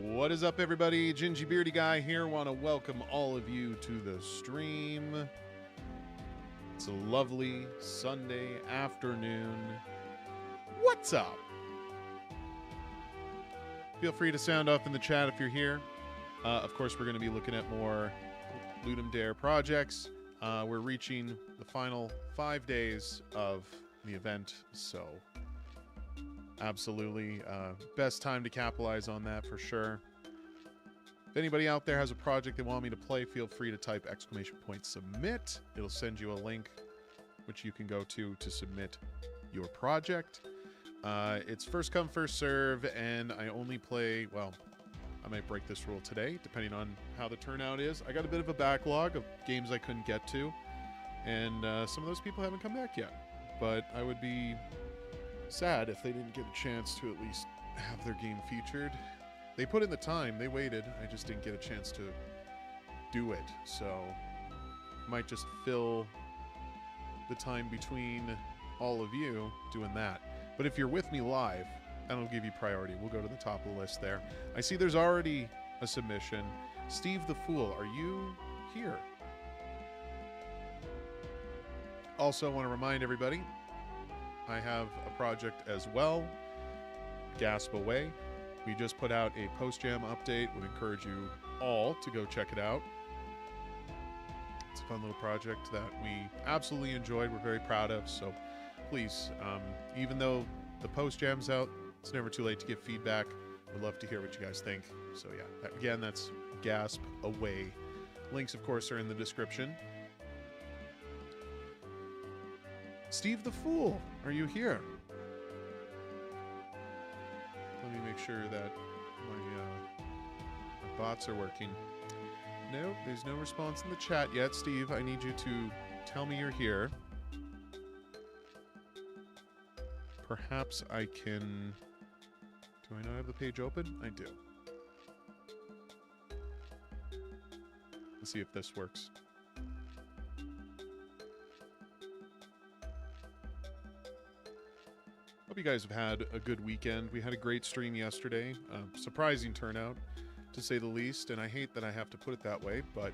What is up, everybody? Gingy Beardy Guy here. Want to welcome all of you to the stream. It's a lovely Sunday afternoon. What's up? Feel free to sound off in the chat if you're here. Of course, we're going to be looking at more Ludum Dare projects. We're reaching the final 5 days of the event, so absolutely best time to capitalize on that for sure. If anybody out there has a project they want me to play, feel free to type !submit. It'll send you a link which you can go to submit your project. It's first come, first serve, and I only play, well, I might break this rule today, depending on how the turnout is. I got a bit of a backlog of games I couldn't get to, and some of those people haven't come back yet. But I would be sad if they didn't get a chance to at least have their game featured. They put in the time, they waited, I just didn't get a chance to do it, so I might just fill the time between all of you doing that. But if you're with me live, that'll give you priority. We'll go to the top of the list there. I see there's already a submission. Steve the Fool, are you here? Also want to remind everybody, I have a project as well, Gasp Away. We just put out a post-jam update. Would encourage you all to go check it out. It's a fun little project that we absolutely enjoyed. We're very proud of. So please, even though the post-jam's out, it's never too late to give feedback. We'd love to hear what you guys think. So yeah, again, that's Gasp Away. Links, of course, are in the description. Steve the Fool, are you here? Let me make sure that my bots are working. No, there's no response in the chat yet. Steve, I need you to tell me you're here. Perhaps I can... Do I not have the page open? I do. Let's see if this works. Hope you guys have had a good weekend. We had a great stream yesterday. Surprising turnout, to say the least. And I hate that I have to put it that way, but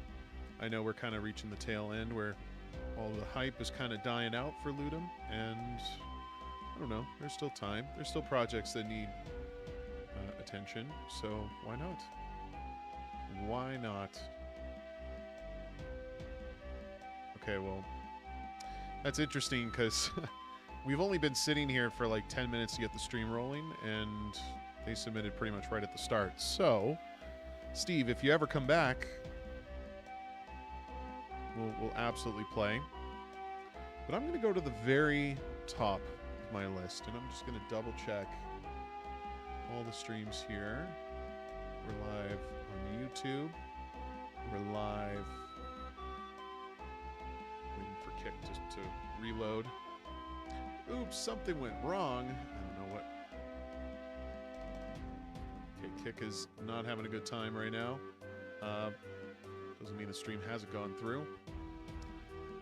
I know we're kind of reaching the tail end where all the hype is kind of dying out for Ludum. And I don't know, there's still time. There's still projects that need attention. So why not? Why not? Okay, well, that's interesting because... We've only been sitting here for like 10 minutes to get the stream rolling, and they submitted pretty much right at the start. So, Steve, if you ever come back, we'll absolutely play. But I'm going to go to the very top of my list, and I'm just going to double check all the streams here. We're live on YouTube. We're live. Waiting for Kick just to reload. Oops, something went wrong. I don't know what. Okay, Kick is not having a good time right now. Doesn't mean the stream hasn't gone through.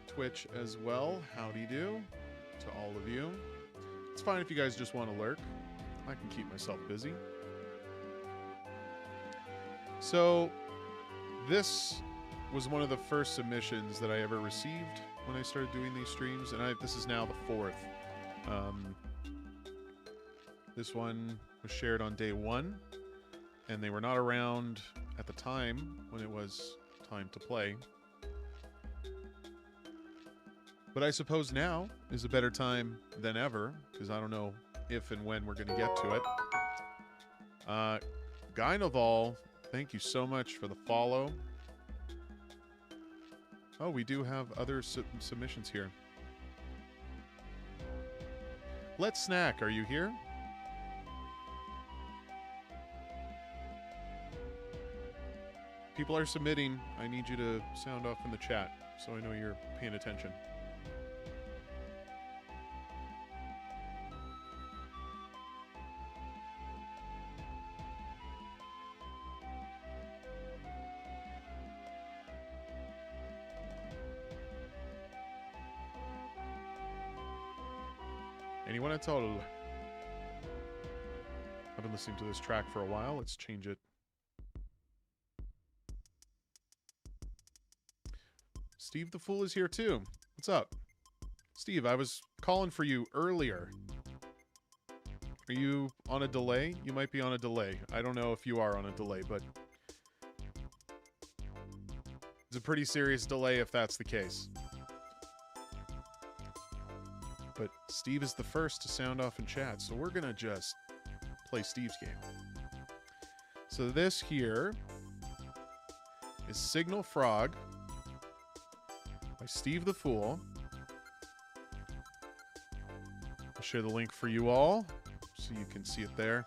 Twitch as well. Howdy do to all of you. It's fine if you guys just want to lurk. I can keep myself busy. So, this was one of the first submissions that I ever received when I started doing these streams, and this is now the fourth. This one was shared on day 1, and they were not around at the time when it was time to play. But I suppose now is a better time than ever, because I don't know if and when we're going to get to it. Gynoval, thank you so much for the follow. Oh, we do have other submissions here. Let's Snack, are you here? People are submitting. I need you to sound off in the chat so I know you're paying attention. Anyone at all? I've been listening to this track for a while. Let's change it Steve the Fool is here too. What's up? Steve, I was calling for you earlier. Are you on a delay? You might be on a delay. I don't know if you are on a delay, but it's a pretty serious delay if that's the case. But Steve is the first to sound off in chat, so we're gonna just play Steve's game. So this here is Signal Frog by Steve the Fool. I'll share the link for you all so you can see it there.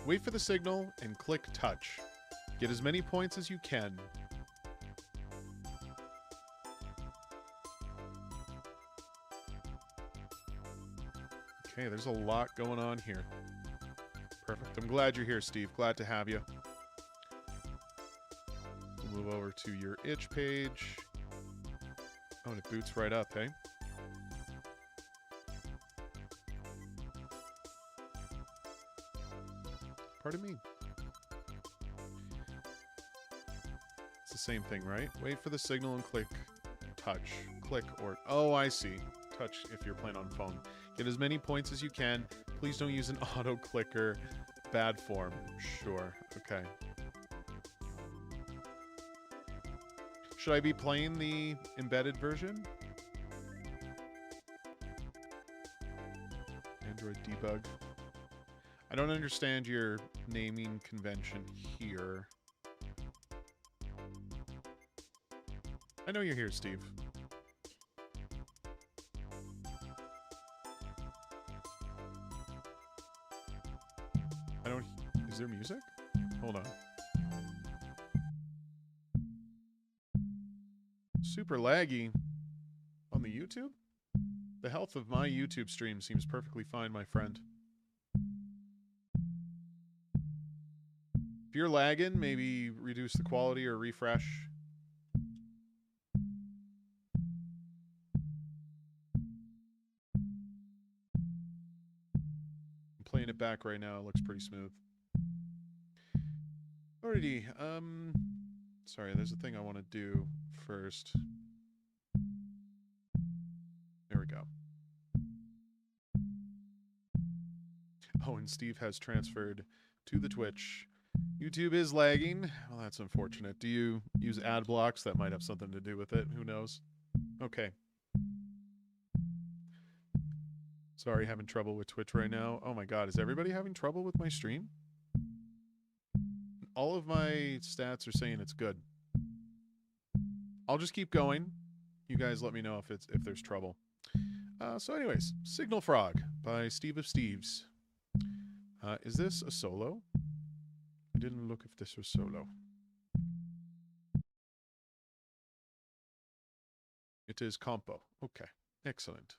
Wait for the signal and click touch. Get as many points as you can. Okay, there's a lot going on here. Perfect. I'm glad you're here, Steve. Glad to have you. We'll move over to your itch page. Oh, and it boots right up, hey? Pardon me. It's the same thing, right? Wait for the signal and click touch. Click or... Oh, I see. Touch if you're playing on phone. Get as many points as you can. Please don't use an auto clicker. Bad form. Sure. Okay. Should I be playing the embedded version? Android debug. I don't understand your naming convention here. I know you're here, Steve. I don't... Is there music? Hold on. Super laggy. On the YouTube? The health of my YouTube stream seems perfectly fine, my friend. If you're lagging, maybe reduce the quality or refresh. I'm playing it back right now. It looks pretty smooth. Alrighty. Sorry, there's a thing I want to do first. There we go. Oh, and Steve has transferred to the Twitch. YouTube is lagging. Well, that's unfortunate. Do you use ad blocks? That might have something to do with it. Who knows? Okay. Sorry, having trouble with Twitch right now. Oh my god, is everybody having trouble with my stream? All of my stats are saying it's good. I'll just keep going. You guys let me know if there's trouble. So anyways, Signal Frog by Steve of Steves. Is this a solo? I didn't look if this was solo. It is compo. Okay, excellent.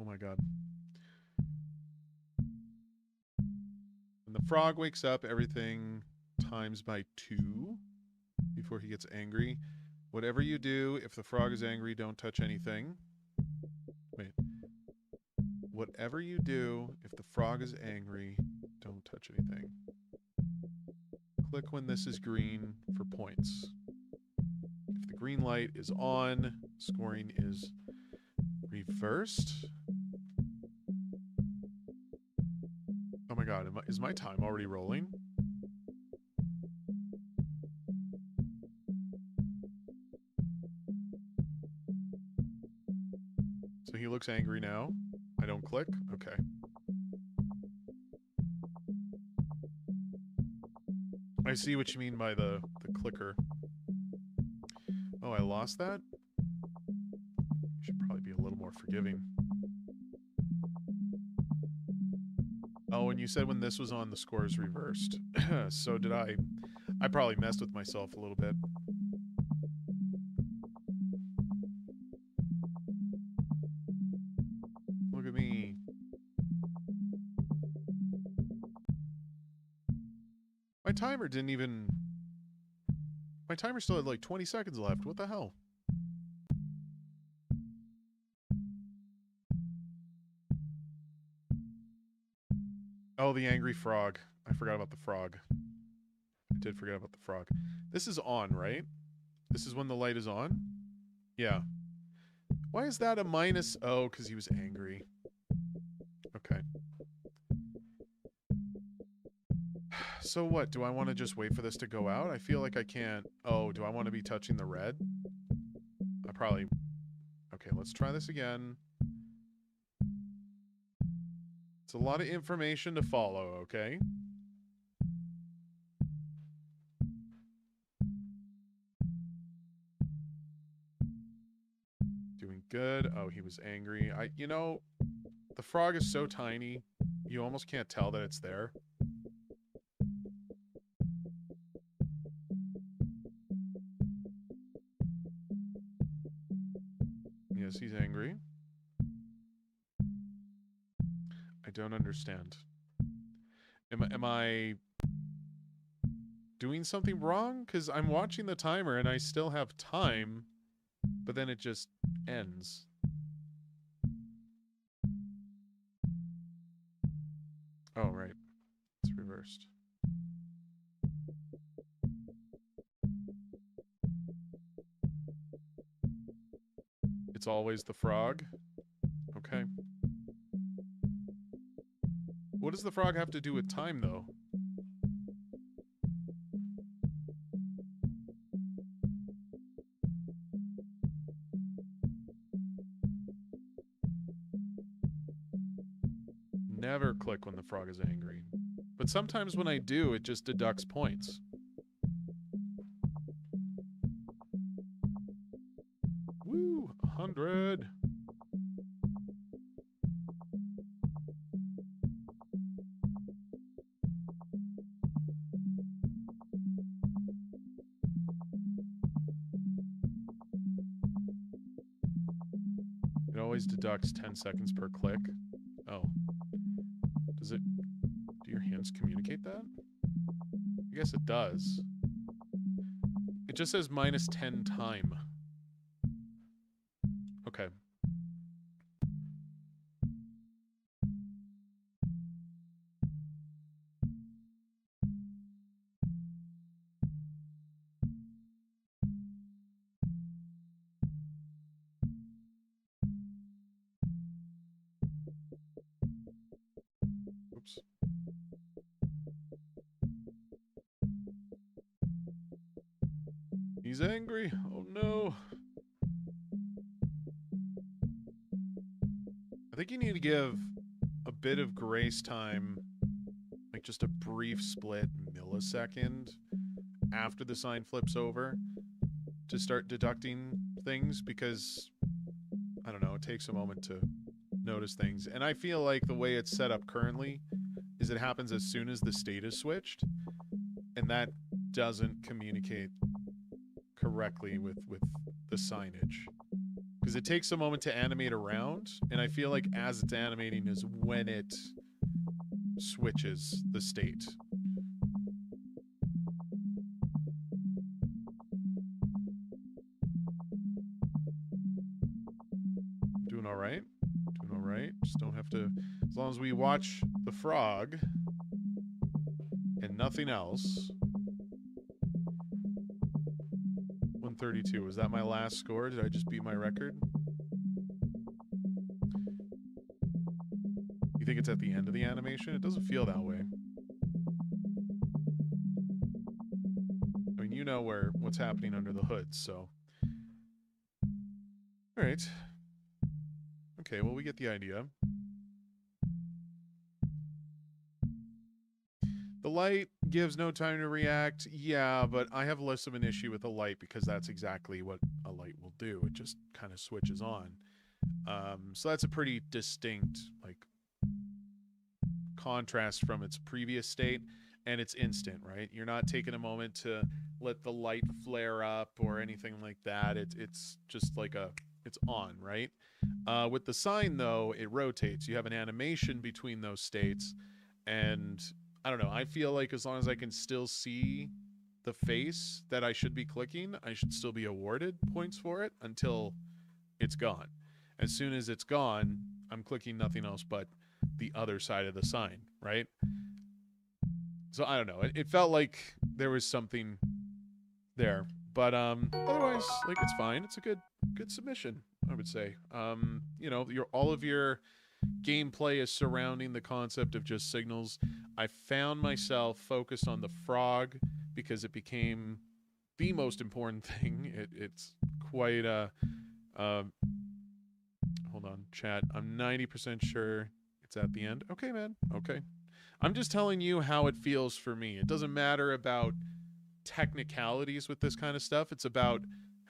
Oh my god. When the frog wakes up, everything times by 2 before he gets angry. Whatever you do, if the frog is angry, don't touch anything. Wait. Whatever you do, if the frog is angry, don't touch anything. Click when this is green for points. If the green light is on, scoring is reversed. Oh my god, is my time already rolling? So he looks angry now. I don't click? Okay. I see what you mean by the clicker. Oh, I lost that? Should probably be a little more forgiving. Oh, and you said when this was on, the score is reversed. So did I. I probably messed with myself a little bit. Look at me. My timer didn't even... My timer still had like 20 seconds left. What the hell? Oh, the angry frog. I forgot about the frog. I did forget about the frog. This is on, right? This is when the light is on? Yeah. Why is that a minus? Oh, because he was angry. Okay. So what? Do I want to just wait for this to go out? I feel like I can't. Oh, do I want to be touching the red? I probably... Okay, let's try this again. It's a lot of information to follow, okay? Doing good. Oh, he was angry. You know, the frog is so tiny, you almost can't tell that it's there. Yes, he's angry. I don't understand. Am I doing something wrong? Because I'm watching the timer and I still have time, but then it just ends. Oh, right. It's reversed. It's always the frog? Okay. What does the frog have to do with time, though? Never click when the frog is angry. But sometimes when I do, it just deducts points. Woo! 100! It always deducts 10 seconds per click. Oh. Does it... Do your hands communicate that? I guess it does. It just says minus 10 time. Okay. Oops. He's angry. Oh no. I think you need to give a bit of grace time, like just a brief split millisecond after the sign flips over to start deducting things, because, I don't know, it takes a moment to notice things. And I feel like the way it's set up currently is it happens as soon as the state is switched, and that doesn't communicate correctly with the signage. Because it takes a moment to animate around, and I feel like as it's animating is when it switches the state. Doing all right. Doing all right. Just don't have to... As long as we watch the frog and nothing else. 132. Was that my last score? Did I just beat my record? You think it's at the end of the animation? It doesn't feel that way. I mean, you know what's happening under the hood, so... Alright. Okay, well, we get the idea. The light gives no time to react. Yeah, but I have less of an issue with the light because that's exactly what a light will do. It just kind of switches on. So that's a pretty distinct, like, contrast from its previous state, and it's instant, right? You're not taking a moment to let the light flare up or anything like that. It's just like it's on, right? With the sign, though, it rotates. You have an animation between those states, and I don't know. I feel like as long as I can still see the face that I should be clicking, I should still be awarded points for it until it's gone. As soon as it's gone, I'm clicking nothing else but the other side of the sign, right? So I don't know. It felt like there was something there, but otherwise, like, it's fine. It's a good submission, I would say. You know, all of your gameplay is surrounding the concept of just signals. I found myself focused on the frog because it became the most important thing. It's quite a hold on, chat. I'm 90% sure it's at the end. Okay, man. Okay. I'm just telling you how it feels for me. It doesn't matter about technicalities with this kind of stuff. It's about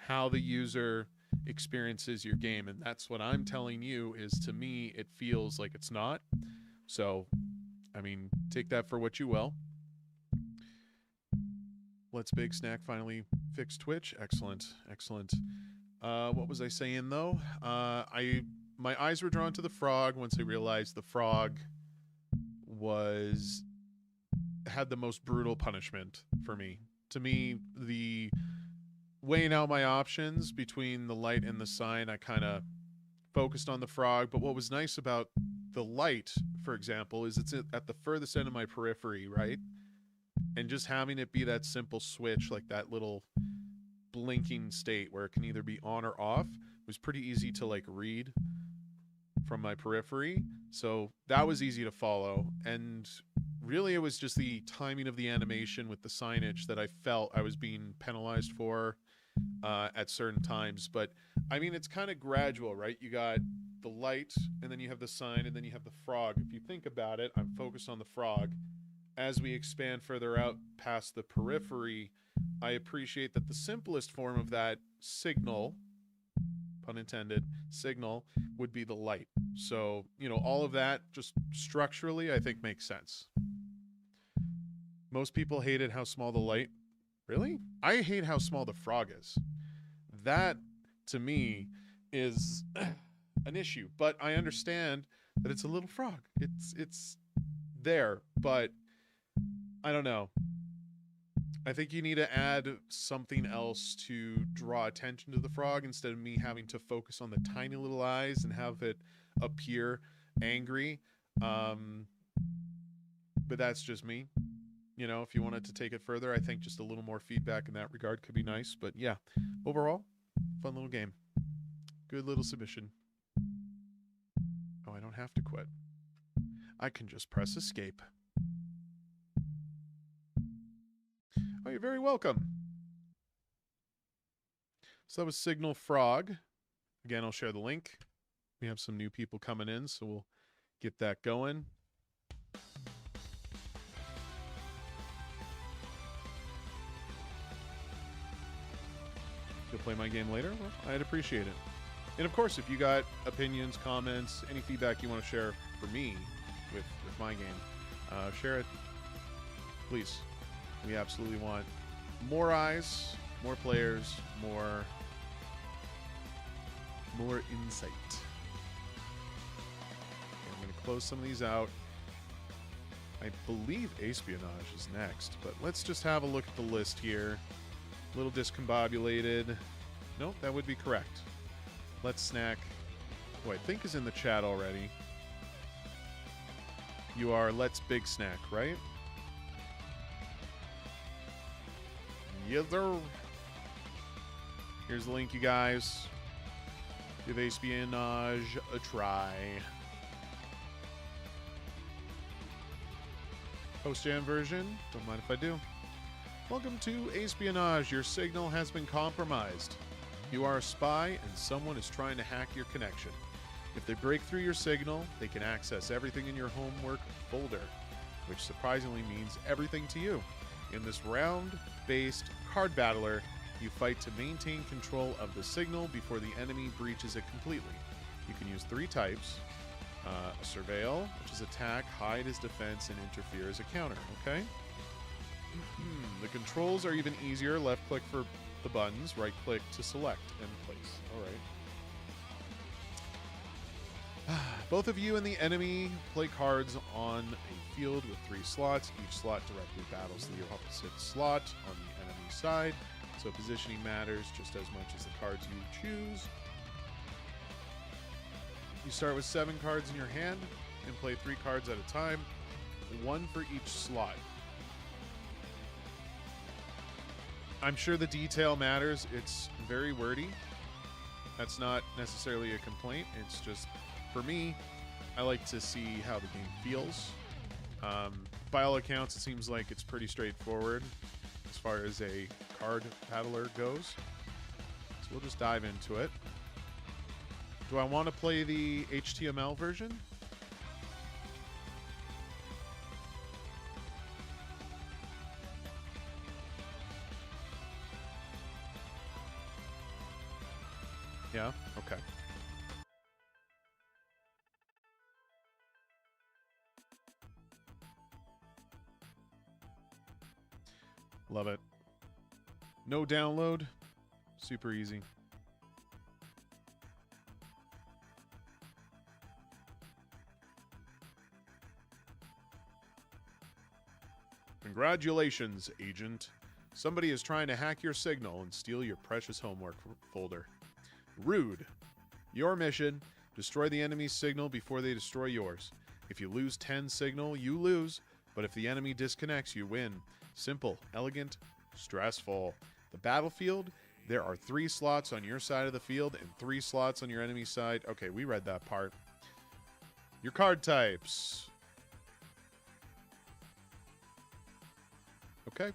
how the user experiences your game, and that's what I'm telling you. Is, to me, it feels like it's not. So, I mean, take that for what you will. Let's Big Snack finally fix Twitch. Excellent. What was I saying though? My eyes were drawn to the frog once I realized the frog had the most brutal punishment for me. To me, the weighing out my options between the light and the sign, I kind of focused on the frog. But what was nice about the light, for example, is it's at the furthest end of my periphery, right? And just having it be that simple switch, like that little blinking state where it can either be on or off, was pretty easy to like read from my periphery. So that was easy to follow. And really, it was just the timing of the animation with the signage that I felt I was being penalized for at certain times. But I mean, it's kind of gradual, right? You got the light, and then you have the sign, and then you have the frog. If you think about it, I'm focused on the frog. As we expand further out past the periphery, I appreciate that the simplest form of that signal, pun intended, signal, would be the light. So, you know, all of that just structurally, I think, makes sense. Most people hated how small the light. Really? I hate how small the frog is. That, to me, is an issue. But I understand that it's a little frog. It's there, but I don't know. I think you need to add something else to draw attention to the frog instead of me having to focus on the tiny little eyes and have it appear angry. But that's just me. You know, if you wanted to take it further, I think just a little more feedback in that regard could be nice. But yeah, overall, fun little game. Good little submission. Oh, I don't have to quit. I can just press escape. Oh, you're very welcome. So that was Signal Frog. Again, I'll share the link. We have some new people coming in, so we'll get that going. You'll play my game later? Well, I'd appreciate it. And of course, if you got opinions, comments, any feedback you want to share for me with my game, share it, please. We absolutely want more eyes, more players, more insight. Okay, I'm going to close some of these out. I believe ACEspionage is next, but let's just have a look at the list here. A little discombobulated. Nope, that would be correct. Let's Snack, who I think is in the chat already. You are Let's Big Snack, right? Yes, sir. Here's the link, you guys. Give ACEspionage a try. Post-jam version, don't mind if I do. Welcome to ACEspionage. Your signal has been compromised. You are a spy and someone is trying to hack your connection. If they break through your signal, they can access everything in your homework folder, which surprisingly means everything to you. In this round-based card battler, you fight to maintain control of the signal before the enemy breaches it completely. You can use 3 types. A surveil, which is attack, hide is defense, and interfere as a counter, okay? The controls are even easier. Left click for the buttons, right click to select and place. All right. Both of you and the enemy play cards on a field with 3 slots. Each slot directly battles the opposite slot on the enemy side, so positioning matters just as much as the cards you choose. You start with 7 cards in your hand and play 3 cards at a time, 1 for each slot. I'm sure the detail matters. It's very wordy. That's not necessarily a complaint. It's just, for me, I like to see how the game feels. By all accounts, it seems like it's pretty straightforward as far as a card paddler goes. So we'll just dive into it. Do I want to play the HTML version? Yeah? Okay. Love it. No download. Super easy. Congratulations, Agent. Somebody is trying to hack your signal and steal your precious homework folder. Rude. Your mission, destroy the enemy's signal before they destroy yours. If you lose 10 signal, you lose, but if the enemy disconnects, you win. Simple, elegant, stressful. The battlefield, there are 3 slots on your side of the field and 3 slots on your enemy's side. Okay, we read that part. Your card types. Okay.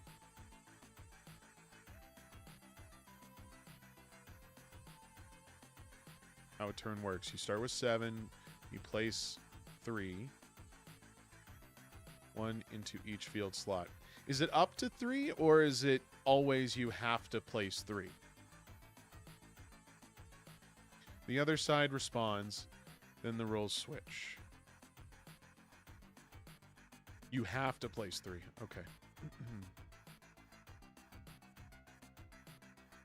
How a turn works. You start with 7. You place 3. 1 into each field slot. Is it up to 3, or is it always you have to place 3? The other side responds, then the roles switch. You have to place 3. Okay.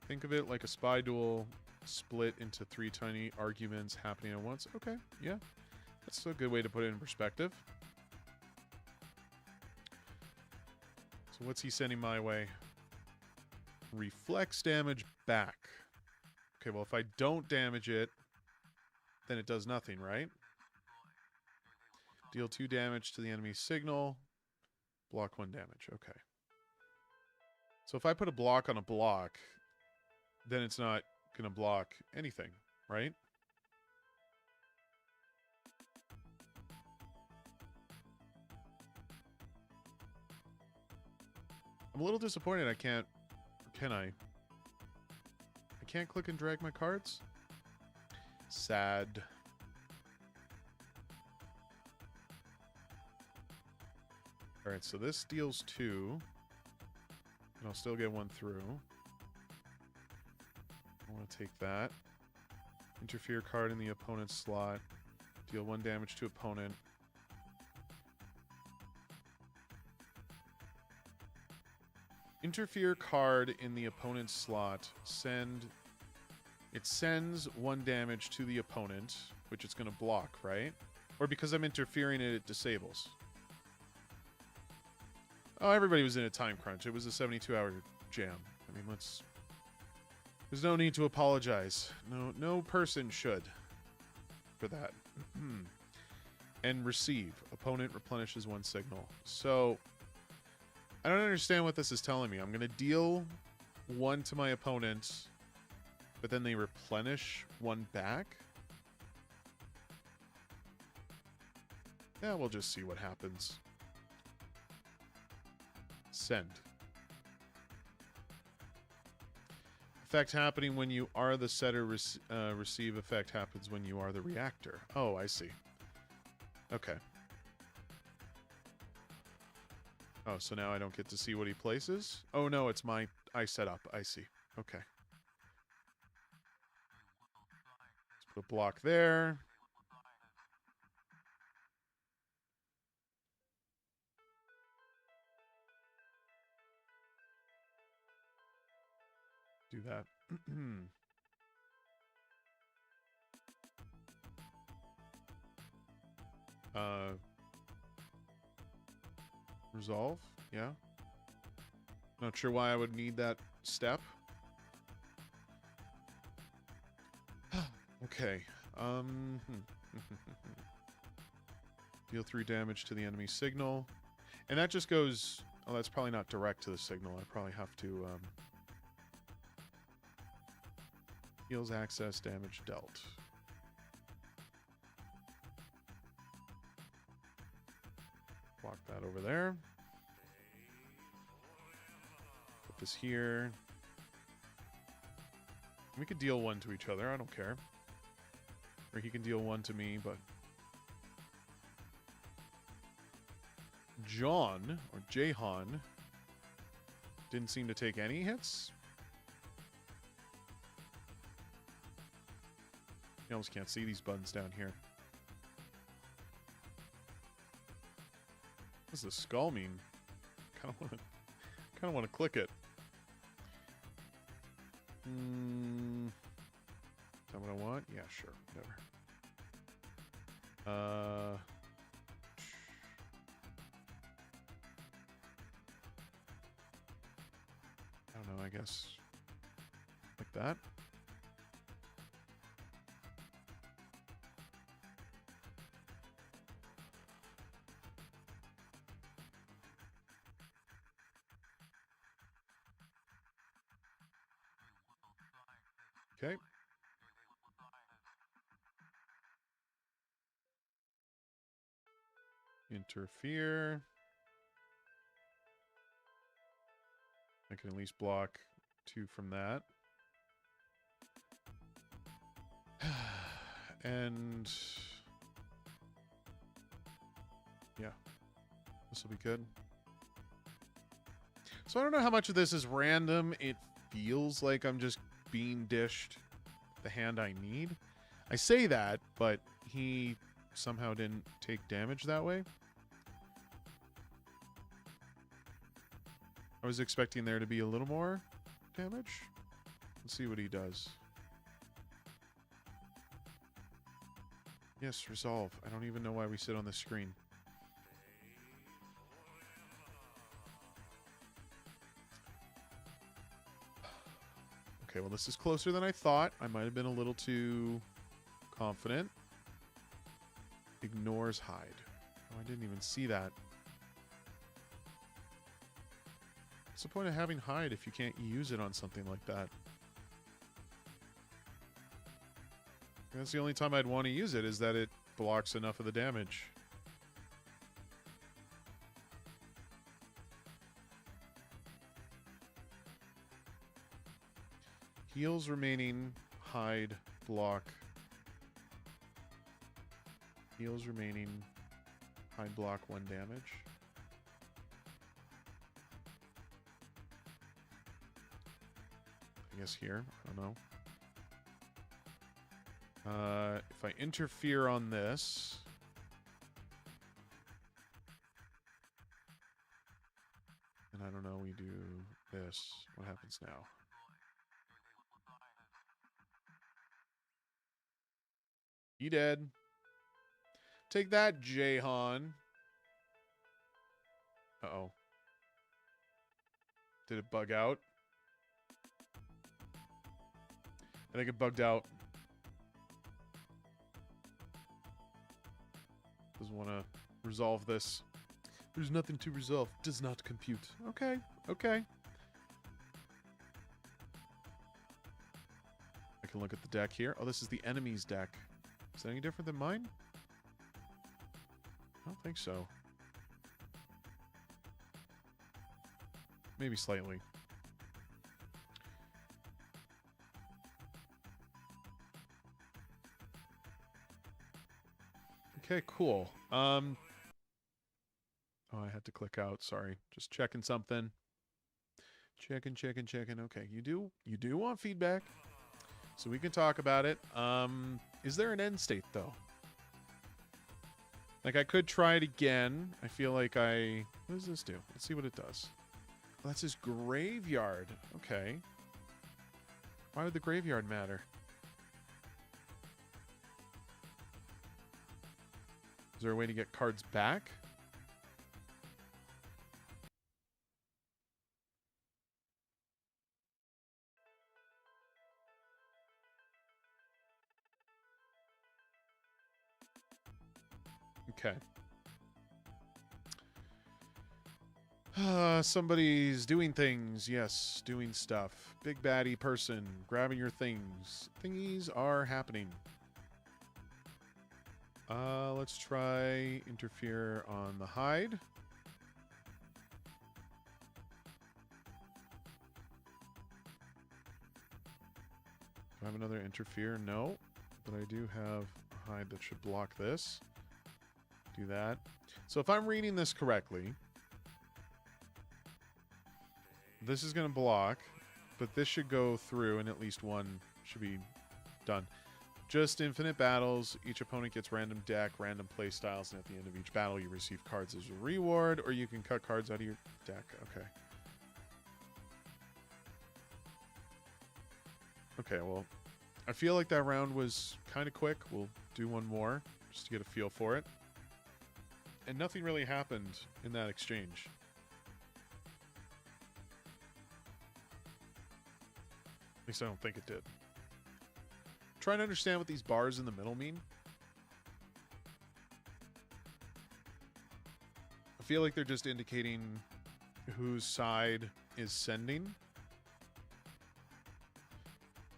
Think of it like a spy duel split into 3 tiny arguments happening at once. Okay, yeah. That's a good way to put it in perspective. So what's he sending my way? Reflex damage back. Okay, well, if I don't damage it, then it does nothing, right? Deal 2 damage to the enemy's signal. Block 1 damage. Okay. So if I put a block on a block, then it's not going to block anything, right? I'm a little disappointed I can't... Can I? I can't click and drag my cards? Sad. Alright, so this deals 2. And I'll still get 1 through. I want to take that. Interfere card in the opponent's slot. Deal 1 damage to opponent. Interfere card in the opponent's slot. It sends 1 damage to the opponent, which it's going to block, right? Or because I'm interfering it disables. Oh, everybody was in a time crunch. It was a 72-hour jam. I mean, there's no need to apologize. No person should for that. And receive. Opponent replenishes 1 signal. So, I don't understand what this is telling me. I'm going to deal 1 to my opponent, but then they replenish 1 back? Yeah, we'll just see what happens. Send. Effect happening when you are the setter. Receive effect happens when you are the reactor. Oh, I see. Okay. Oh, so now I don't get to see what he places? Oh, no, it's I set up. I see. Okay. Let's put a block there. Do that. Resolve? Yeah. Not sure why I would need that step. Okay. Deal 3 damage to the enemy signal. And that just goes... Oh, that's probably not direct to the signal. I probably have to... heals access damage dealt. Block that over there. Put this here. We could deal 1 to each other. I don't care. Or he can deal 1 to me, but... John, or Jahan, didn't seem to take any hits. You almost can't see these buttons down here. What does the skull mean? Kind of want to click it. Is that what I want? Yeah, sure. Whatever. I don't know, I guess like that. Okay. Interfere. I can at least block 2 from that. And... yeah. This will be good. So I don't know how much of this is random. It feels like I'm just being dished the hand I need. I say that, but he somehow didn't take damage that way. I was expecting there to be a little more damage. Let's see what he does. Yes, resolve. I don't even know why we sit on the screen. Okay, well, this is closer than I thought. I might have been a little too confident. Ignores hide. Oh, I didn't even see that. What's the point of having hide if you can't use it on something like that? That's the only time I'd want to use it, is that it blocks enough of the damage. Heals remaining, hide, block. Heals remaining, hide, block, 1 damage. I guess here, I don't know. If I interfere on this... and I don't know, we do this. What happens now? He dead. Take that, Jahan. Uh-oh. Did it bug out? I think it bugged out. Doesn't want to resolve this. There's nothing to resolve. Does not compute. Okay. Okay. I can look at the deck here. Oh, this is the enemy's deck. Is that any different than mine? I don't think so. Maybe slightly. Okay, cool. Oh, I had to click out. Sorry. Just checking something. Checking. Okay, you do want feedback. So we can talk about it. Is there an end state, though? Like, I could try it again. I feel like I... What does this do? Let's see what it does. Oh, that's his graveyard. Okay. Why would the graveyard matter? Is there a way to get cards back? Okay. Somebody's doing things. Yes, doing stuff. Big baddie person grabbing your things. Thingies are happening. Let's try interfere on the hide. Do I have another interfere? No. But I do have a hide that should block this. Do that. So if I'm reading this correctly, this is going to block, but this should go through and at least one should be done. Just infinite battles. Each opponent gets random deck, random play styles, and at the end of each battle you receive cards as a reward, or you can cut cards out of your deck. Okay. Okay, well, I feel like that round was kind of quick. We'll do one more just to get a feel for it. And nothing really happened in that exchange. At least I don't think it did. Trying to understand what these bars in the middle mean. I feel like they're just indicating whose side is sending.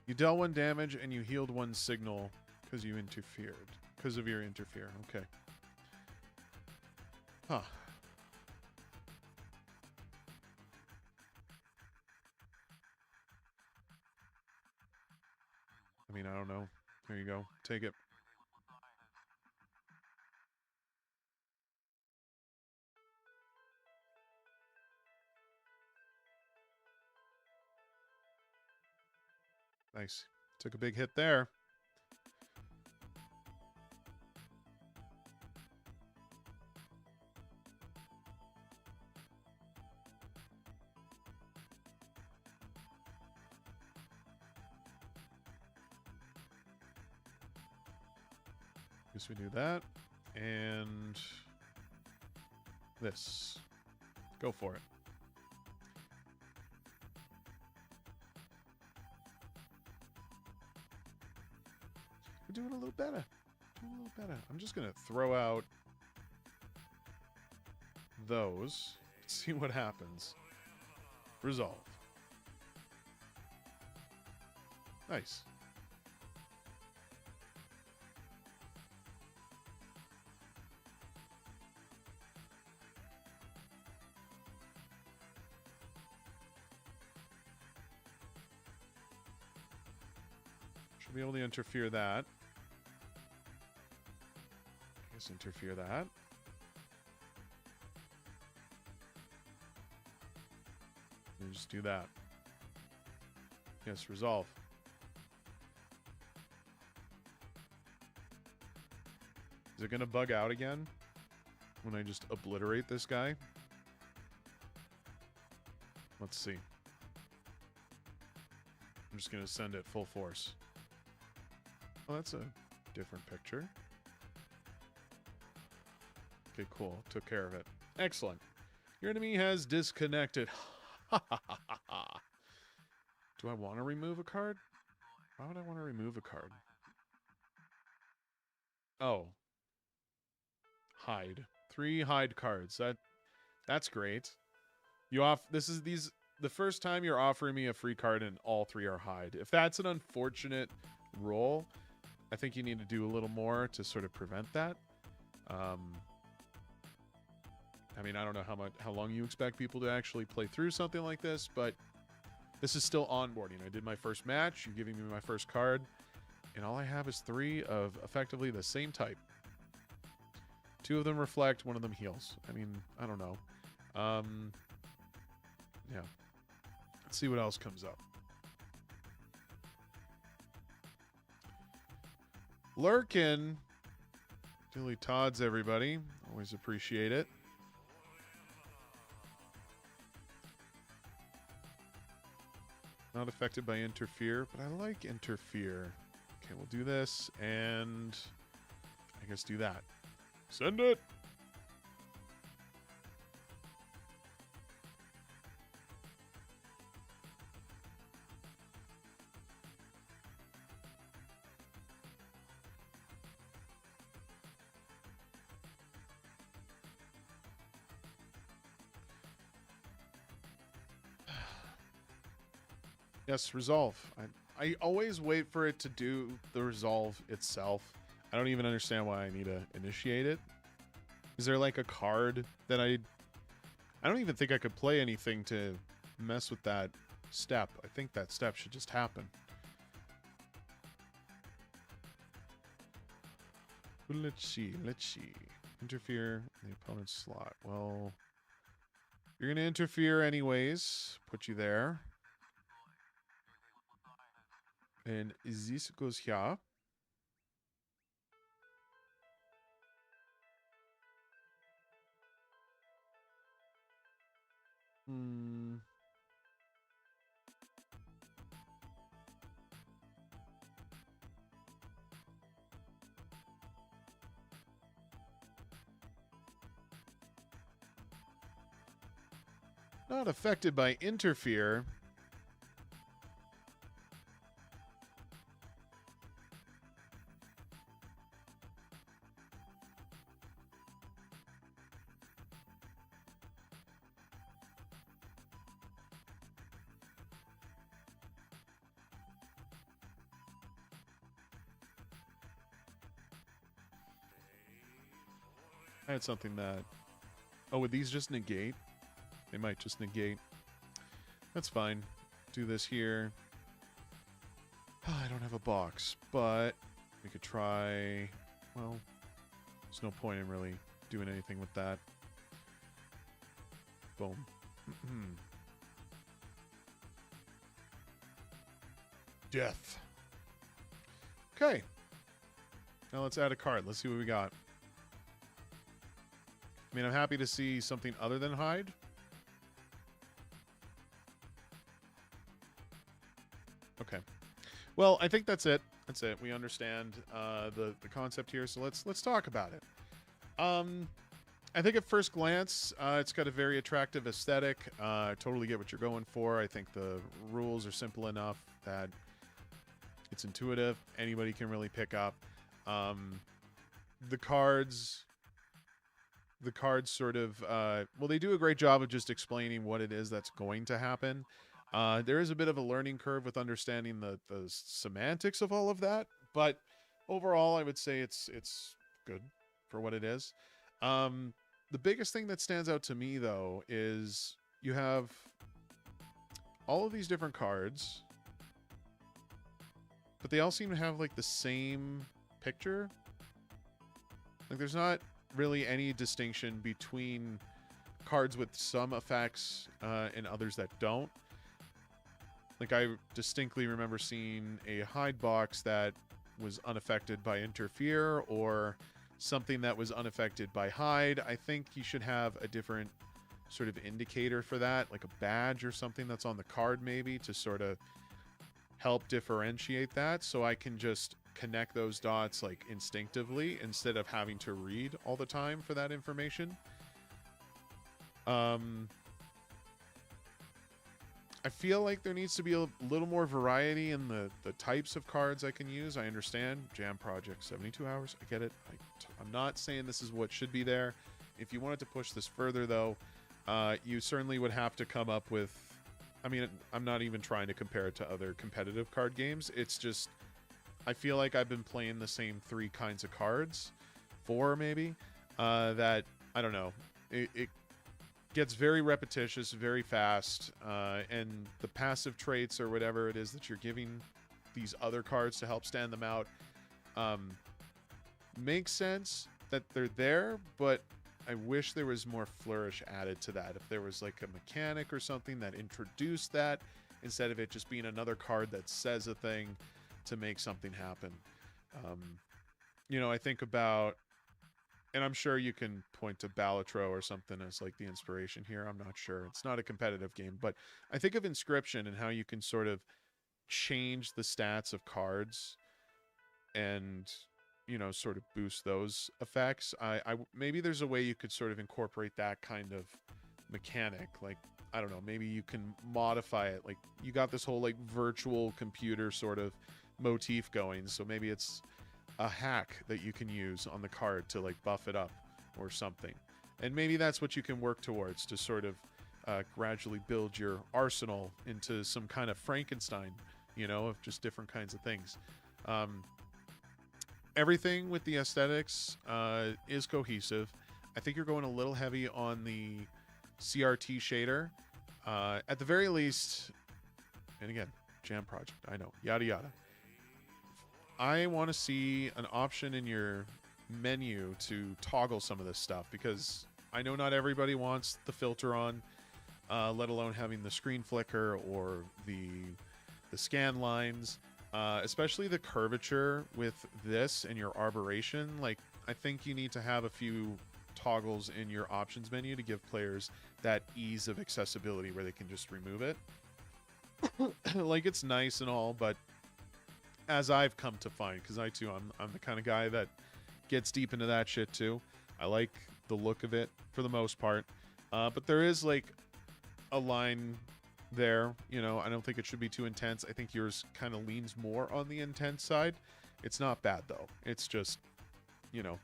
You dealt 1 damage and you healed 1 signal because you interfered. Because of your interfere. Okay. Huh. I mean, I don't know. There you go. Take it. Nice. Took a big hit there. Guess we do that. And this. Go for it. We're doing a little better. Doing a little better. I'm just going to throw out those. See what happens. Resolve. Nice. Should be able to interfere that. I guess interfere that. And just do that. Yes, resolve. Is it going to bug out again when I just obliterate this guy? Let's see. I'm just going to send it full force. Oh, that's a different picture. Okay, cool. Took care of it. Excellent. Your enemy has disconnected. Do I want to remove a card? Why would I want to remove a card? Oh. Hide. 3 hide cards. That's great. This is the first time you're offering me a free card and all 3 are hide. If that's an unfortunate roll, I think you need to do a little more to sort of prevent that. I mean, I don't know how long you expect people to actually play through something like this, but this is still onboarding. I did my first match, you're giving me my first card, and all I have is 3 of effectively the same type. 2 of them reflect, 1 of them heals. I mean, I don't know. Yeah. Let's see what else comes up. Lurkin. Dilly Todd's, everybody. Always appreciate it. Not affected by interfere, but I like interfere. Okay, we'll do this, and I guess do that. Send it! Yes, resolve. I always wait for it to do the resolve itself. I don't even understand why I need to initiate it. Is there like a card that I don't even think I could play anything to mess with that step. I think that step should just happen. Let's see. Interfere in the opponent's slot. Well, you're going to interfere anyways. Put you there. And this goes here. Not affected by interfere. I had something that... Oh, would these just negate? They might just negate. That's fine. Do this here. I don't have a box, but we could try... Well, there's no point in really doing anything with that. Boom. Death. Okay. Now let's add a card. Let's see what we got. I mean, I'm happy to see something other than hide. Okay. Well, I think that's it. That's it. We understand the concept here, so let's talk about it. I think at first glance, it's got a very attractive aesthetic. I totally get what you're going for. I think the rules are simple enough that it's intuitive. Anybody can really pick up. The cards sort of, well, they do a great job of just explaining what it is that's going to happen. There is a bit of a learning curve with understanding the semantics of all of that, but overall, I would say it's good for what it is. The biggest thing that stands out to me, though, is you have all of these different cards, but they all seem to have, like, the same picture. Like, there's not really any distinction between cards with some effects and others that don't. Like, I distinctly remember seeing a hide box that was unaffected by interfere, or something that was unaffected by hide. I think you should have a different sort of indicator for that, like a badge or something that's on the card maybe, to sort of help differentiate that, so I can just connect those dots like instinctively instead of having to read all the time for that information. I feel like there needs to be a little more variety in the types of cards I can use. I understand. Jam Project, 72 hours. I get it. I'm not saying this is what should be there. If you wanted to push this further, though, you certainly would have to come up with... I mean, I'm not even trying to compare it to other competitive card games. It's just... I feel like I've been playing the same 3 kinds of cards. 4, maybe. That, I don't know. It gets very repetitious, very fast, and the passive traits or whatever it is that you're giving these other cards to help stand them out makes sense that they're there, but I wish there was more flourish added to that. If there was like a mechanic or something that introduced that, instead of it just being another card that says a thing to make something happen. You know, I think about... And I'm sure you can point to Balatro or something as like the inspiration here. I'm not sure. It's not a competitive game, but I think of Inscription and how you can sort of change the stats of cards and, you know, sort of boost those effects. Maybe there's a way you could sort of incorporate that kind of mechanic. Like, I don't know, maybe you can modify it. Like, you got this whole like virtual computer sort of motif going. So maybe it's a hack that you can use on the card to like buff it up or something, and maybe that's what you can work towards to sort of gradually build your arsenal into some kind of Frankenstein, you know, of just different kinds of things. Everything with the aesthetics is cohesive. I think you're going a little heavy on the CRT shader. At the very least, and again, jam project, I know, yada yada. I want to see an option in your menu to toggle some of this stuff, because I know not everybody wants the filter on, let alone having the screen flicker or the scan lines, especially the curvature with this and your arboration. Like, I think you need to have a few toggles in your options menu to give players that ease of accessibility where they can just remove it. Like, it's nice and all, but as I've come to find, because I'm the kind of guy that gets deep into that shit too. I like the look of it for the most part, but there is like a line there, you know. I don't think it should be too intense. I think yours kind of leans more on the intense side. It's not bad though. It's just, you know,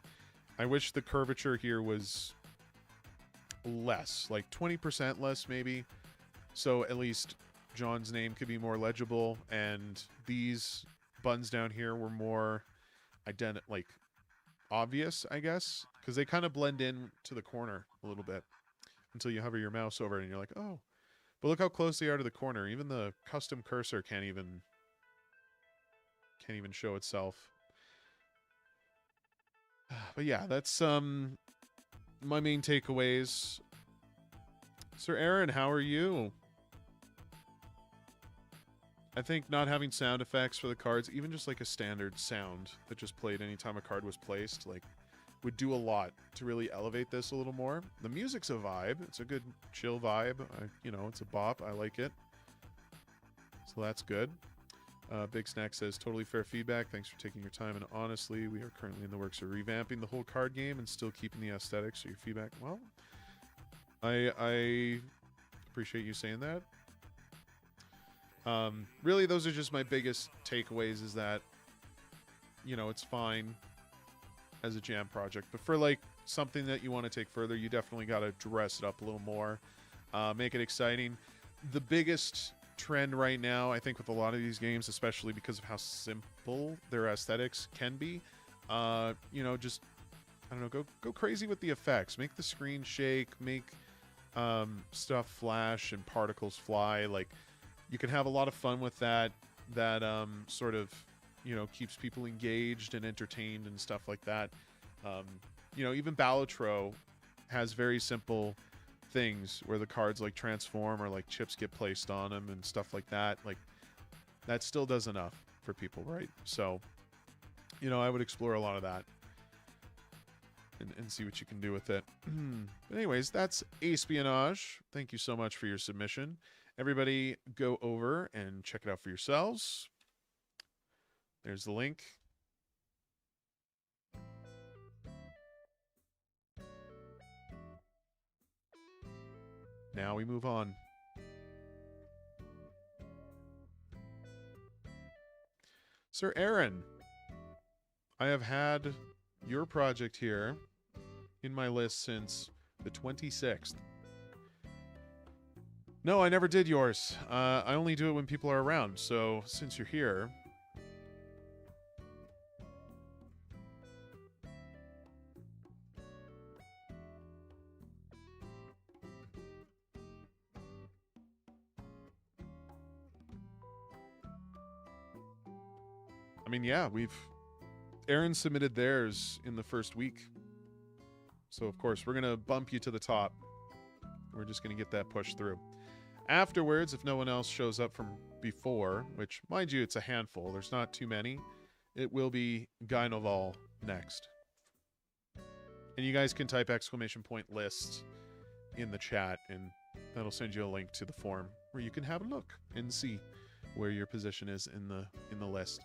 I wish the curvature here was less, like 20% less maybe, so at least John's name could be more legible, and these buttons down here were more like obvious, I guess, because they kind of blend in to the corner a little bit until you hover your mouse over it and you're like, oh, but look how close they are to the corner. Even the custom cursor can't even show itself. But yeah, that's my main takeaways. Sir Aaron, how are you? I think not having sound effects for the cards, even just like a standard sound that just played anytime a card was placed, like, would do a lot to really elevate this a little more. The music's a vibe. It's a good chill vibe. You know, it's a bop. I like it. So that's good. Big Snack says, totally fair feedback. Thanks for taking your time. And honestly, we are currently in the works of revamping the whole card game and still keeping the aesthetics. So your feedback, well, I appreciate you saying that. Really, those are just my biggest takeaways, is that, you know, it's fine as a jam project, but for like something that you want to take further, you definitely got to dress it up a little more, make it exciting. The biggest trend right now, I think, with a lot of these games, especially because of how simple their aesthetics can be, you know, just, I don't know, go crazy with the effects. Make the screen shake, make stuff flash and particles fly. Like, you can have a lot of fun with that sort of, you know, keeps people engaged and entertained and stuff like that. You know, even Balatro has very simple things where the cards like transform or like chips get placed on them and stuff like that. Like, that still does enough for people, right? So, you know, I would explore a lot of that and see what you can do with it. But anyways, that's ACEspionage. Thank you so much for your submission. Everybody go over and check it out for yourselves. There's the link. Now we move on. Sir Aaron, I have had your project here in my list since the 26th. No, I never did yours. I only do it when people are around, so since you're here... I mean, yeah, Aaron submitted theirs in the first week. So, of course, we're going to bump you to the top. We're just going to get that pushed through. Afterwards, if no one else shows up from before, which, mind you, it's a handful. There's not too many. It will be Guy Noval next. And you guys can type !list in the chat, and that'll send you a link to the form where you can have a look and see where your position is in the list.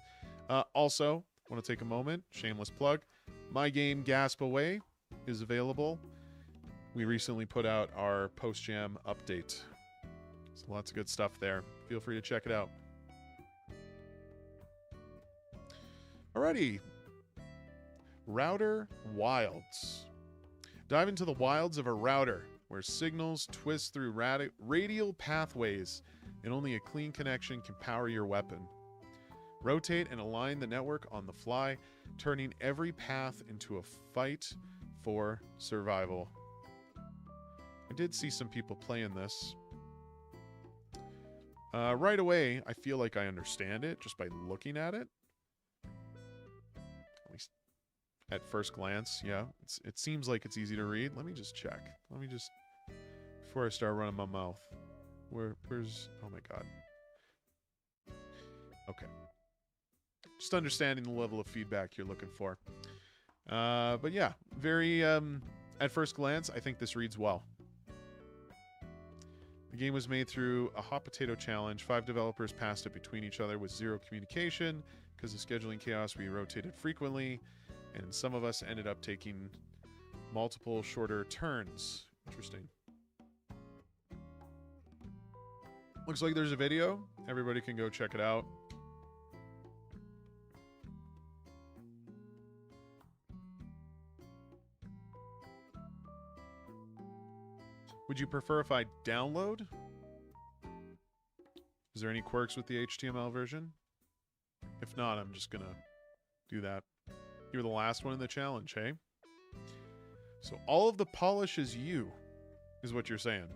Also, want to take a moment, shameless plug, my game Gasp Away is available. We recently put out our post-jam update. So lots of good stuff there. Feel free to check it out. Alrighty. Router Wilds. Dive into the wilds of a router, where signals twist through radial pathways and only a clean connection can power your weapon. Rotate and align the network on the fly, turning every path into a fight for survival. I did see some people playing this. Right away, I feel like I understand it just by looking at it. At least at first glance, yeah. It seems like it's easy to read. Let me just check. Let me just... Before I start running my mouth. Where's... Oh my god. Okay. Just understanding the level of feedback you're looking for. But yeah, very... at first glance, I think this reads well. The game was made through a hot potato challenge. 5 developers passed it between each other with 0 communication. Because of scheduling chaos, we rotated frequently. And some of us ended up taking multiple shorter turns. Interesting. Looks like there's a video. Everybody can go check it out. Would you prefer if I download? Is there any quirks with the HTML version? If not, I'm just gonna do that. You were the last one in the challenge, hey? So all of the polish is you, is what you're saying.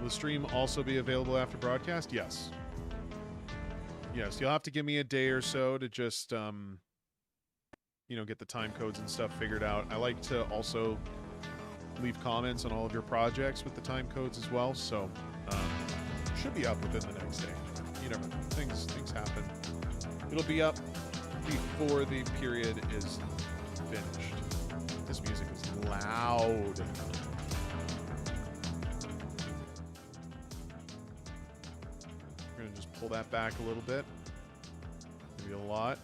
Will the stream also be available after broadcast? Yes. Yes, you'll have to give me a day or so to just, you know, get the time codes and stuff figured out. I like to also leave comments on all of your projects with the time codes as well, so should be up within the next day. You never know. Things happen. It'll be up before the period is finished. This music is loud. We're gonna just pull that back a little bit. Maybe a lot.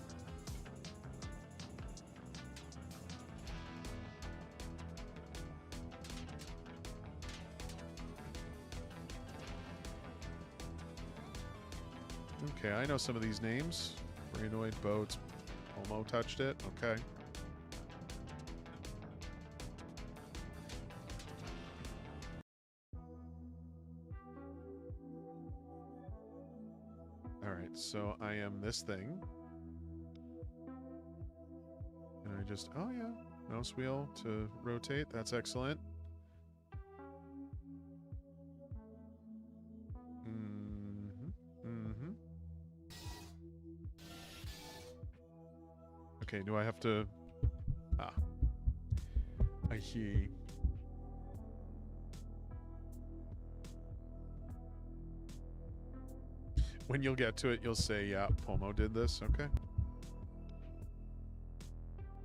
Okay, I know some of these names. Brainoid, Boats, Pomo touched it. Okay. Alright, so I am this thing. And I just... Oh, yeah. Mouse wheel to rotate. That's excellent. Okay, do I have to... Ah. I see. When you'll get to it, you'll say, yeah, Pomo did this. Okay.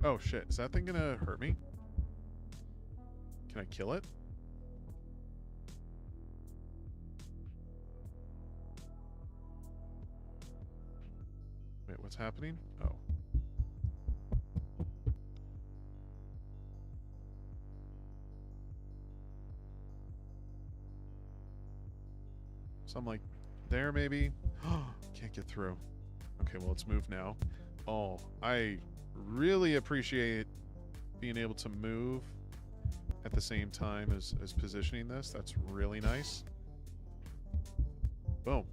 Oh, shit. Is that thing gonna hurt me? Can I kill it? Wait, what's happening? Oh. So I'm like, there maybe? Can't get through. Okay, well, let's move now. Oh, I really appreciate being able to move at the same time as positioning this. That's really nice. Boom.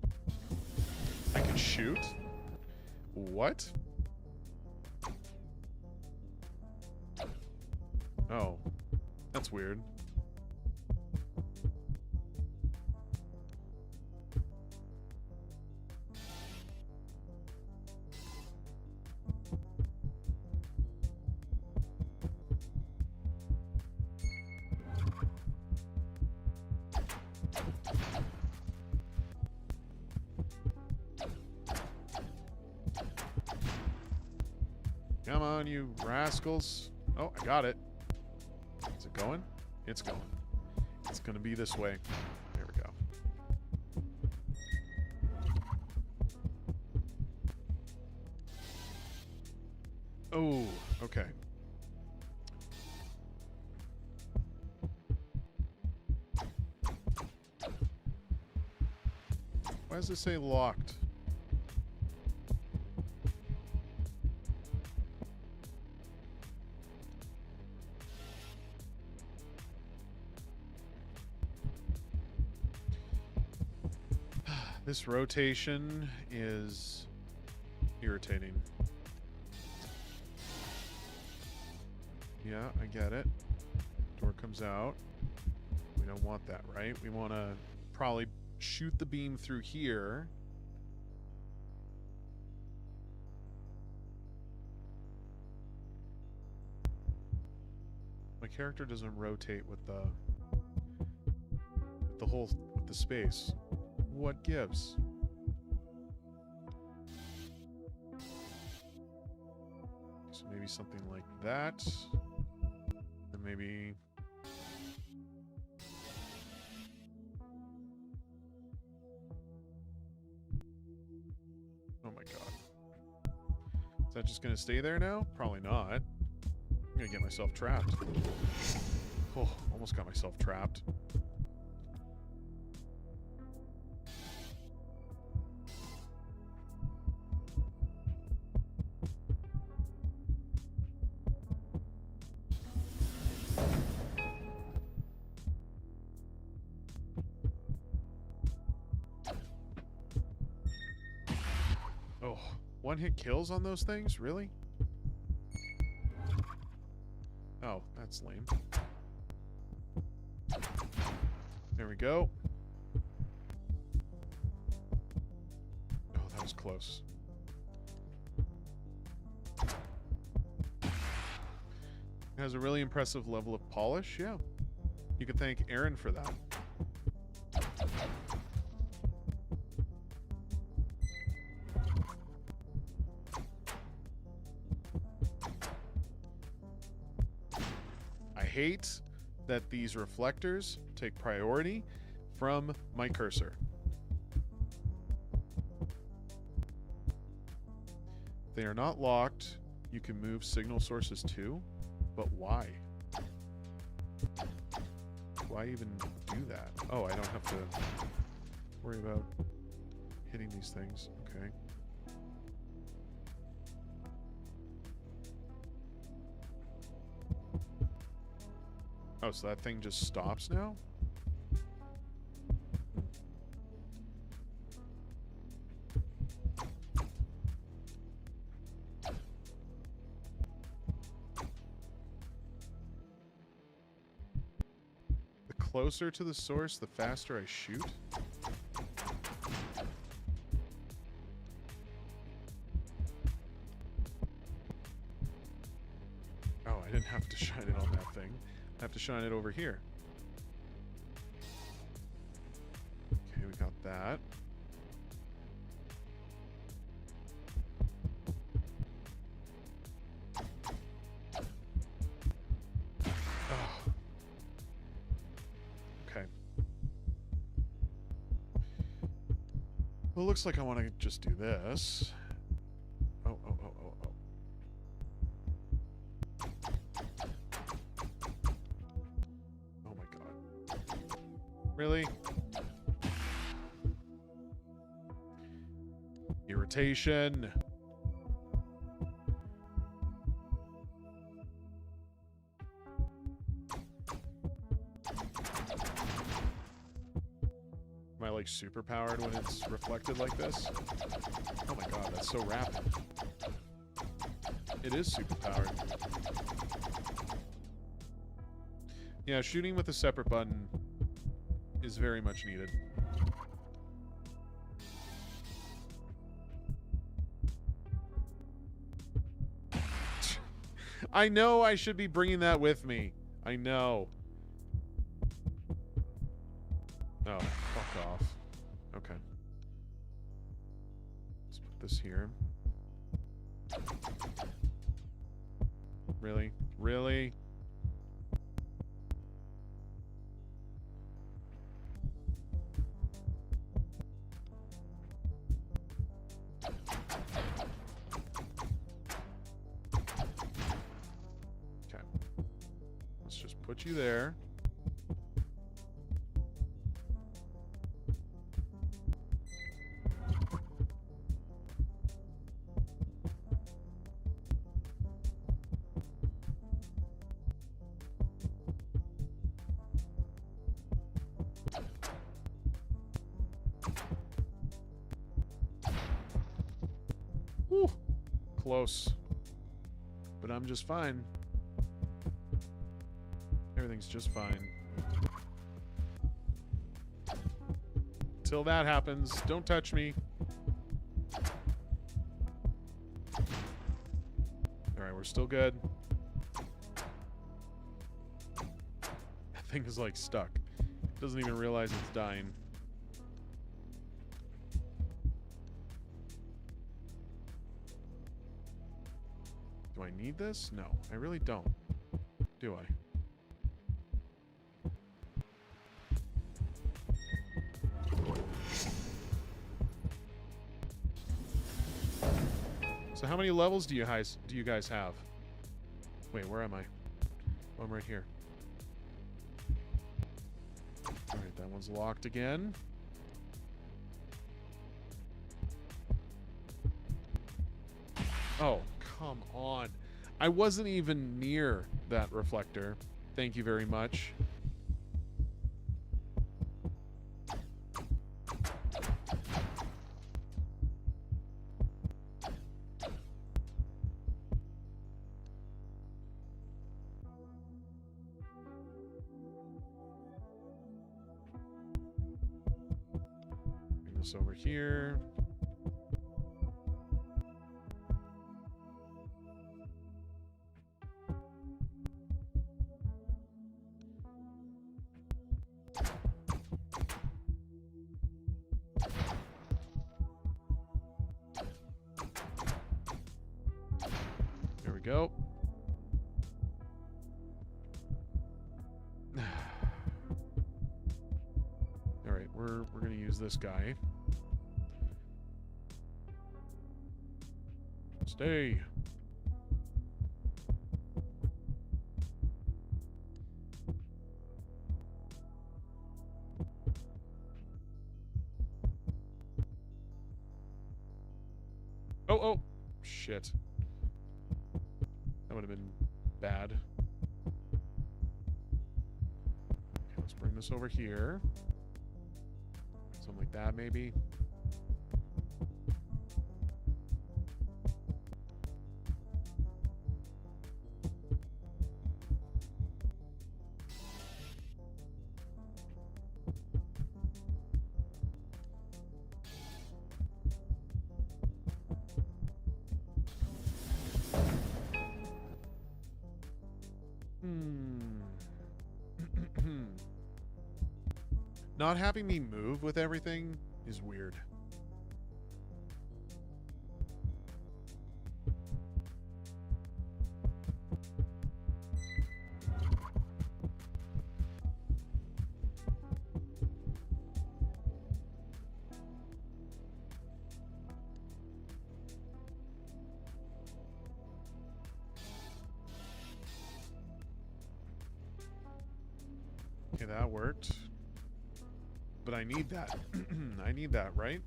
I can shoot? What? Oh, that's weird. Come on, you rascals. Oh, I got it. Is it going? It's going. It's going to be this way. There we go. Oh, okay. Why does it say locked? This rotation is irritating. Yeah, I get it. Door comes out. We don't want that, right? We want to probably shoot the beam through here. My character doesn't rotate with the space. What gives? So maybe something like that. And maybe... Oh my god. Is that just gonna stay there now? Probably not. I'm gonna get myself trapped. Oh, almost got myself trapped. Oh, one-hit kills on those things? Really? Oh, that's lame. There we go. Oh, that was close. It has a really impressive level of polish, yeah. You can thank Aaron for that. I hate that these reflectors take priority from my cursor. If they are not locked, you can move signal sources too, but why? Why even do that? Oh, I don't have to worry about hitting these things. Okay. Oh, so that thing just stops now? The closer to the source, the faster I shoot? Oh, I didn't have to shine it on that thing. I have to shine it over here. Okay, we got that. Oh. Okay. Well, it looks like I want to just do this. Oh. Really? Irritation. Am I like super powered when it's reflected like this? Oh my god, that's so rapid. It is super powered. Yeah, shooting with a separate button is very much needed. I know I should be bringing that with me. I know. Oh, fuck off. Okay. Let's put this here. Really? Really? Put you there. Whew. Close. But I'm just fine. Everything's just fine. Till that happens, don't touch me. Alright, we're still good. That thing is like stuck. It doesn't even realize it's dying. Do I need this? No, I really don't. Do I? So how many levels do you guys have? Wait, where am I? Oh, I'm right here. Alright, that one's locked again. Oh, come on. I wasn't even near that reflector. Thank you very much. Bring this over here. Go. All right, we're going to use this guy. Stay. Oh, shit. That would have been bad. Okay, let's bring this over here. Something like that, maybe. Not having me move with everything is weird. Okay, that worked. But I need that. I need that, right?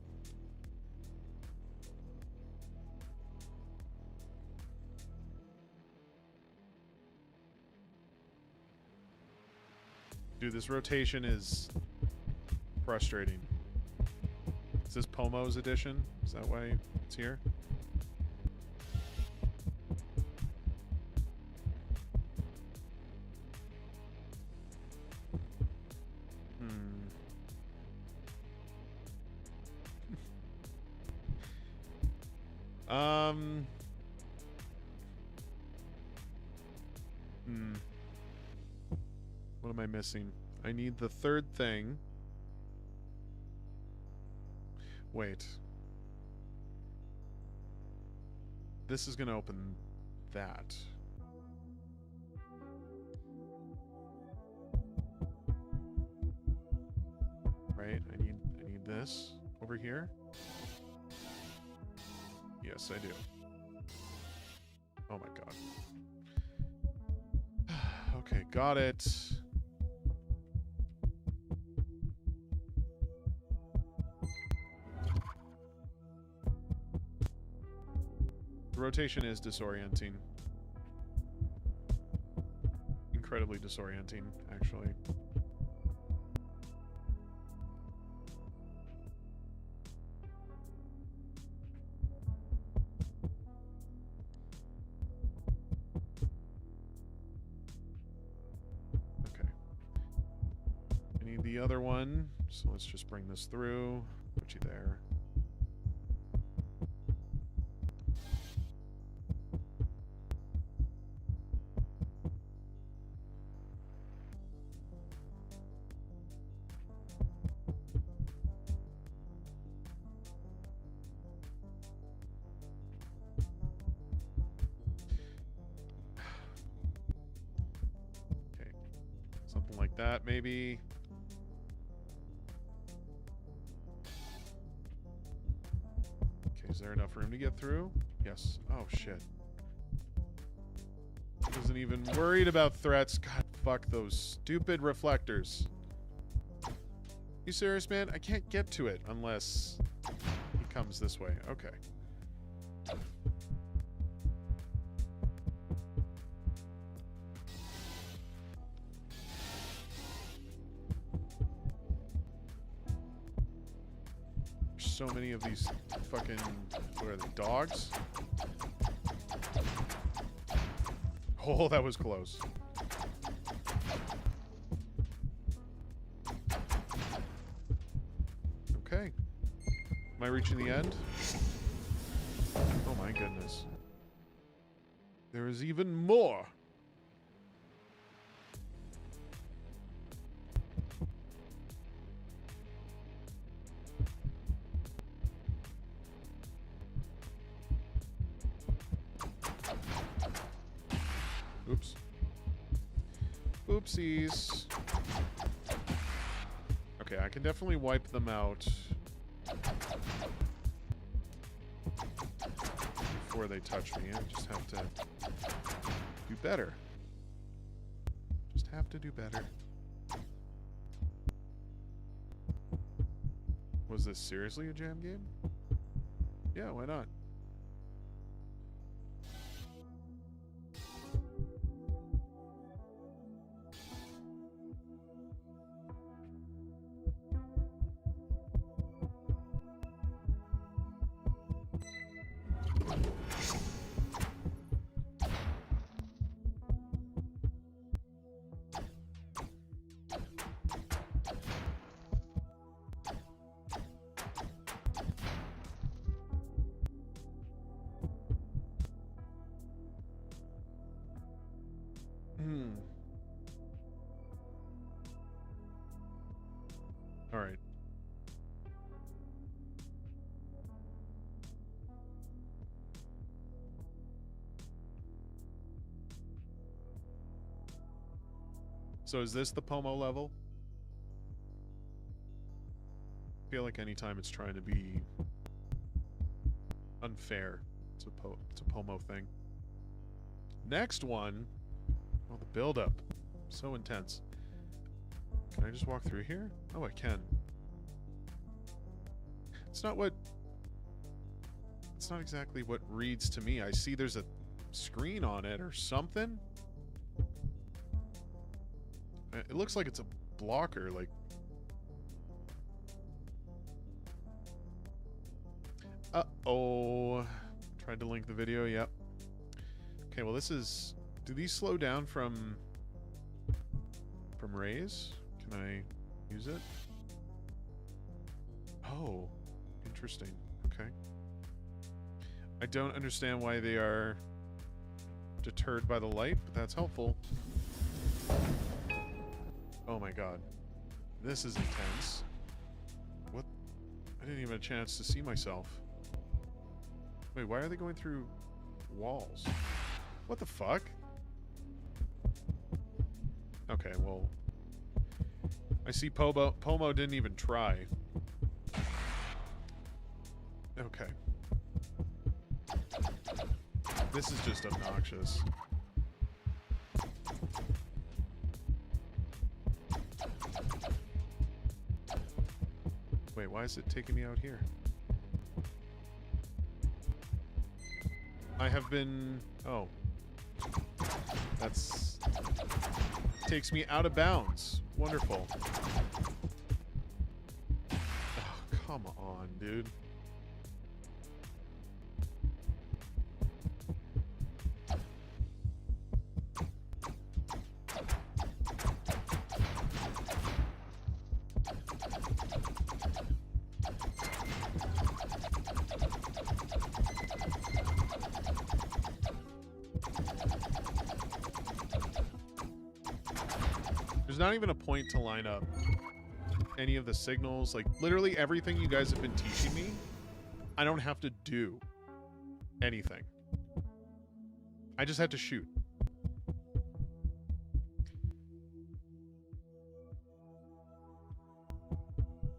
Dude, this rotation is frustrating. Is this Pomo's edition? Is that why it's here? What am I missing? I need the third thing. Wait. This is going to open that. Right? I need this over here. Yes, I do. Oh my god. Okay, got it. The rotation is disorienting. Incredibly disorienting, actually. the other one. So let's just bring this through. Put you there. Something like that, maybe. Okay, is there enough room to get through? Yes. Oh, shit. Wasn't even worried about threats. God, fuck those stupid reflectors. You serious, man? I can't get to it unless he comes this way. Okay. So many of these fucking, what are they, dogs? Oh, that was close. Okay. Am I reaching the end? Oh my goodness. There is even more. Oops. Oopsies. Okay, I can definitely wipe them out before they touch me. I just have to do better. Just have to do better. Was this seriously a jam game? Yeah, why not? All right. So is this the Pomo level? I feel like anytime it's trying to be unfair, it's a Pomo thing. Next one. Oh, the build-up. So intense. Can I just walk through here? Oh, I can. It's not exactly what reads to me. I see there's a screen on it or something. It looks like it's a blocker, like... Uh-oh. Tried to link the video, yep. Okay, well this is... Do these slow down from raise? Can I use it? Oh, interesting. Okay. I don't understand why they are deterred by the light, but that's helpful. Oh my god. This is intense. What? I didn't even have a chance to see myself. Wait, why are they going through walls? What the fuck? Okay, well... I see Pomo didn't even try. Okay. This is just obnoxious. Wait, why is it taking me out here? I have been... Oh. That's... Takes me out of bounds. Wonderful. Oh, come on, dude. There's not even a point to line up any of the signals. Like, literally everything you guys have been teaching me, I don't have to do anything. I just had to shoot.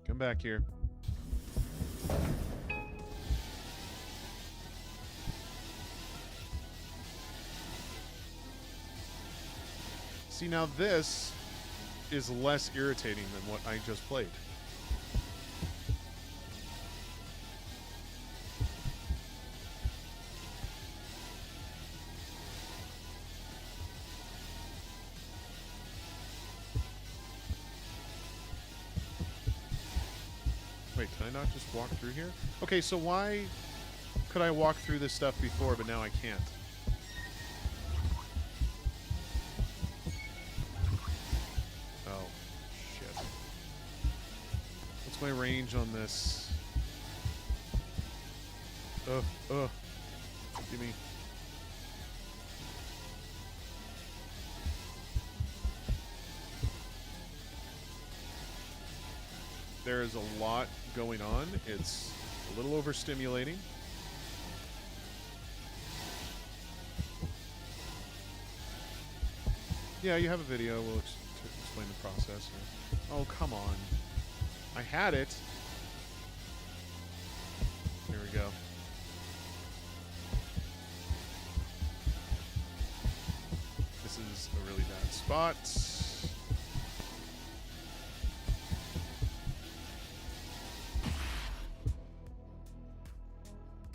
Come back here. See, now this is less irritating than what I just played. Wait, can I not just walk through here? Okay, so why could I walk through this stuff before, but now I can't? Oh, shit. What's my range on this? Give me... There is a lot going on. It's a little overstimulating. Yeah, you have a video. We'll explain the process here. Oh, come on. I had it. Here we go. This is a really bad spot.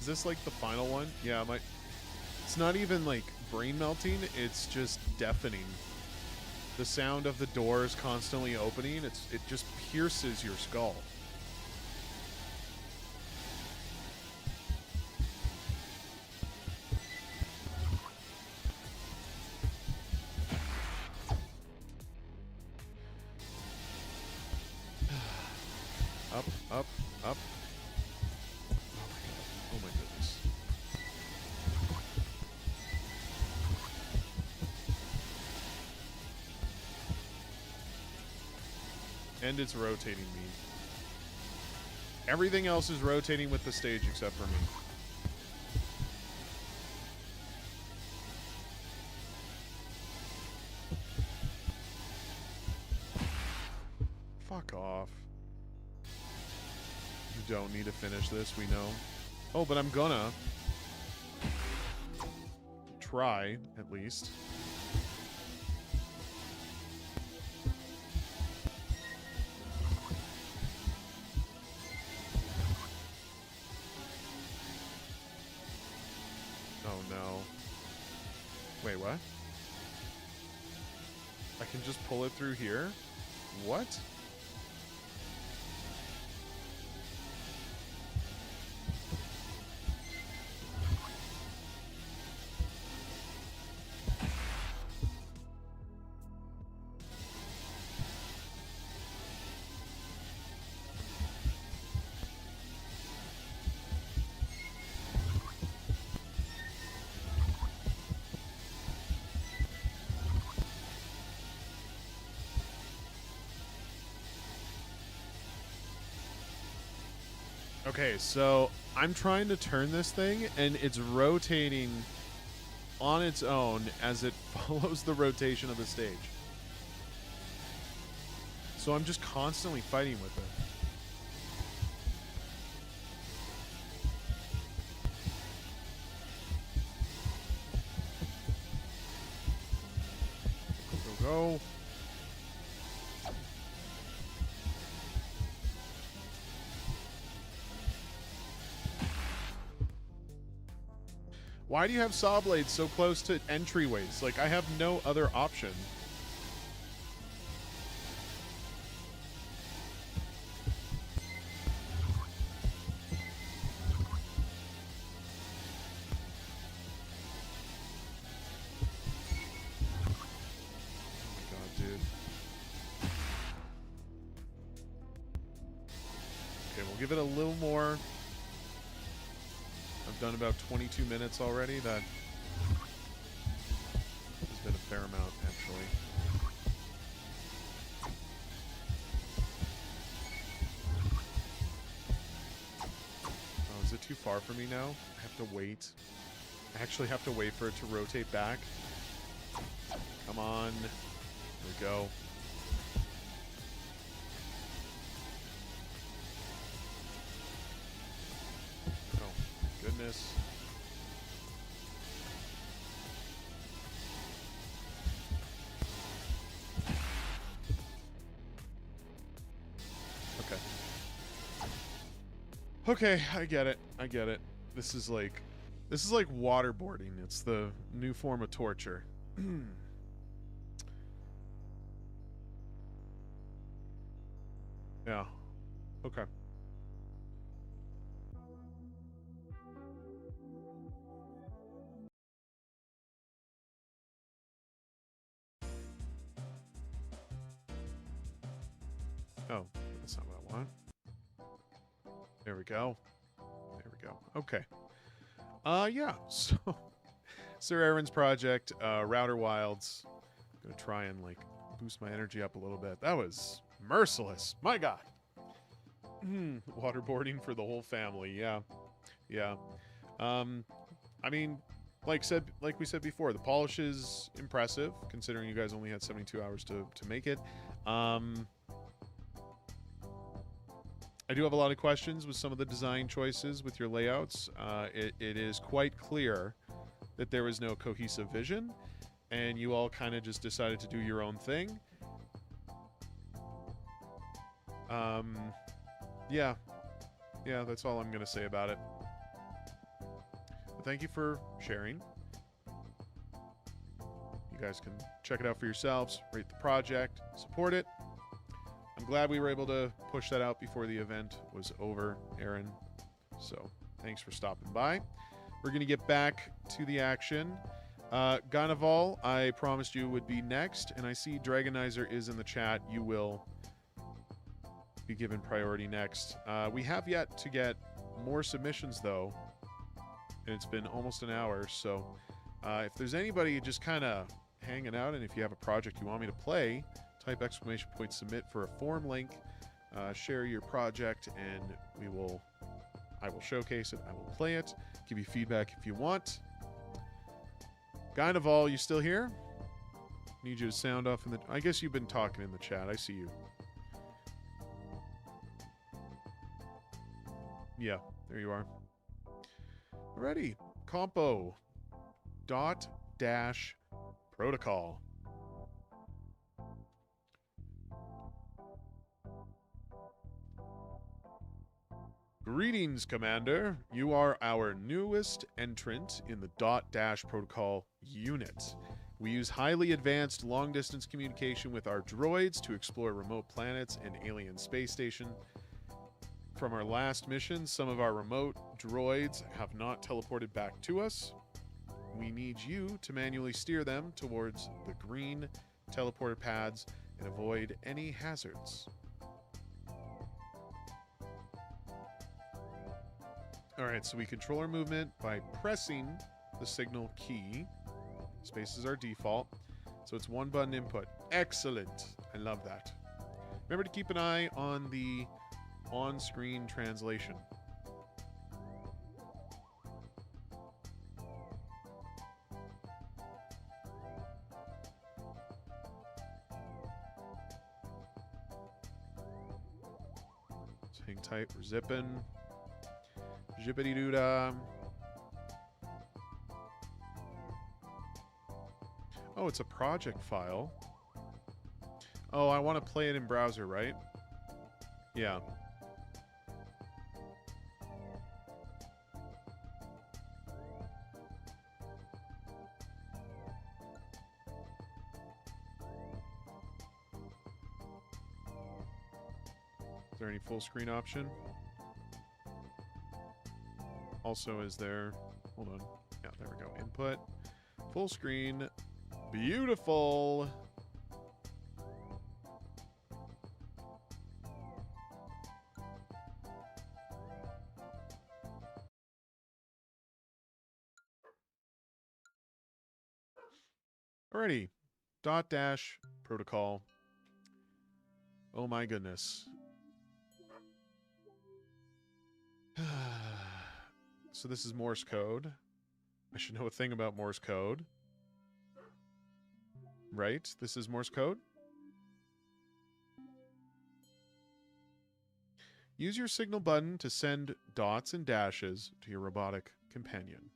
Is this like the final one? Yeah, it's not even like brain melting, it's just deafening. The sound of the doors constantly opening, it just pierces your skull. Up, up, up. Oh my goodness. And it's rotating me. Everything else is rotating with the stage except for me. Fuck off. You don't need to finish this, we know. Oh, but I'm gonna try, at least. Oh no. Wait, what? I can just pull it through here? What? Okay, so I'm trying to turn this thing, and it's rotating on its own as it follows the rotation of the stage. So I'm just constantly fighting with it. Go, go. Why do you have saw blades so close to entryways? Like, I have no other option. Oh my god, dude. Okay, we'll give it a little more. I've done about 22 minutes already. That has been a fair amount, actually. far from me now. I have to wait. I actually have to wait for it to rotate back. Come on. There we go. Oh, goodness. Okay, I get it. I get it. This is like waterboarding. It's the new form of torture. Yeah. Okay. Oh, that's not what I want. There we go. There we go. Okay. Yeah. So, Sir Aaron's project, Router Wilds. I'm gonna try and like boost my energy up a little bit. That was merciless. My God. Waterboarding for the whole family. Yeah. Yeah. I mean, like we said before, the polish is impressive considering you guys only had 72 hours to make it. I do have a lot of questions with some of the design choices with your layouts. It is quite clear that there was no cohesive vision, and you all kind of just decided to do your own thing. Yeah. Yeah, that's all I'm going to say about it. But thank you for sharing. You guys can check it out for yourselves, rate the project, support it. I'm glad we were able to push that out before the event was over, Aaron. So, thanks for stopping by. We're going to get back to the action. Ganaval, I promised you would be next, and I see Dragonizer is in the chat. You will be given priority next. We have yet to get more submissions, though, and it's been almost an hour, so if there's anybody just kind of hanging out, and if you have a project you want me to play, type !submit for a form link, share your project, and I will showcase it, I will play it, give you feedback if you want. Gynaval, you still here? Need you to sound off in the... I guess you've been talking in the chat, I see you. Yeah, there you are. Alrighty, compo dot dash protocol. Greetings, Commander. You are our newest entrant in the .dash protocol unit. We use highly advanced long-distance communication with our droids to explore remote planets and alien space station. From our last mission, some of our remote droids have not teleported back to us. We need you to manually steer them towards the green teleporter pads and avoid any hazards. Alright, so we control our movement by pressing the signal key. Space is our default. So it's one button input. Excellent. I love that. Remember to keep an eye on the on-screen translation. So hang tight, we're zipping. Zippity-doo-dah. Oh, it's a project file. Oh, I want to play it in browser, right? Yeah. Is there any full screen option? Also, is there... Hold on. Yeah, there we go. Input. Full screen. Beautiful! Alrighty. .dash protocol. Oh my goodness. So this is Morse code. I should know a thing about Morse code. Right? This is Morse code. Use your signal button to send dots and dashes to your robotic companion.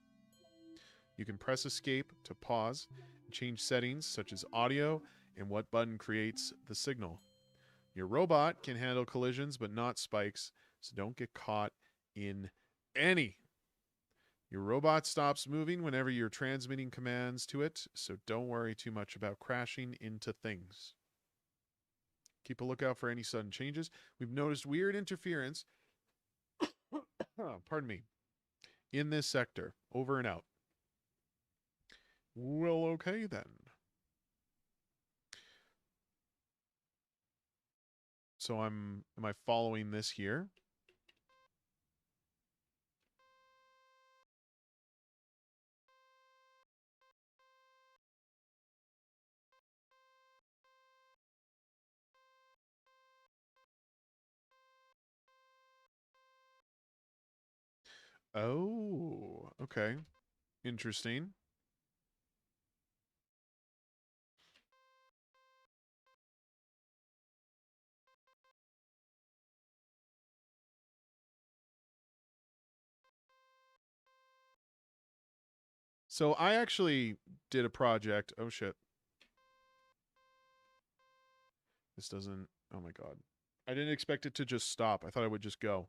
You can press escape to pause and change settings such as audio and what button creates the signal. Your robot can handle collisions but not spikes, so don't get caught in any. Your robot stops moving whenever you're transmitting commands to it, so don't worry too much about crashing into things. Keep a lookout for any sudden changes. We've noticed weird interference, pardon me, in this sector. Over and out. Well, okay then. So am I following this here? Oh, okay. Interesting. So I actually did a project. Oh, shit. This doesn't... Oh, my God. I didn't expect it to just stop. I thought it would just go.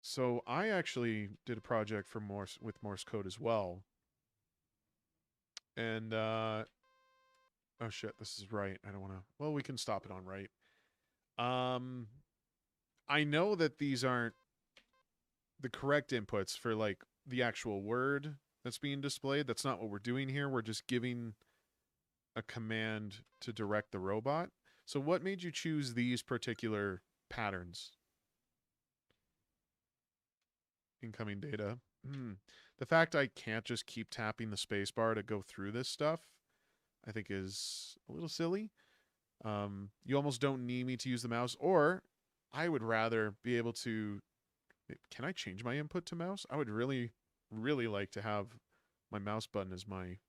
So I actually did a project for with Morse code as well. And, oh, shit. This is right. I don't want to... Well, we can stop it on right. I know that these aren't the correct inputs for, like, the actual word that's being displayed. That's not what we're doing here. We're just giving a command to direct the robot. So what made you choose these particular patterns? Incoming data. The fact I can't just keep tapping the spacebar to go through this stuff, I think is a little silly. You almost don't need me to use the mouse, or I would rather be able to... Can I change my input to mouse? I would really, really like to have my mouse button as my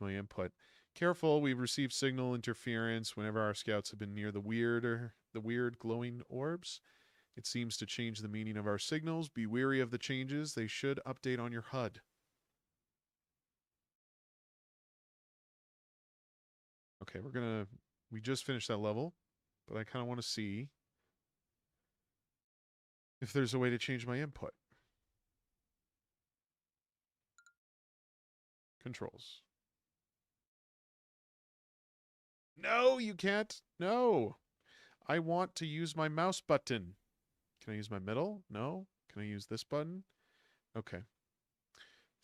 input. Careful, we've received signal interference whenever our scouts have been near the weird glowing orbs. It seems to change the meaning of our signals. Be wary of the changes. They should update on your HUD. Okay, we just finished that level, but I kind of want to see if there's a way to change my input. Controls. No, you can't. No. I want to use my mouse button. Can I use my middle? No. Can I use this button? Okay.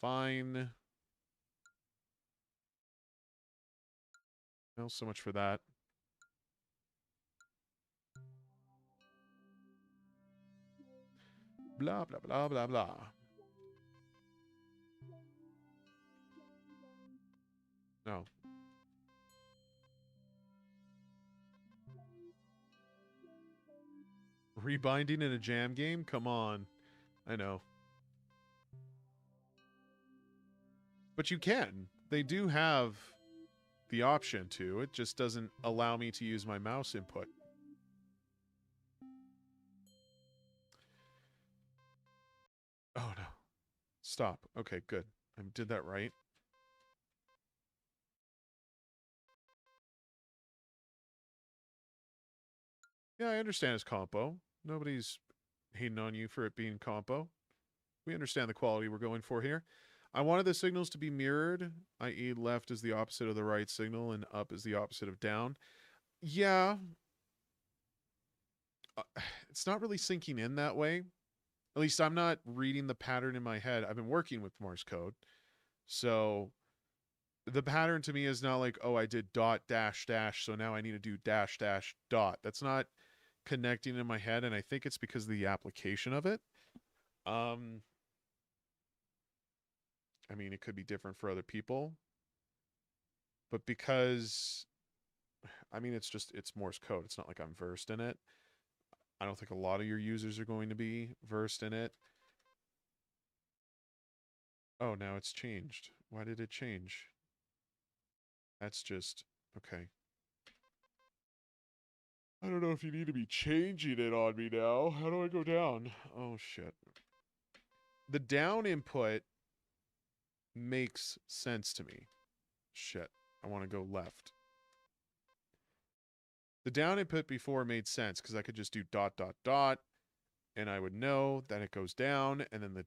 Fine. Well, so much for that. Blah, blah, blah, blah, blah. No. Rebinding in a jam game? Come on. I know. But you can. They do have the option to. It just doesn't allow me to use my mouse input. Oh, no. Stop. Okay, good. I did that right. Yeah, I understand it's compo. Nobody's hating on you for it being compo. We understand the quality we're going for here. I wanted the signals to be mirrored, i.e. left is the opposite of the right signal and up is the opposite of down. Yeah. It's not really sinking in that way. At least I'm not reading the pattern in my head. I've been working with Morse code. So the pattern to me is not like, oh, I did dot dash dash, so now I need to do dash dash dot. That's not connecting in my head, and I think it's because of the application of it. I mean, it could be different for other people. But because, I mean, it's Morse code. It's not like I'm versed in it. I don't think a lot of your users are going to be versed in it. Oh, now it's changed. Why did it change? That's just... okay. I don't know if you need to be changing it on me now. How do I go down? Oh, shit. The down input makes sense to me. Shit. I want to go left. The down input before made sense because I could just do ... and I would know that it goes down, and then the ...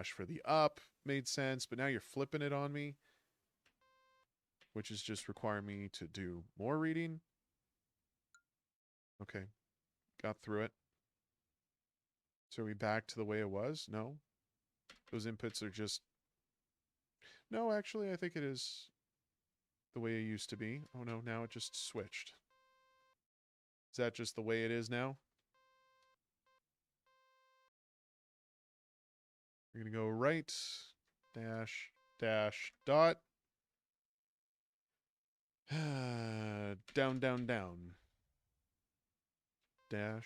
for the up made sense, but now you're flipping it on me, which is just requiring me to do more reading. Okay. Got through it. So are we back to the way it was? No. Those inputs are just... no, actually, I think it is the way it used to be. Oh no, now it just switched. Is that just the way it is now? We're going to go right, ... dot. Down, down, down. ... dot.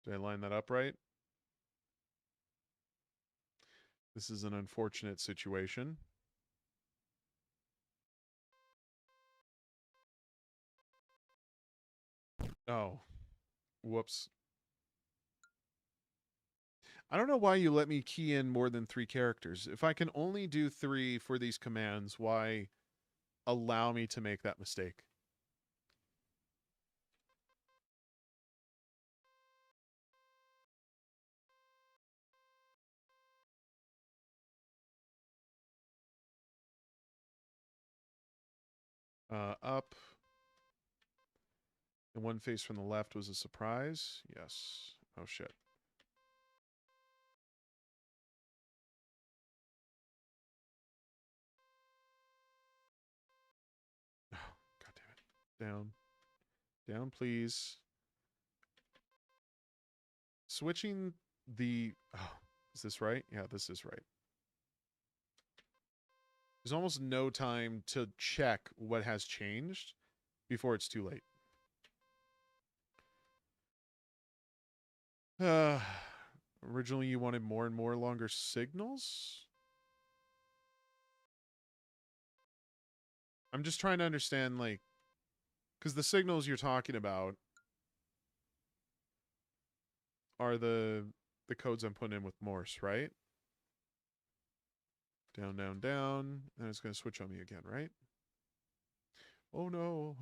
Did I line that up right? This is an unfortunate situation. Oh. Whoops. I don't know why you let me key in more than 3 characters. If I can only do 3 for these commands, why allow me to make that mistake? Up. And one face from the left was a surprise. Yes. Oh, shit. Oh, God damn it. Down. Down, please. Switching the... oh, is this right? Yeah, this is right. There's almost no time to check what has changed before it's too late. Originally you wanted more and more longer signals? I'm just trying to understand, like... because the signals you're talking about are the codes I'm putting in with Morse, right? Down, down, down. And it's going to switch on me again, right? Oh, no.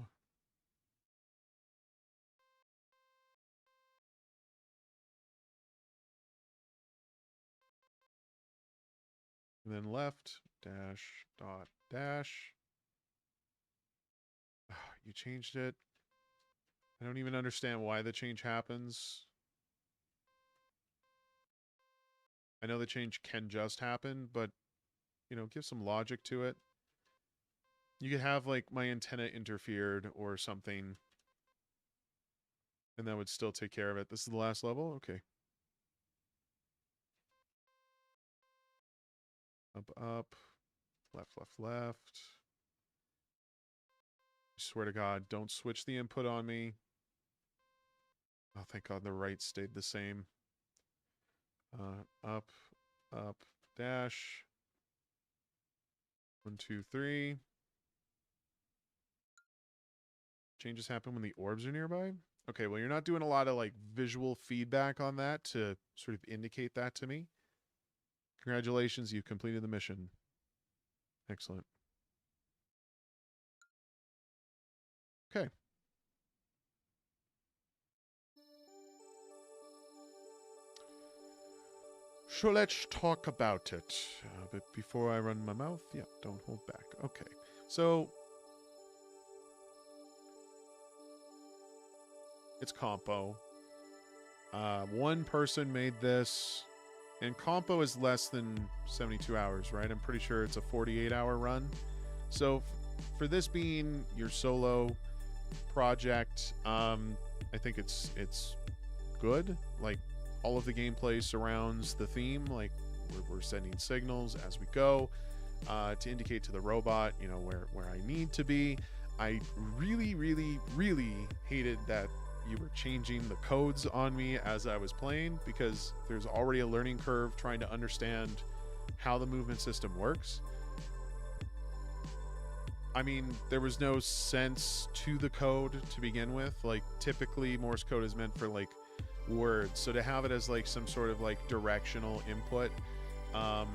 And then left, dash, dot, dash. Oh, you changed it. I don't even understand why the change happens. I know the change can just happen, but, you know, give some logic to it. You could have, like, my antenna interfered or something, and that would still take care of it. This is the last level? Okay. Up, up. Left, left, left. I swear to God, don't switch the input on me. Oh, thank God the right stayed the same. Up, up, dash. 1, 2, 3. Changes happen when the orbs are nearby? Okay, well, you're not doing a lot of, like, visual feedback on that to sort of indicate that to me. Congratulations, you've completed the mission. Excellent. Okay. So let's talk about it. But before I run my mouth, yeah, don't hold back. Okay. So it's compo. One person made this, and compo is less than 72 hours, right? I'm pretty sure it's a 48-hour run. So for this being your solo project, I think it's good. Like, all of the gameplay surrounds the theme. Like, we're sending signals as we go. to indicate to the robot, you know, where I need to be. I really, really, really hated that you were changing the codes on me as I was playing, because there's already a learning curve trying to understand how the movement system works. I mean, there was no sense to the code to begin with. Like, typically Morse code is meant for like words, so to have it as like some sort of like directional input, I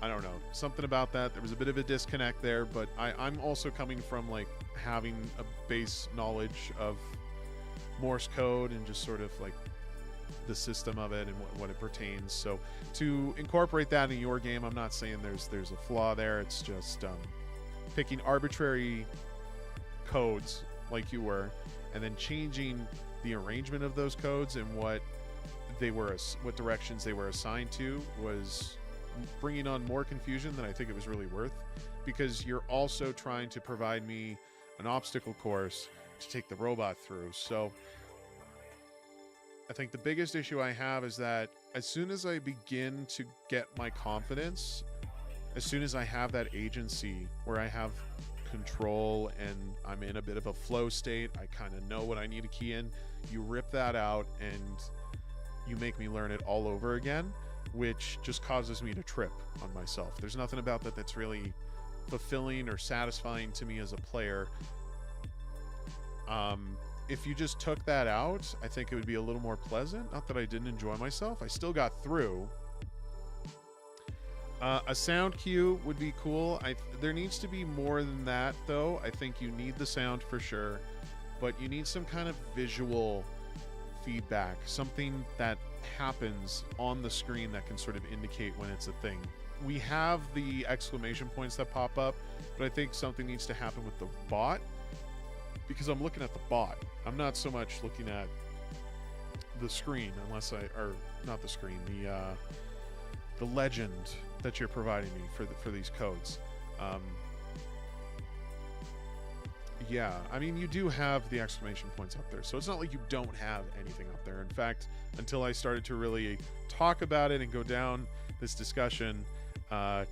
don't know, something about that. There was a bit of a disconnect there, but I'm also coming from like having a base knowledge of Morse code and just sort of like the system of it and what it pertains. So to incorporate that in your game, I'm not saying there's a flaw there. It's just picking arbitrary codes like you were, and then changing the arrangement of those codes and what directions they were assigned to was bringing on more confusion than I think it was really worth, because you're also trying to provide me an obstacle course to take the robot through. So I think the biggest issue I have is that as soon as I begin to get my confidence, as soon as I have that agency where I have control and I'm in a bit of a flow state, I kind of know what I need to key in, you rip that out and you make me learn it all over again, which just causes me to trip on myself. There's nothing about that that's really fulfilling or satisfying to me as a player. If you just took that out, I think it would be a little more pleasant. Not that I didn't enjoy myself. I still got through. A sound cue would be cool. There needs to be more than that, though. I think you need the sound for sure, but you need some kind of visual feedback, something that happens on the screen that can sort of indicate when it's a thing. We have the exclamation points that pop up, but I think something needs to happen with the bot, because I'm looking at the bot. I'm not so much looking at the screen, not the screen, the legend that you're providing me for these codes. Yeah, I mean, you do have the exclamation points up there, so it's not like you don't have anything up there. In fact, until I started to really talk about it and go down this discussion, I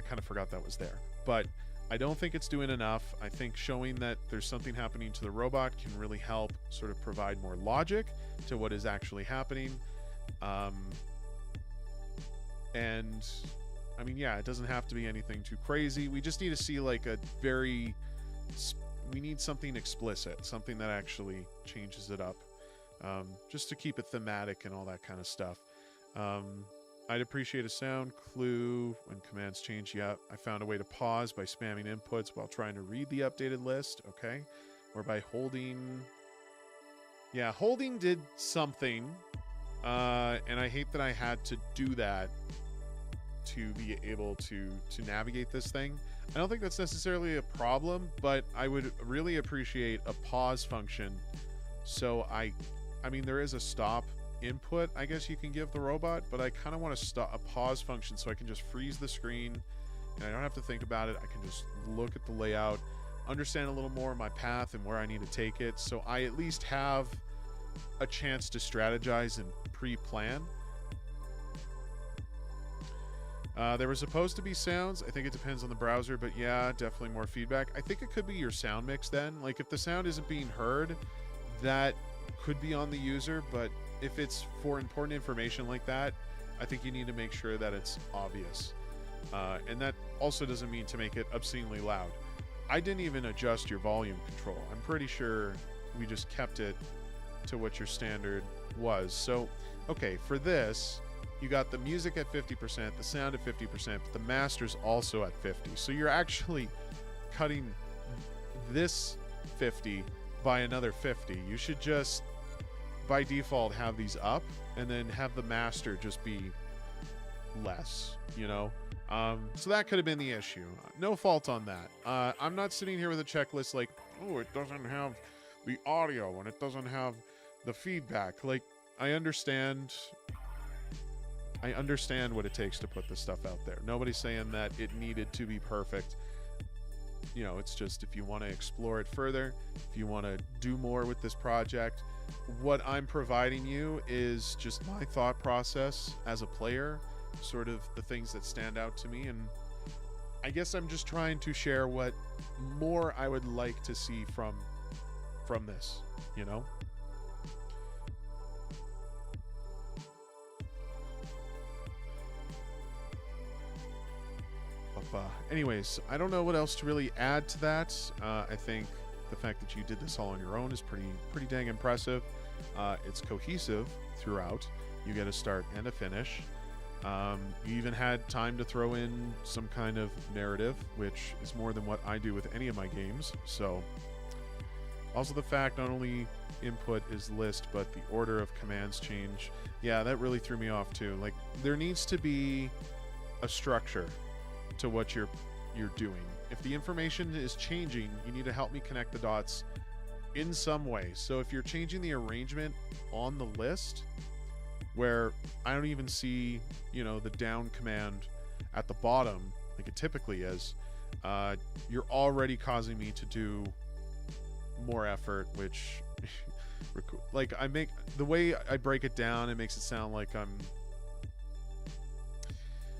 kind of forgot that was there. But I don't think it's doing enough. I think showing that there's something happening to the robot can really help sort of provide more logic to what is actually happening. And I mean, yeah, it doesn't have to be anything too crazy. We just need to see like we need something explicit, something that actually changes it up, just to keep it thematic and all that kind of stuff. I'd appreciate a sound clue when commands change. Yeah, I found a way to pause by spamming inputs while trying to read the updated list. Okay. Or by holding. Yeah, holding did something. And I hate that I had to do that to be able to navigate this thing. I don't think that's necessarily a problem, but I would really appreciate a pause function. So I mean, there is a stop input, I guess you can give the robot, but I kind of want a pause function so I can just freeze the screen and I don't have to think about it. I can just look at the layout, understand a little more my path and where I need to take it, so I at least have a chance to strategize and pre-plan. There were supposed to be sounds. I think it depends on the browser, but yeah, definitely more feedback. I think it could be your sound mix then. Like if the sound isn't being heard, that could be on the user, but if it's for important information like that, I think you need to make sure that it's obvious. And that also doesn't mean to make it obscenely loud. I didn't even adjust your volume control. I'm pretty sure we just kept it to what your standard was. So, okay, for this, you got the music at 50%, the sound at 50%, but the master's also at 50. So you're actually cutting this 50 by another 50. You should just, by default, have these up and then have the master just be less, you know? So that could have been the issue. No fault on that. I'm not sitting here with a checklist like, oh, it doesn't have the audio and it doesn't have the feedback. Like, I understand what it takes to put this stuff out there. Nobody's saying that it needed to be perfect. You know, it's just if you want to explore it further, if you want to do more with this project, what I'm providing you is just my thought process as a player sort of the things that stand out to me, and I guess I'm just trying to share what more I would like to see from this, you know? Anyways, I don't know what else to really add to that. I think the fact that you did this all on your own is pretty dang impressive. It's cohesive throughout. You get a start and a finish. You even had time to throw in some kind of narrative, which is more than what I do with any of my games. So, also the fact not only input is list, but the order of commands change. Yeah, that really threw me off too. Like, there needs to be a structure to what you're doing. If the information is changing, you need to help me connect the dots in some way. So if you're changing the arrangement on the list, where I don't even see, you know, the down command at the bottom like it typically is, you're already causing me to do more effort, which like the way I break it down, it makes it sound like I'm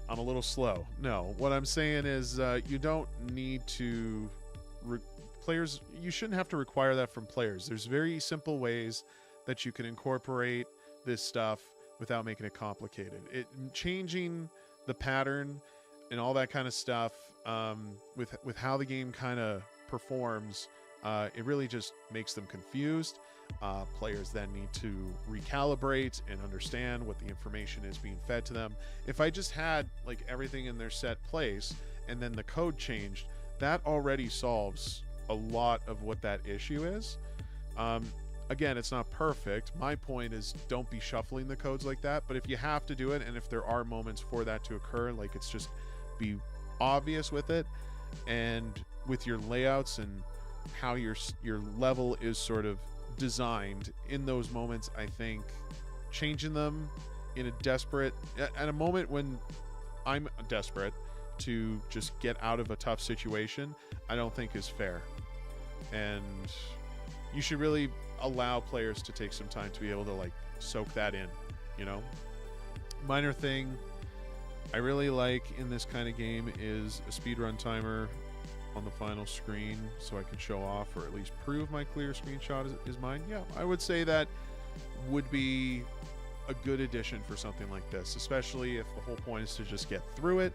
a little slow. No, what I'm saying is you don't need to players, you shouldn't have to require that from players. There's very simple ways that you can incorporate this stuff without making it complicated. Changing the pattern and all that kind of stuff with how the game kind of performs, it really just makes them confused. Players then need to recalibrate and understand what the information is being fed to them. If I just had like everything in their set place and then the code changed, that already solves a lot of what that issue is. Again, it's not perfect. My point is, don't be shuffling the codes like that. But if you have to do it, and if there are moments for that to occur, like, it's just be obvious with it, and with your layouts and how your level is sort of designed in those moments, I think changing them in at a moment when I'm desperate to just get out of a tough situation, I don't think is fair. And you should really allow players to take some time to be able to like soak that in, you know? Minor thing I really like in this kind of game is a speedrun timer on the final screen so I can show off or at least prove my clear screenshot is mine. Yeah, I would say that would be a good addition for something like this, especially if the whole point is to just get through it.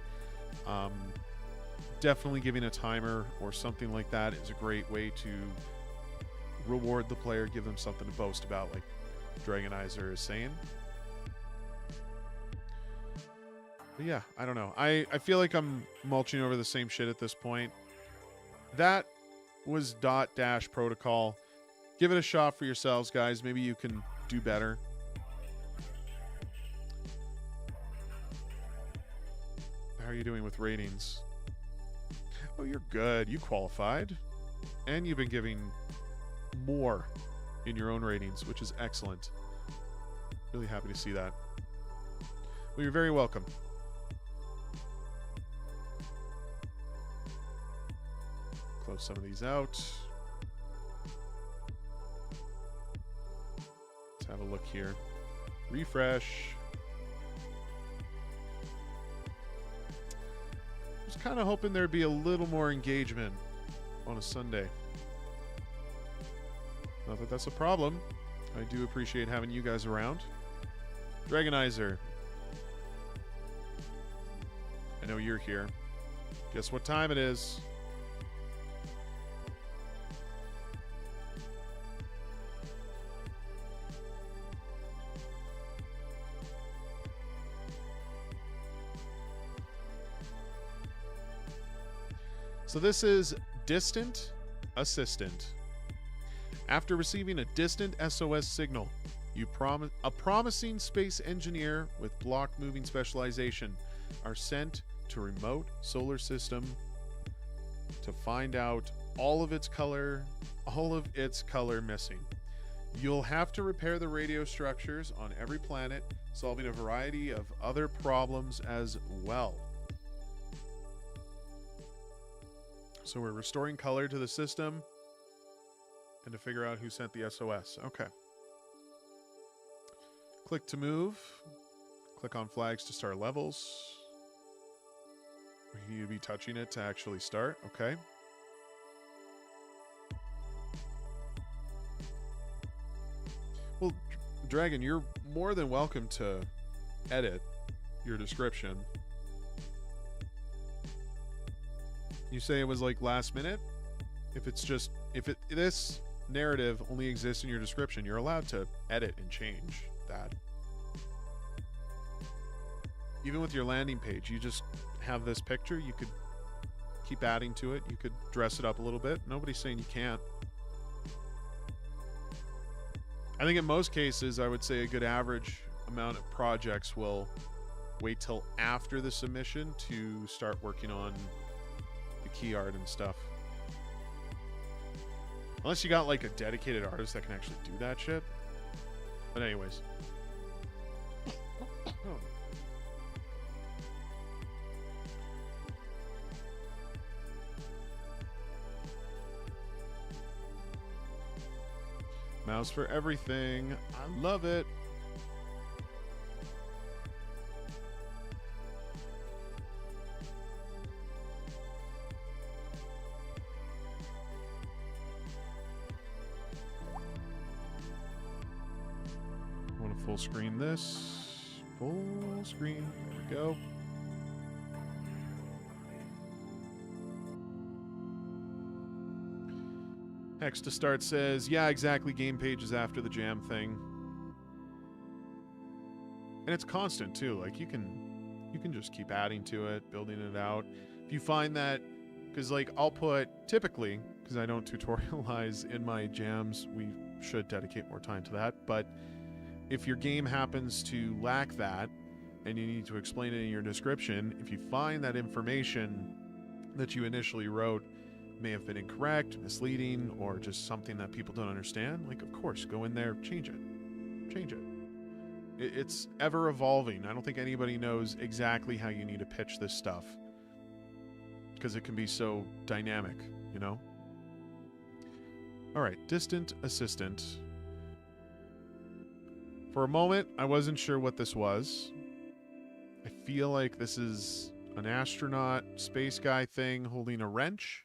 Definitely giving a timer or something like that is a great way to reward the player, give them something to boast about, like Dragonizer is saying. But yeah, I don't know. I feel like I'm mulching over the same shit at this point. That was .dash protocol. Give it a shot for yourselves, guys. Maybe you can do better. How are you doing with ratings? Oh, you're good. You qualified. And you've been giving more in your own ratings, which is excellent. Really happy to see that. Well, you're very welcome. Close some of these out. Let's have a look here. Refresh. I was kind of hoping there'd be a little more engagement on a Sunday. Not that that's a problem. I do appreciate having you guys around. Dragonizer. I know you're here. Guess what time it is? So this is Distant Assistant. After receiving a distant SOS signal, a promising space engineer with block moving specialization are sent to remote solar system to find out all of its color missing. You'll have to repair the radio structures on every planet, solving a variety of other problems as well. So we're restoring color to the system and to figure out who sent the SOS. Okay. Click to move. Click on flags to start levels. We need to be touching it to actually start. Okay. Well, Dragon, you're more than welcome to edit your description. You say it was like last minute? If it's just, this narrative only exists in your description, you're allowed to edit and change that. Even with your landing page, you just have this picture, you could keep adding to it, you could dress it up a little bit. Nobody's saying you can't. I think in most cases, I would say a good average amount of projects will wait till after the submission to start working on the key art and stuff. Unless you got like a dedicated artist that can actually do that shit. But anyways. Mouse for everything. I love it. I want to full screen this. Full screen. There we go. Hex to start says, yeah, exactly. Game page is after the jam thing. And it's constant too. Like you can just keep adding to it, building it out. If you find that, because like I'll put, typically, because I don't tutorialize in my jams, we should dedicate more time to that. But if your game happens to lack that, and you need to explain it in your description, if you find that information that you initially wrote may have been incorrect, misleading, or just something that people don't understand, like, of course, go in there, change it. Change it. It's ever evolving. I don't think anybody knows exactly how you need to pitch this stuff, because it can be so dynamic, you know? All right, distant assistant. For a moment, I wasn't sure what this was. I feel like this is an astronaut, space guy thing holding a wrench.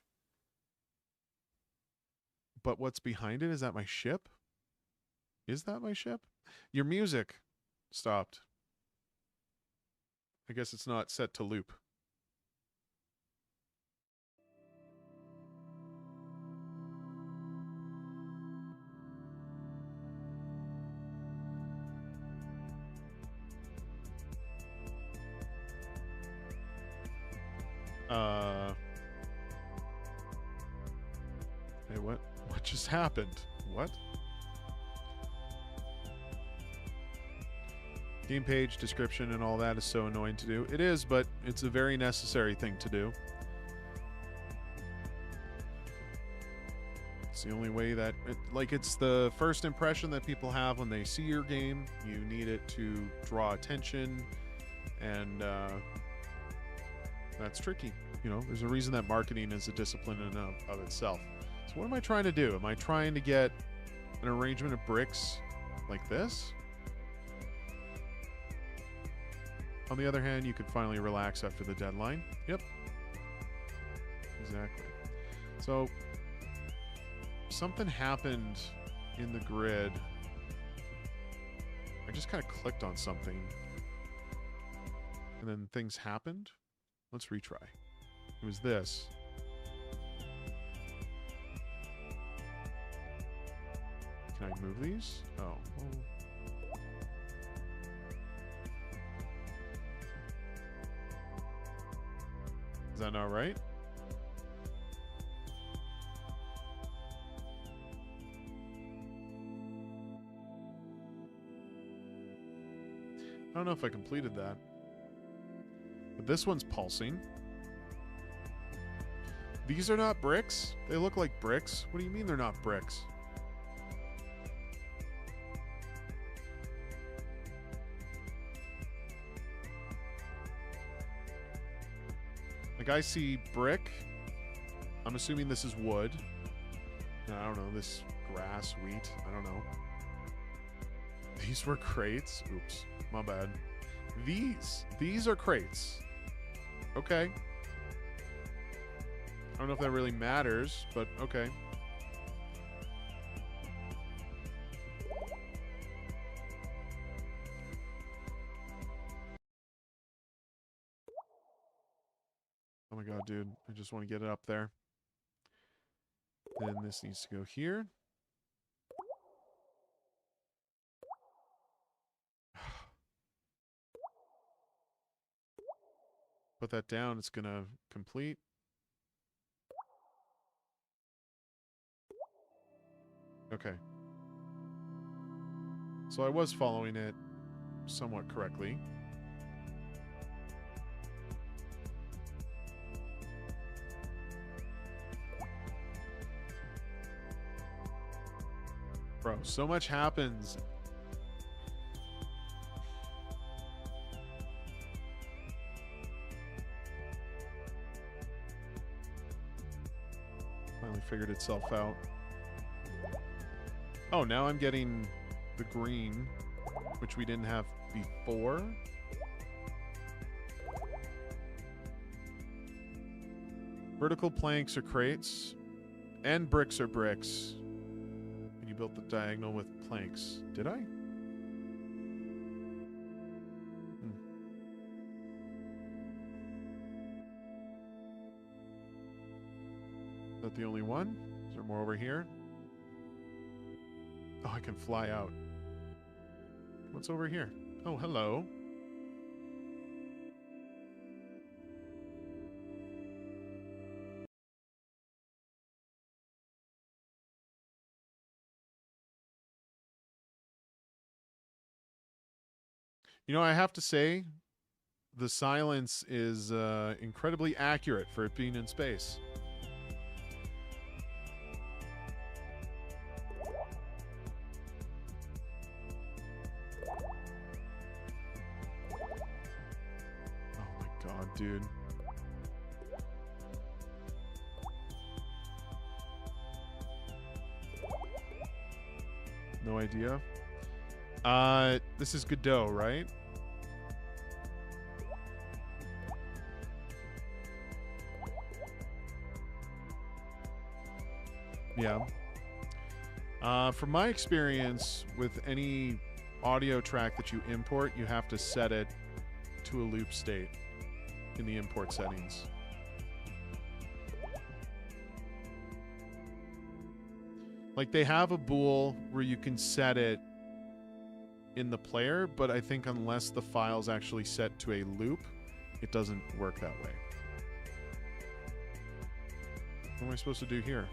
But what's behind it? Is that my ship? Is that my ship? Your music stopped. I guess it's not set to loop. Hey, what just happened? What? Game page, description, and all that is so annoying to do. It is, but it's a very necessary thing to do. It's the only way that, it's the first impression that people have when they see your game. You need it to draw attention, and that's tricky. You know, there's a reason that marketing is a discipline in and of itself. So what am I trying to do? Am I trying to get an arrangement of bricks like this? On the other hand, you could finally relax after the deadline. Yep. Exactly. So something happened in the grid. I just kind of clicked on something, and then things happened. Let's retry. It was this. Can I move these? Oh. Well. Is that not right? I don't know if I completed that. But this one's pulsing. These are not bricks? They look like bricks. What do you mean they're not bricks? Like, I see brick. I'm assuming this is wood. I don't know, this grass, wheat, I don't know. These were crates. Oops, my bad. These are crates. Okay. I don't know if that really matters, but okay. Oh my god, dude. I just want to get it up there. Then this needs to go here. Put that down. It's going to complete. Okay. So I was following it somewhat correctly. Bro, so much happens. Finally figured itself out. Oh, now I'm getting the green, which we didn't have before. Vertical planks are crates, and bricks are bricks. And you built the diagonal with planks. Did I? Is that the only one? Is there more over here? Oh, I can fly out. What's over here? Oh, hello. You know, I have to say, the silence is incredibly accurate for it being in space. Dude. No idea. This is Godot, right? Yeah. From my experience with any audio track that you import, you have to set it to a loop state in the import settings. Like, they have a bool where you can set it in the player, but I think unless the file's actually set to a loop, it doesn't work that way. What am I supposed to do here?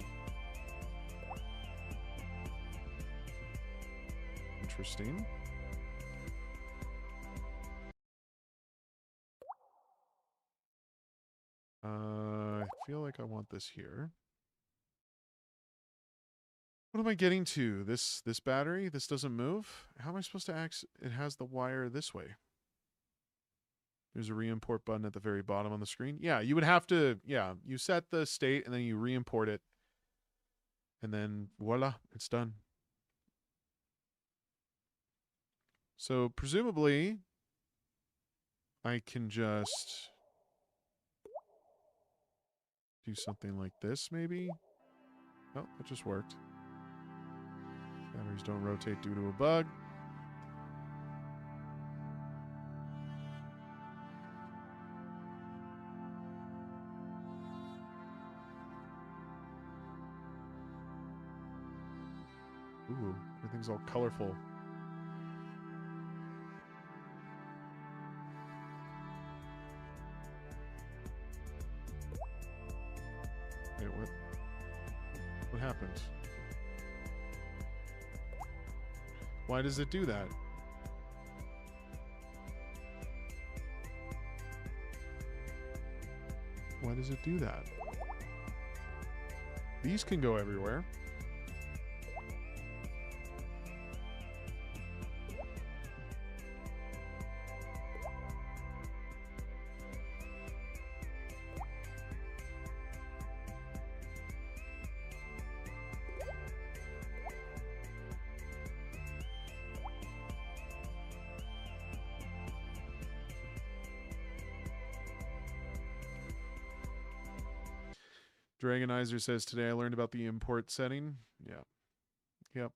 Interesting. I feel like I want this here. What am I getting to? This battery? This doesn't move? How am I supposed to access? It has the wire this way. There's a re-import button at the very bottom on the screen. Yeah, you would have to, yeah, you set the state and then you re-import it. And then voila, it's done. So presumably, I can just do something like this, maybe? Oh, that just worked. Batteries don't rotate due to a bug. Ooh, everything's all colorful. Wait, what happened? Why does it do that? Why does it do that? These can go everywhere. Dragonizer says, today I learned about the import setting. Yeah. Yep.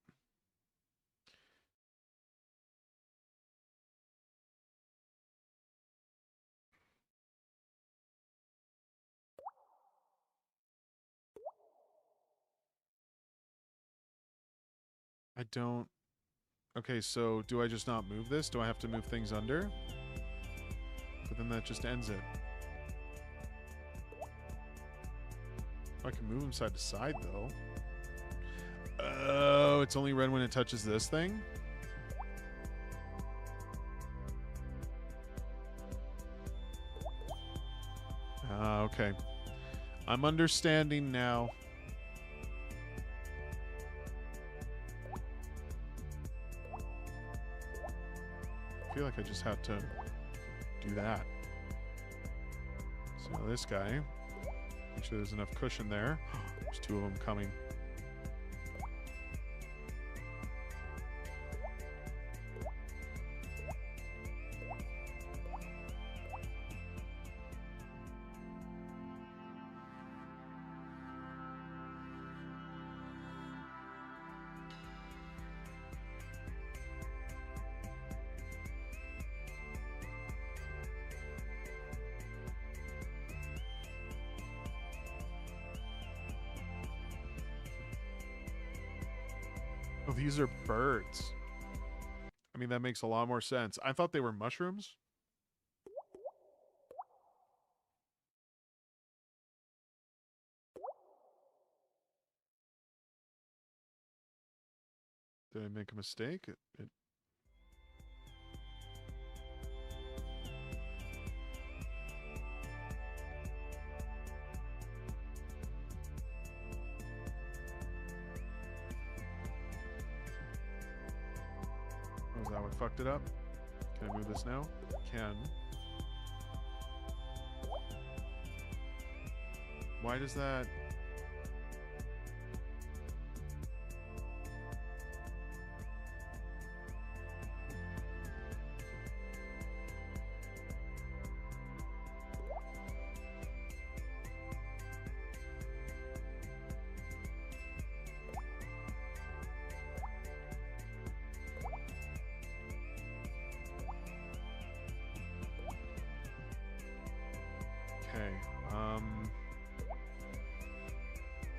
I don't... Okay, so do I just not move this? Do I have to move things under? But then that just ends it. I can move them side to side, though. Oh, it's only red when it touches this thing? Ah, okay. I'm understanding now. I feel like I just have to do that. So this guy, make sure there's enough cushion there. There's two of them coming. Oh, these are birds. I mean, that makes a lot more sense. I thought they were mushrooms. Did I make a mistake? Oh, is that what fucked it up? Can I move this now? Can. Why does that...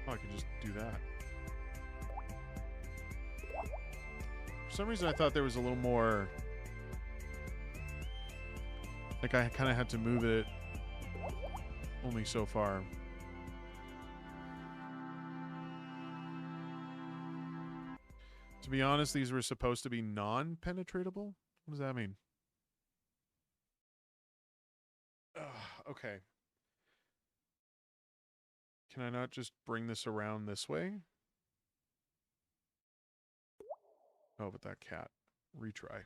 I could just do that. For some reason, I thought there was a little more... Like, I kind of had to move it only so far. To be honest, these were supposed to be non-penetratable? What does that mean? Okay. Can I not just bring this around this way? Oh, but that cat. Retry.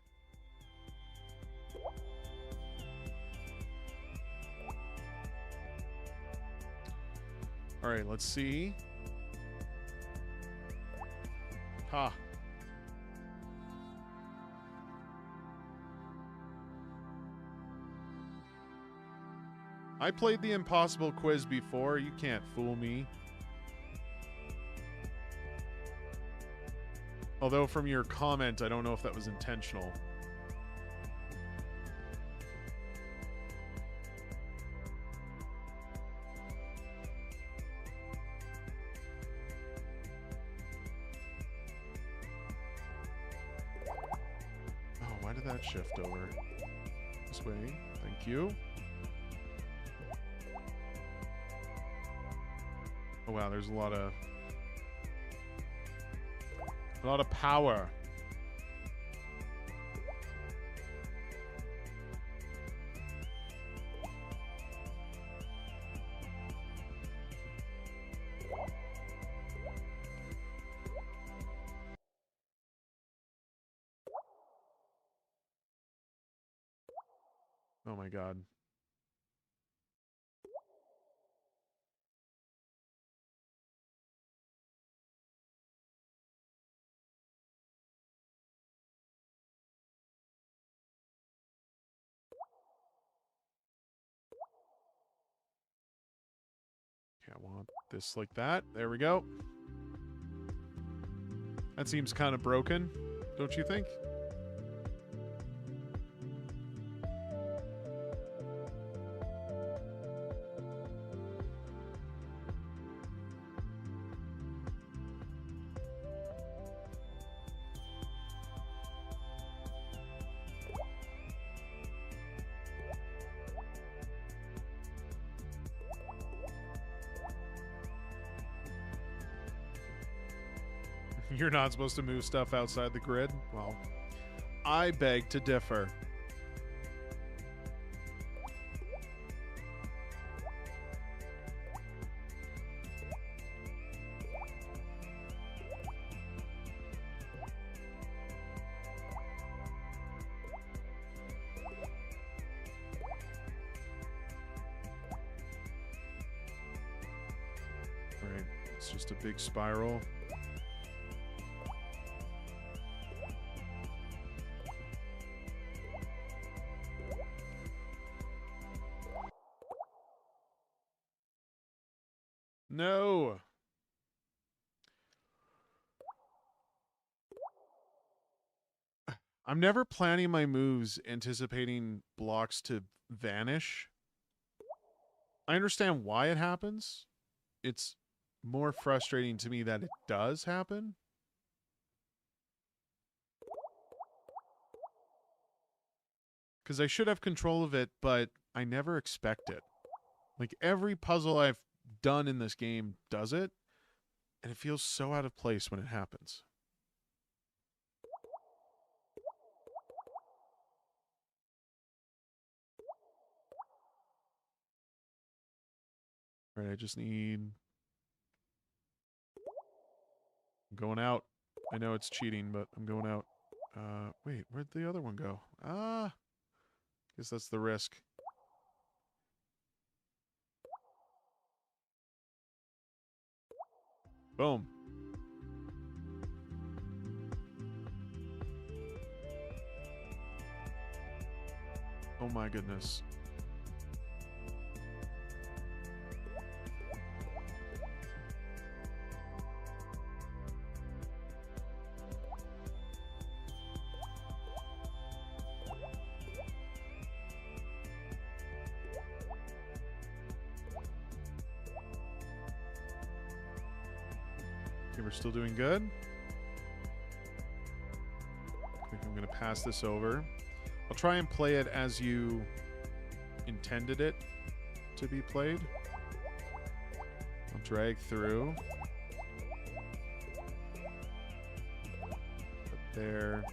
Alright, let's see. Ha. I played the impossible quiz before. You can't fool me. Although from your comment, I don't know if that was intentional. Oh, why did that shift over? This way. Thank you. Oh wow, there's a lot of power. Oh my god. Okay, I want this like that. There we go. That seems kind of broken, don't you think? You're not supposed to move stuff outside the grid? Well, I beg to differ. All right, it's just a big spiral. No. I'm never planning my moves anticipating blocks to vanish. I understand why it happens. It's more frustrating to me that it does happen. Because I should have control of it, but I never expect it. Like, every puzzle I've done in this game does it, and it feels so out of place when it happens. All right, I just need... I'm going out. I know it's cheating, but I'm going out. Wait, where'd the other one go? Ah, guess that's the risk. Boom. Oh my goodness. Okay, we're still doing good. I think I'm going to pass this over. I'll try and play it as you intended it to be played. I'll drag through. Put there.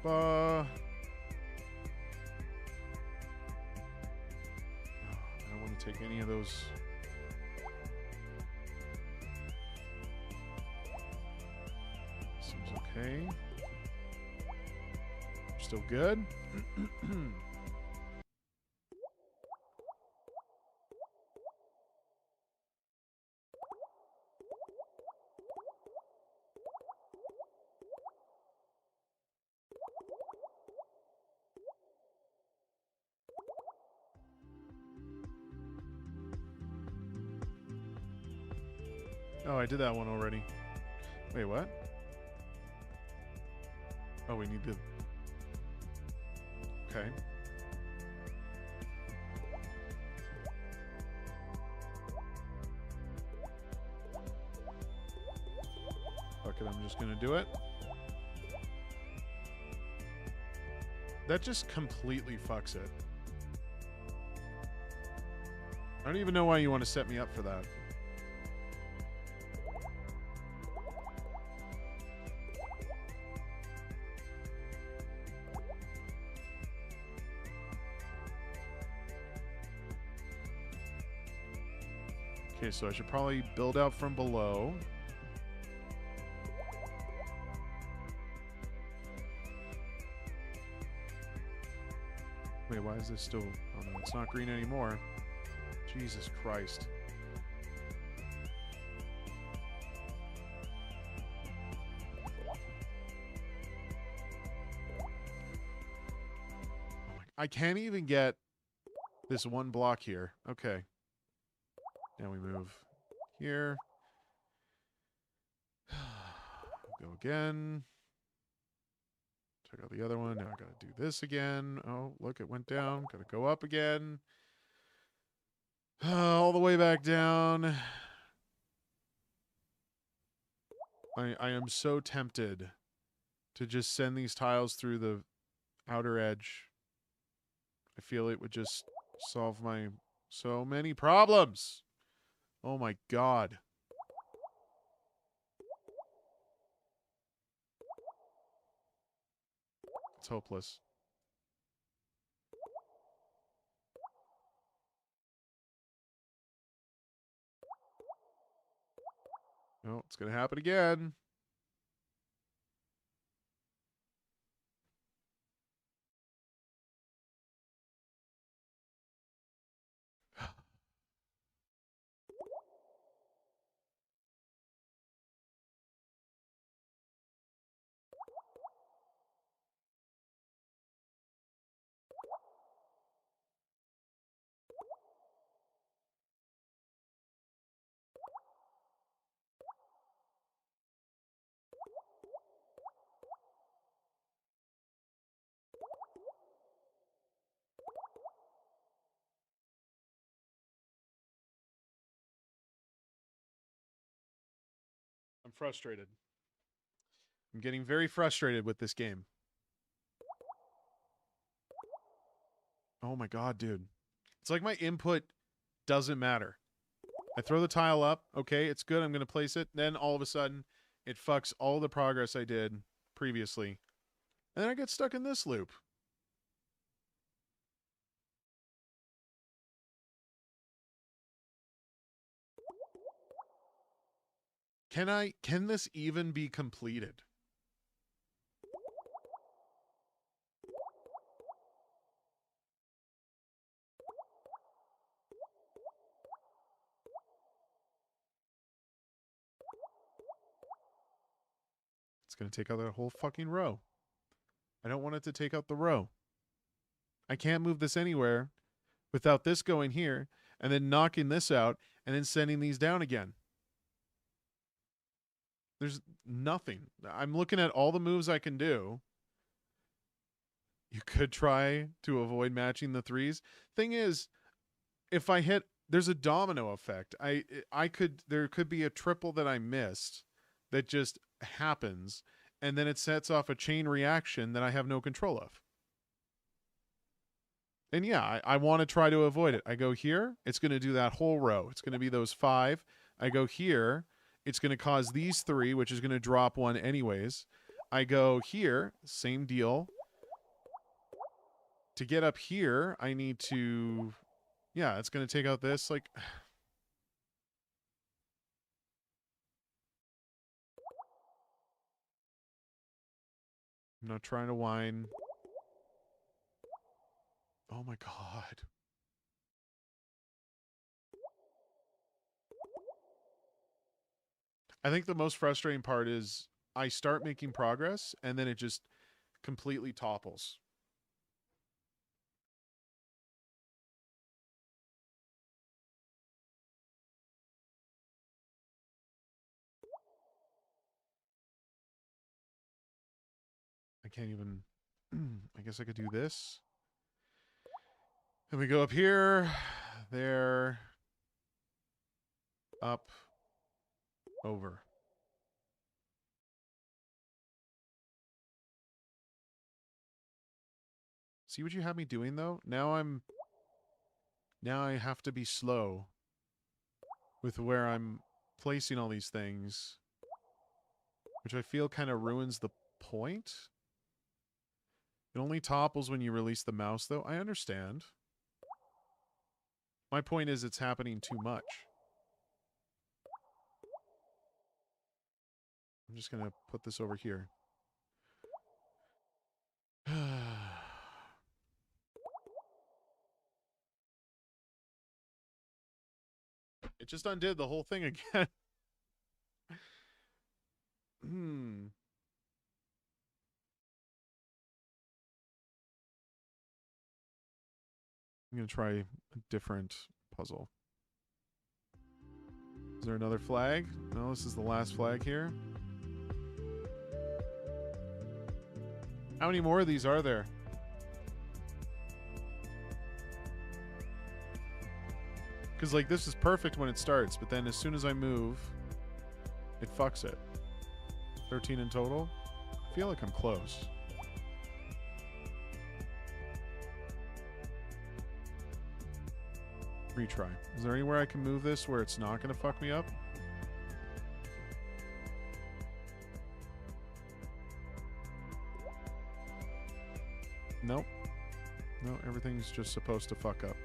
Oh, I don't want to take any of those. Seems okay. Still good. Oh, I did that one already. Wait, what? Oh, we need to... Okay. Fuck it, I'm just gonna do it. That just completely fucks it. I don't even know why you want to set me up for that. Okay, so I should probably build out from below. Wait, why is this still... Oh no, it's not green anymore. Jesus Christ. I can't even get This one block here. Okay. Now we move here. Go again. Check out the other one. Now I gotta do this again. Oh, look, it went down. Gotta go up again. All the way back down. I am so tempted to just send these tiles through the outer edge. I feel it would just solve my so many problems. Oh my god. It's hopeless. Oh, it's going to happen again. I'm frustrated. I'm getting very frustrated with this game. Oh my god, dude. It's like my input doesn't matter. I throw the tile up. Okay, it's good. I'm going to place it. Then all of a sudden, it fucks all the progress I did previously. And then I get stuck in this loop. Can this even be completed? It's going to take out that whole fucking row. I don't want it to take out the row. I can't move this anywhere without this going here and then knocking this out and then sending these down again. There's nothing. I'm looking at all the moves I can do. You could try to avoid matching the threes. Thing is, if I hit, there's a domino effect. There could be a triple that I missed that just happens, and then it sets off a chain reaction that I have no control of. And yeah, I want to try to avoid it. I go here, it's going to do that whole row. It's going to be those 5. I go here, it's going to cause these 3, which is going to drop 1 anyways. I go here, same deal. To get up here, I need to... Yeah, it's going to take out this, like... I'm not trying to whine. Oh my god. I think the most frustrating part is I start making progress and then it just completely topples. I can't even... I guess I could do this. And we go up here, there, up, over. See what you have me doing, though? Now I have to be slow with where I'm placing all these things, which I feel kind of ruins the point. It only topples when you release the mouse, though. I understand. My point is it's happening too much. I'm just going to put this over here. It just undid the whole thing again. I'm going to try a different puzzle. Is there another flag? No, this is the last flag here. How many more of these are there? Because, like, this is perfect when it starts, but then as soon as I move, it fucks it. 13 in total? I feel like I'm close. Retry. Is there anywhere I can move this where it's not going to fuck me up? Nope. No, everything's just supposed to fuck up.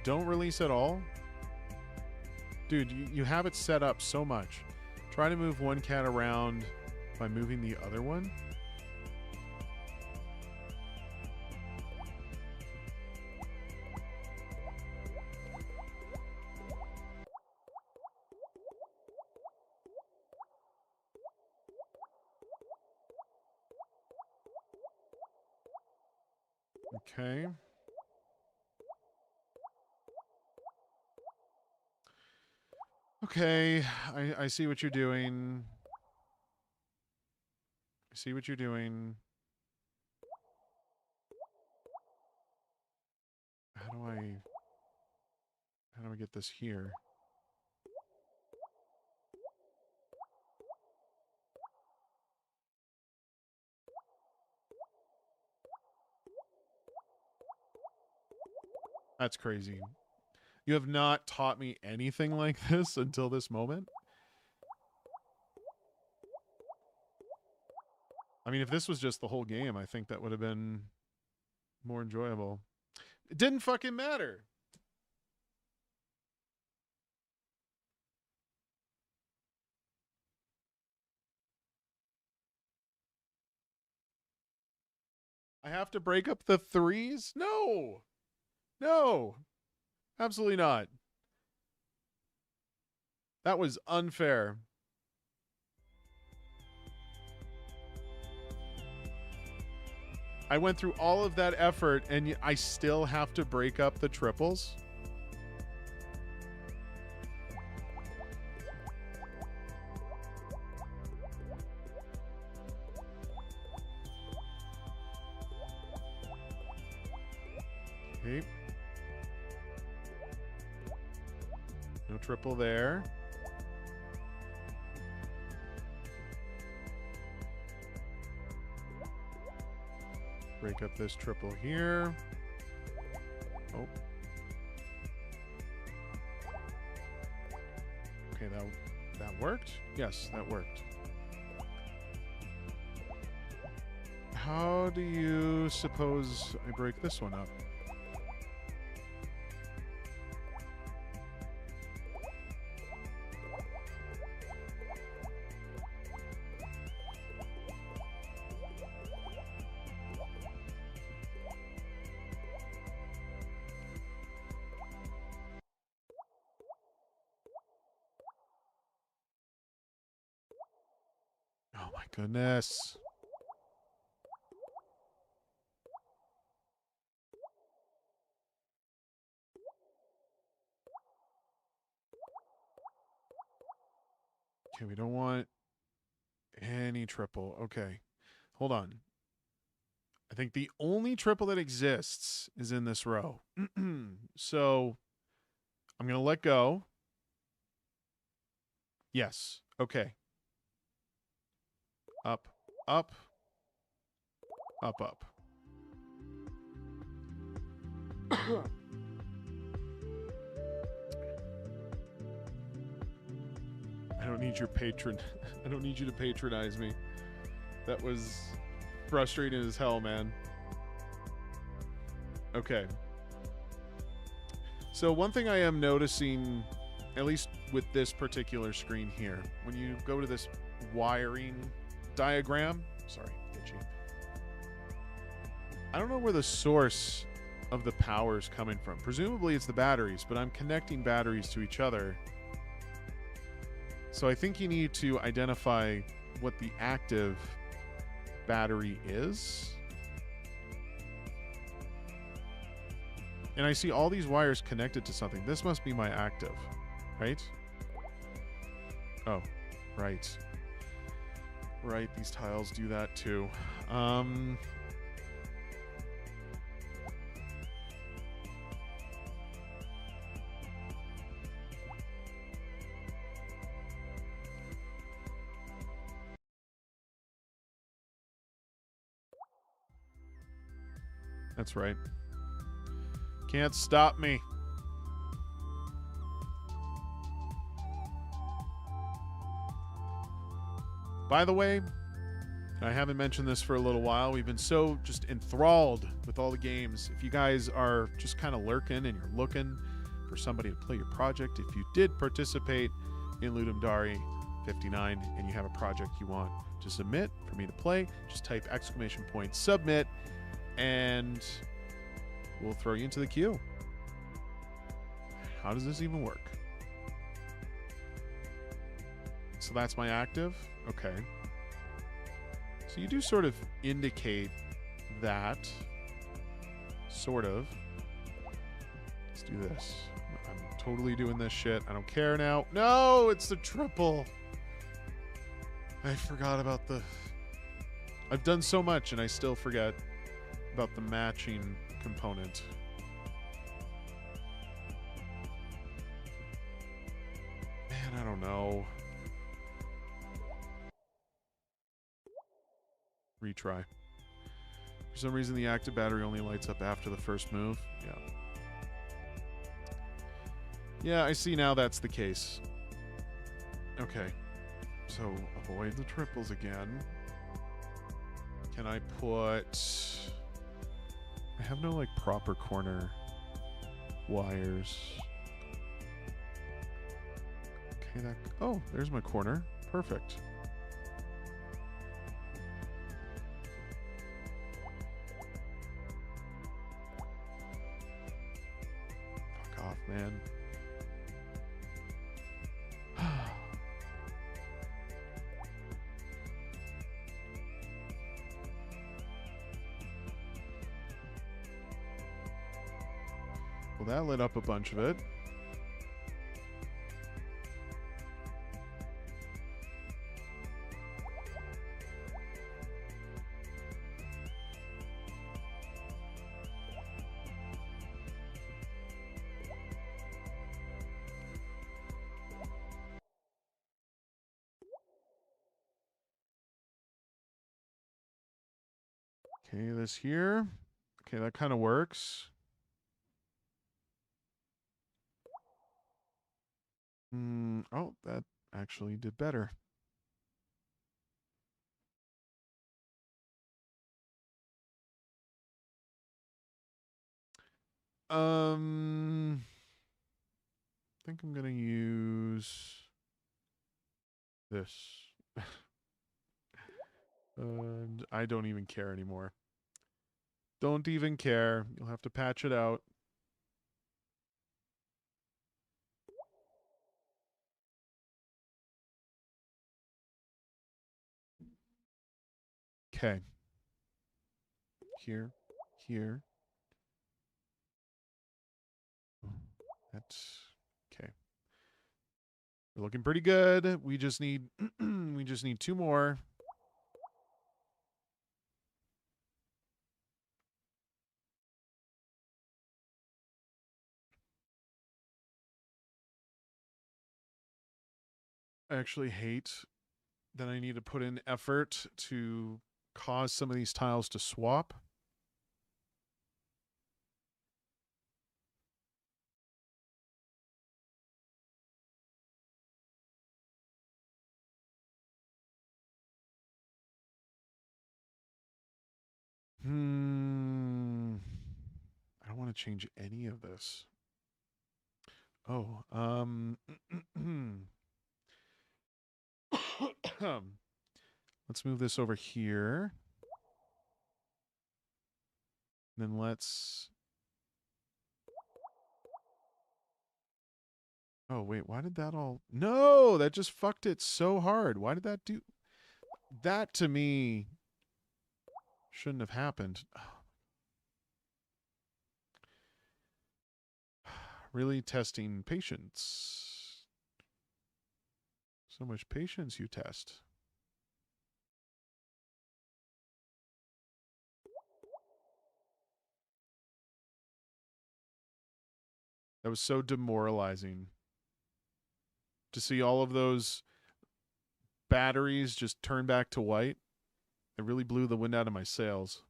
Don't release at all? Dude, you have it set up so much. Try to move one cat around by moving the other one. Okay. Okay, I see what you're doing. I see what you're doing. How do I get this here? That's crazy. You have not taught me anything like this until this moment. I mean, if this was just the whole game, I think that would have been more enjoyable. It didn't fucking matter. I have to break up the threes? No. No. Absolutely not. That was unfair. I went through all of that effort and I still have to break up the triples. Okay. No triple there. Break up this triple here. Oh. Okay, that worked? Yes, that worked. How do you suppose I break this one up? Oh my goodness. Okay, we don't want any triple. Okay. Hold on. I think the only triple that exists is in this row. So I'm going to let go. Yes. Okay. Up, up, up, up. I don't need your patron. I don't need you to patronize me. That was frustrating as hell, man. Okay. So one thing I am noticing, at least with this particular screen here, when you go to this wiring diagram, sorry, itchy. I don't know where the source of the power's coming from. Presumably it's the batteries, but I'm connecting batteries to each other. So I think you need to identify what the active battery is. And I see all these wires connected to something. This must be my active, right? Oh, right. Right, these tiles do that too. That's right. Can't stop me. By the way, I haven't mentioned this for a little while. We've been so just enthralled with all the games. If you guys are just kind of lurking and you're looking for somebody to play your project, if you did participate in Ludum Dare 59 and you have a project you want to submit for me to play, just type !submit and we'll throw you into the queue. How does this even work? So that's my active. Okay. So you do sort of indicate that. Sort of. Let's do this. I'm totally doing this shit. I don't care now. No, it's the triple. I forgot about the... I've done so much and I still forget about the matching component. Man, I don't know. Retry. For some reason, the active battery only lights up after the first move. Yeah. Yeah, I see now that's the case. Okay. So, avoid the triples again. Can I put... I have no, like, proper corner wires. Okay, that... Oh, there's my corner. Perfect. Fuck off, man. Well, that lit up a bunch of it. Okay, this here. Okay, that kind of works. Oh, that actually did better. I think I'm gonna use this. And I don't even care anymore. Don't even care. You'll have to patch it out. Okay. Here. Here. That's okay. We're looking pretty good. We just need we just need two more. I actually hate that I need to put in effort to cause some of these tiles to swap. I don't want to change any of this. Oh, let's move this over here. Then let's Oh, wait, why did that all... No, that just fucked it so hard. Why did that do... That, to me, shouldn't have happened. Really testing patience. So much patience you test. That was so demoralizing. To see all of those batteries just turn back to white. It really blew the wind out of my sails.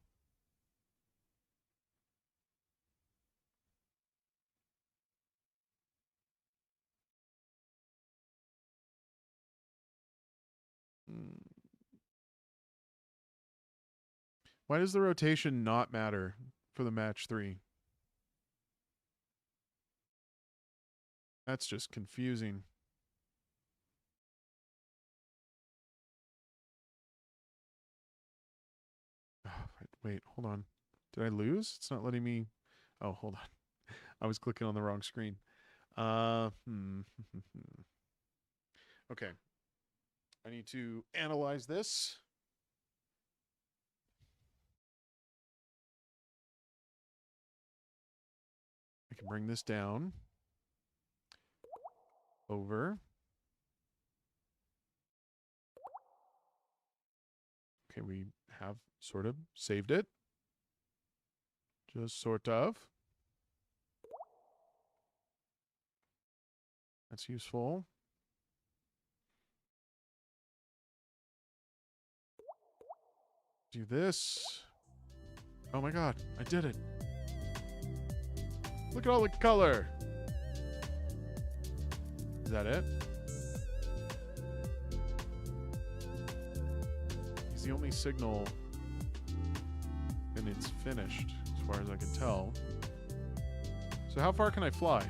Why does the rotation not matter for the match 3? That's just confusing. Oh, wait, hold on. Did I lose? It's not letting me... Oh, hold on. I was clicking on the wrong screen. Okay. I need to analyze this. I can bring this down. Over. Okay, we have sort of saved it. Just sort of. That's useful. Do this. Oh my god, I did it. Look at all the color. Is that it? He's the only signal, and it's finished, as far as I can tell. So how far can I fly?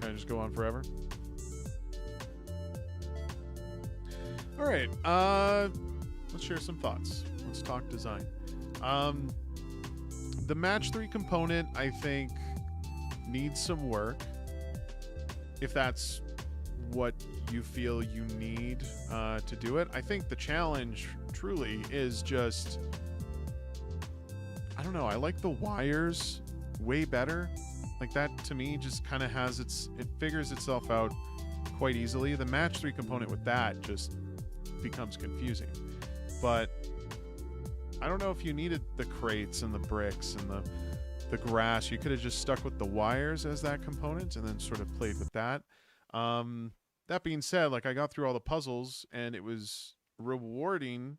Can I just go on forever? All right, let's share some thoughts. Let's talk design. The match 3 component, I think, needs some work. If that's what you feel you need to do it. I think the challenge truly is just... I don't know, I like the wires way better. Like that, to me, just kind of has its... It figures itself out quite easily. The match 3 component with that just becomes confusing. But I don't know if you needed the crates and the bricks and the grass. You could have just stuck with the wires as that component and then sort of played with that. That being said, like I got through all the puzzles and it was rewarding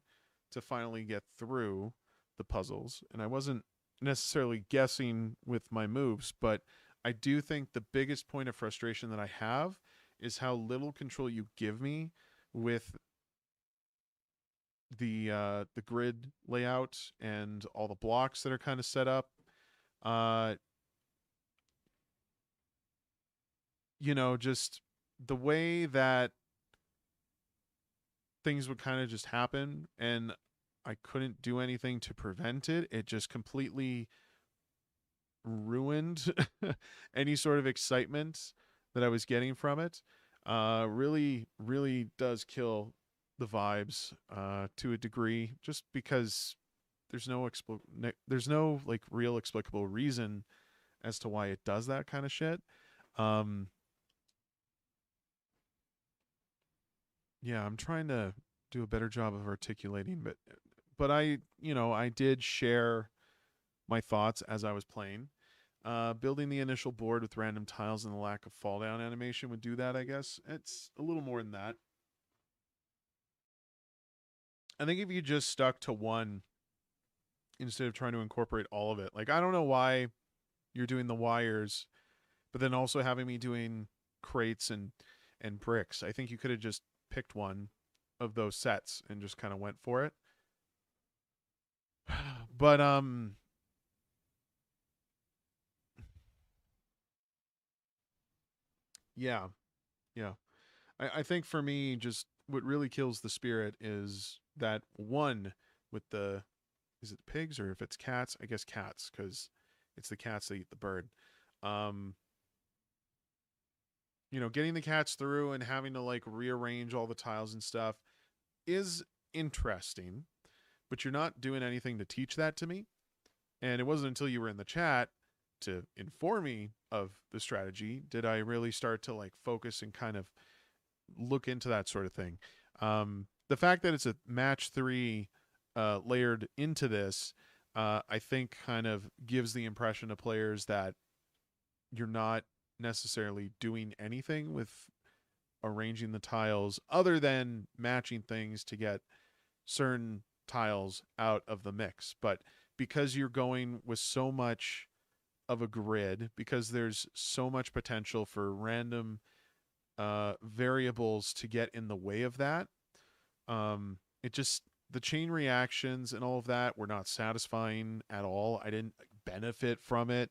to finally get through the puzzles. And I wasn't necessarily guessing with my moves, but I do think the biggest point of frustration that I have is how little control you give me with the grid layout and all the blocks that are kind of set up. You know, just the way that things would kind of just happen and I couldn't do anything to prevent it. It just completely ruined any sort of excitement that I was getting from it. Really, really does kill the vibes to a degree, just because there's no like real explicable reason as to why it does that kind of shit. Yeah, I'm trying to do a better job of articulating, but I did share my thoughts as I was playing. Building the initial board with random tiles and the lack of fall down animation would do that, I guess. It's a little more than that. I think if you just stuck to one instead of trying to incorporate all of it. Like, I don't know why you're doing the wires, but then also having me doing crates and bricks. I think you could have just picked one of those sets and just kind of went for it. But yeah. Yeah. I think for me, just what really kills the spirit is that one with the, is it pigs or if it's cats? I guess cats, because it's the cats that eat the bird. You know, getting the cats through and having to like rearrange all the tiles and stuff is interesting, but you're not doing anything to teach that to me. And it wasn't until you were in the chat to inform me of the strategy did I really start to like focus and kind of look into that sort of thing. The fact that it's a match 3 layered into this, I think kind of gives the impression to players that you're not necessarily doing anything with arranging the tiles other than matching things to get certain tiles out of the mix. But because you're going with so much of a grid, because there's so much potential for random variables to get in the way of that, it just, the chain reactions and all of that were not satisfying at all. I didn't benefit from it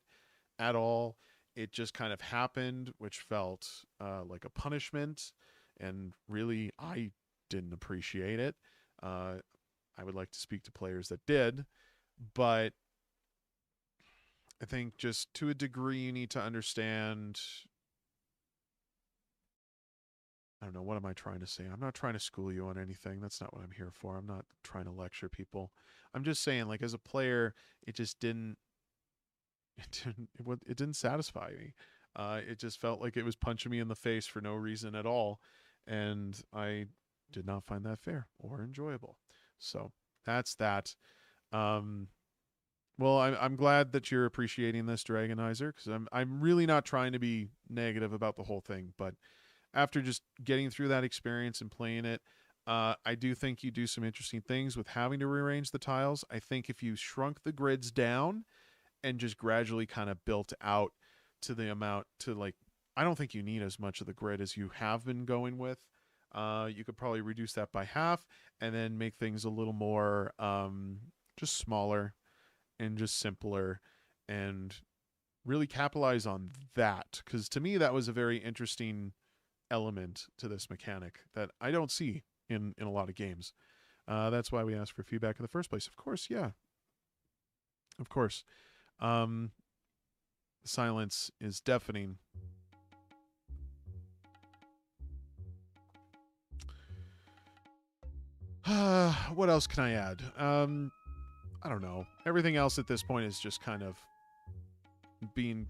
at all. It just kind of happened, which felt like a punishment, and really I didn't appreciate it. I would like to speak to players that did, but I think just to a degree you need to understand. I don't know, what am I trying to say? I'm not trying to school you on anything. That's not what I'm here for. I'm not trying to lecture people. I'm just saying, like, as a player, it just didn't it didn't satisfy me. It just felt like it was punching me in the face for no reason at all, and I did not find that fair or enjoyable. So that's that. Well, I'm glad that you're appreciating this, Dragonizer, because I'm really not trying to be negative about the whole thing, but after just getting through that experience and playing it, I do think you do some interesting things with having to rearrange the tiles. I think if you shrunk the grids down and just gradually kind of built out to the amount to like, I don't think you need as much of the grid as you have been going with. You could probably reduce that by half and then make things a little more just smaller and just simpler, and really capitalize on that. Because to me, that was a very interesting element to this mechanic that I don't see in a lot of games. That's why we asked for feedback in the first place. Of course, yeah. Of course. Silence is deafening. What else can I add? I don't know. Everything else at this point is just kind of being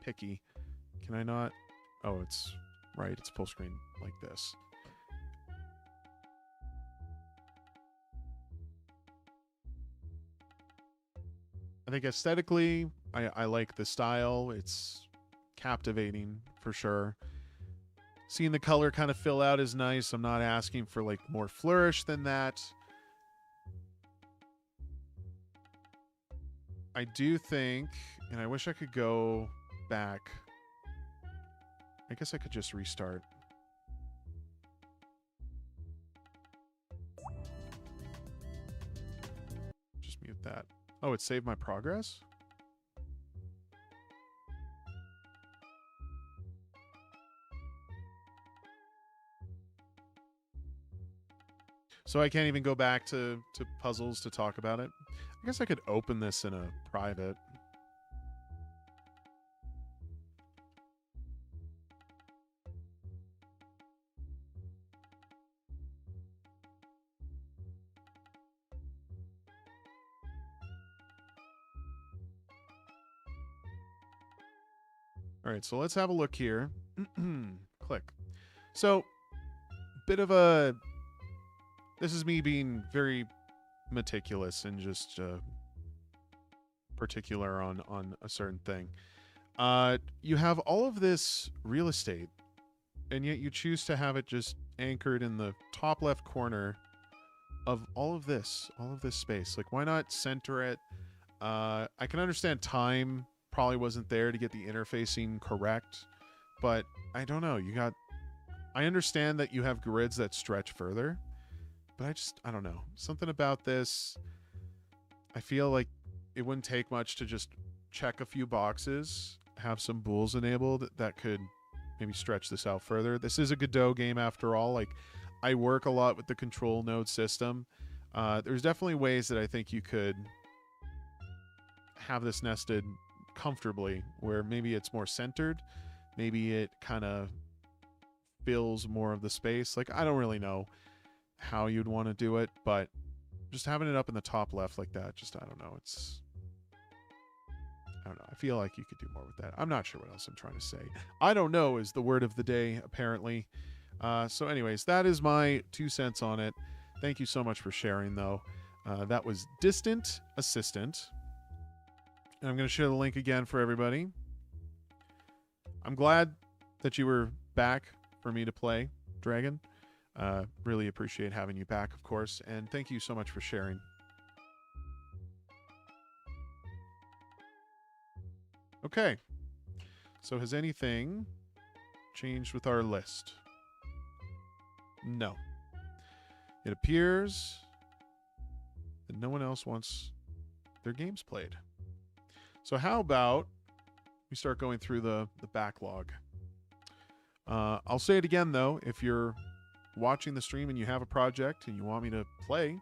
picky. Can I not? Oh, it's right. It's full screen like this. I think aesthetically, I like the style. It's captivating for sure. Seeing the color kind of fill out is nice. I'm not asking for like more flourish than that. I do think, and I wish I could go back. I guess I could just restart. Just mute that. Oh, it saved my progress? So I can't even go back to puzzles to talk about it. I guess I could open this in a private. All right, so let's have a look here. Click. So, bit of a... This is me being very meticulous and just particular on a certain thing. You have all of this real estate, and yet you choose to have it just anchored in the top left corner of all of this space. Like, why not center it? I can understand time probably wasn't there to get the interfacing correct, but I don't know. I understand that you have grids that stretch further, but I don't know. Something about this, I feel like it wouldn't take much to just check a few boxes, have some bools enabled that could maybe stretch this out further. This is a Godot game after all. Like, I work a lot with the control node system. There's definitely ways that I think you could have this nested comfortably, where maybe it's more centered, maybe it kind of fills more of the space. Like, I don't really know how you'd want to do it, but just having it up in the top left like that, just, I don't know, I don't know. I feel like you could do more with that. I'm not sure what else I'm trying to say. I don't know is the word of the day, apparently. So anyways, that is my 2 cents on it. Thank you so much for sharing, though. That was Distant Assistant. And I'm going to share the link again for everybody. I'm glad that you were back for me to play, Dragon. Really appreciate having you back, of course. And thank you so much for sharing. Okay. So has anything changed with our list? No. It appears that no one else wants their games played. So how about we start going through the backlog? I'll say it again, though. If you're watching the stream and you have a project and you want me to play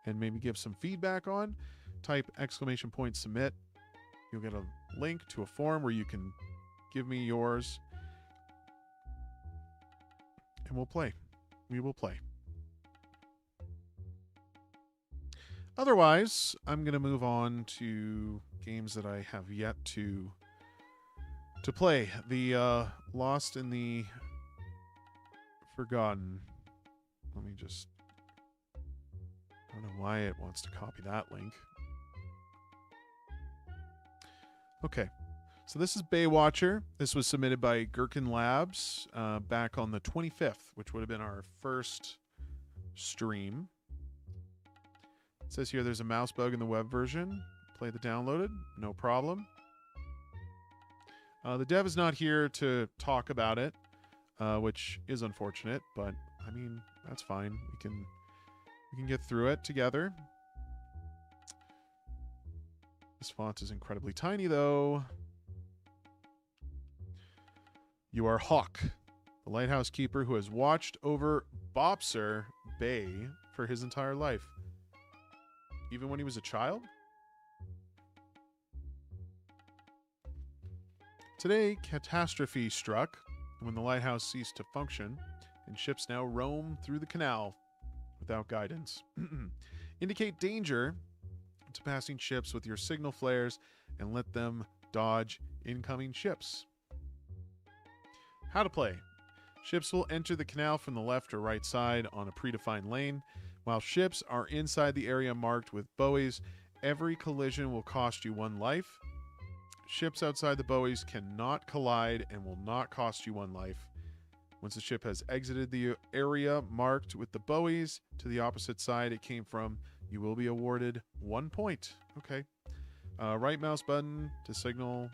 and maybe give some feedback on, type !submit. You'll get a link to a form where you can give me yours, and we'll play. We will play. Otherwise, I'm going to move on to games that I have yet to play. The Lost in the Forgotten. Let me just... I don't know why it wants to copy that link. Okay. So this is Baywatcher. This was submitted by Gherkin Labs back on the 25th, which would have been our first stream. It says here there's a mouse bug in the web version. Play the downloaded. No problem. The dev is not here to talk about it, which is unfortunate, but I mean, that's fine. We can get through it together. This font is incredibly tiny, though. You are Hawk, the lighthouse keeper who has watched over Bopser Bay for his entire life. Even when he was a child? Today, catastrophe struck when the lighthouse ceased to function, and ships now roam through the canal without guidance. Indicate danger to passing ships with your signal flares and let them dodge incoming ships. How to play. Ships will enter the canal from the left or right side on a predefined lane. While ships are inside the area marked with buoys, every collision will cost you 1 life. Ships outside the buoys cannot collide and will not cost you 1 life. Once the ship has exited the area marked with the buoys to the opposite side it came from, you will be awarded 1 point. Okay. Right mouse button to signal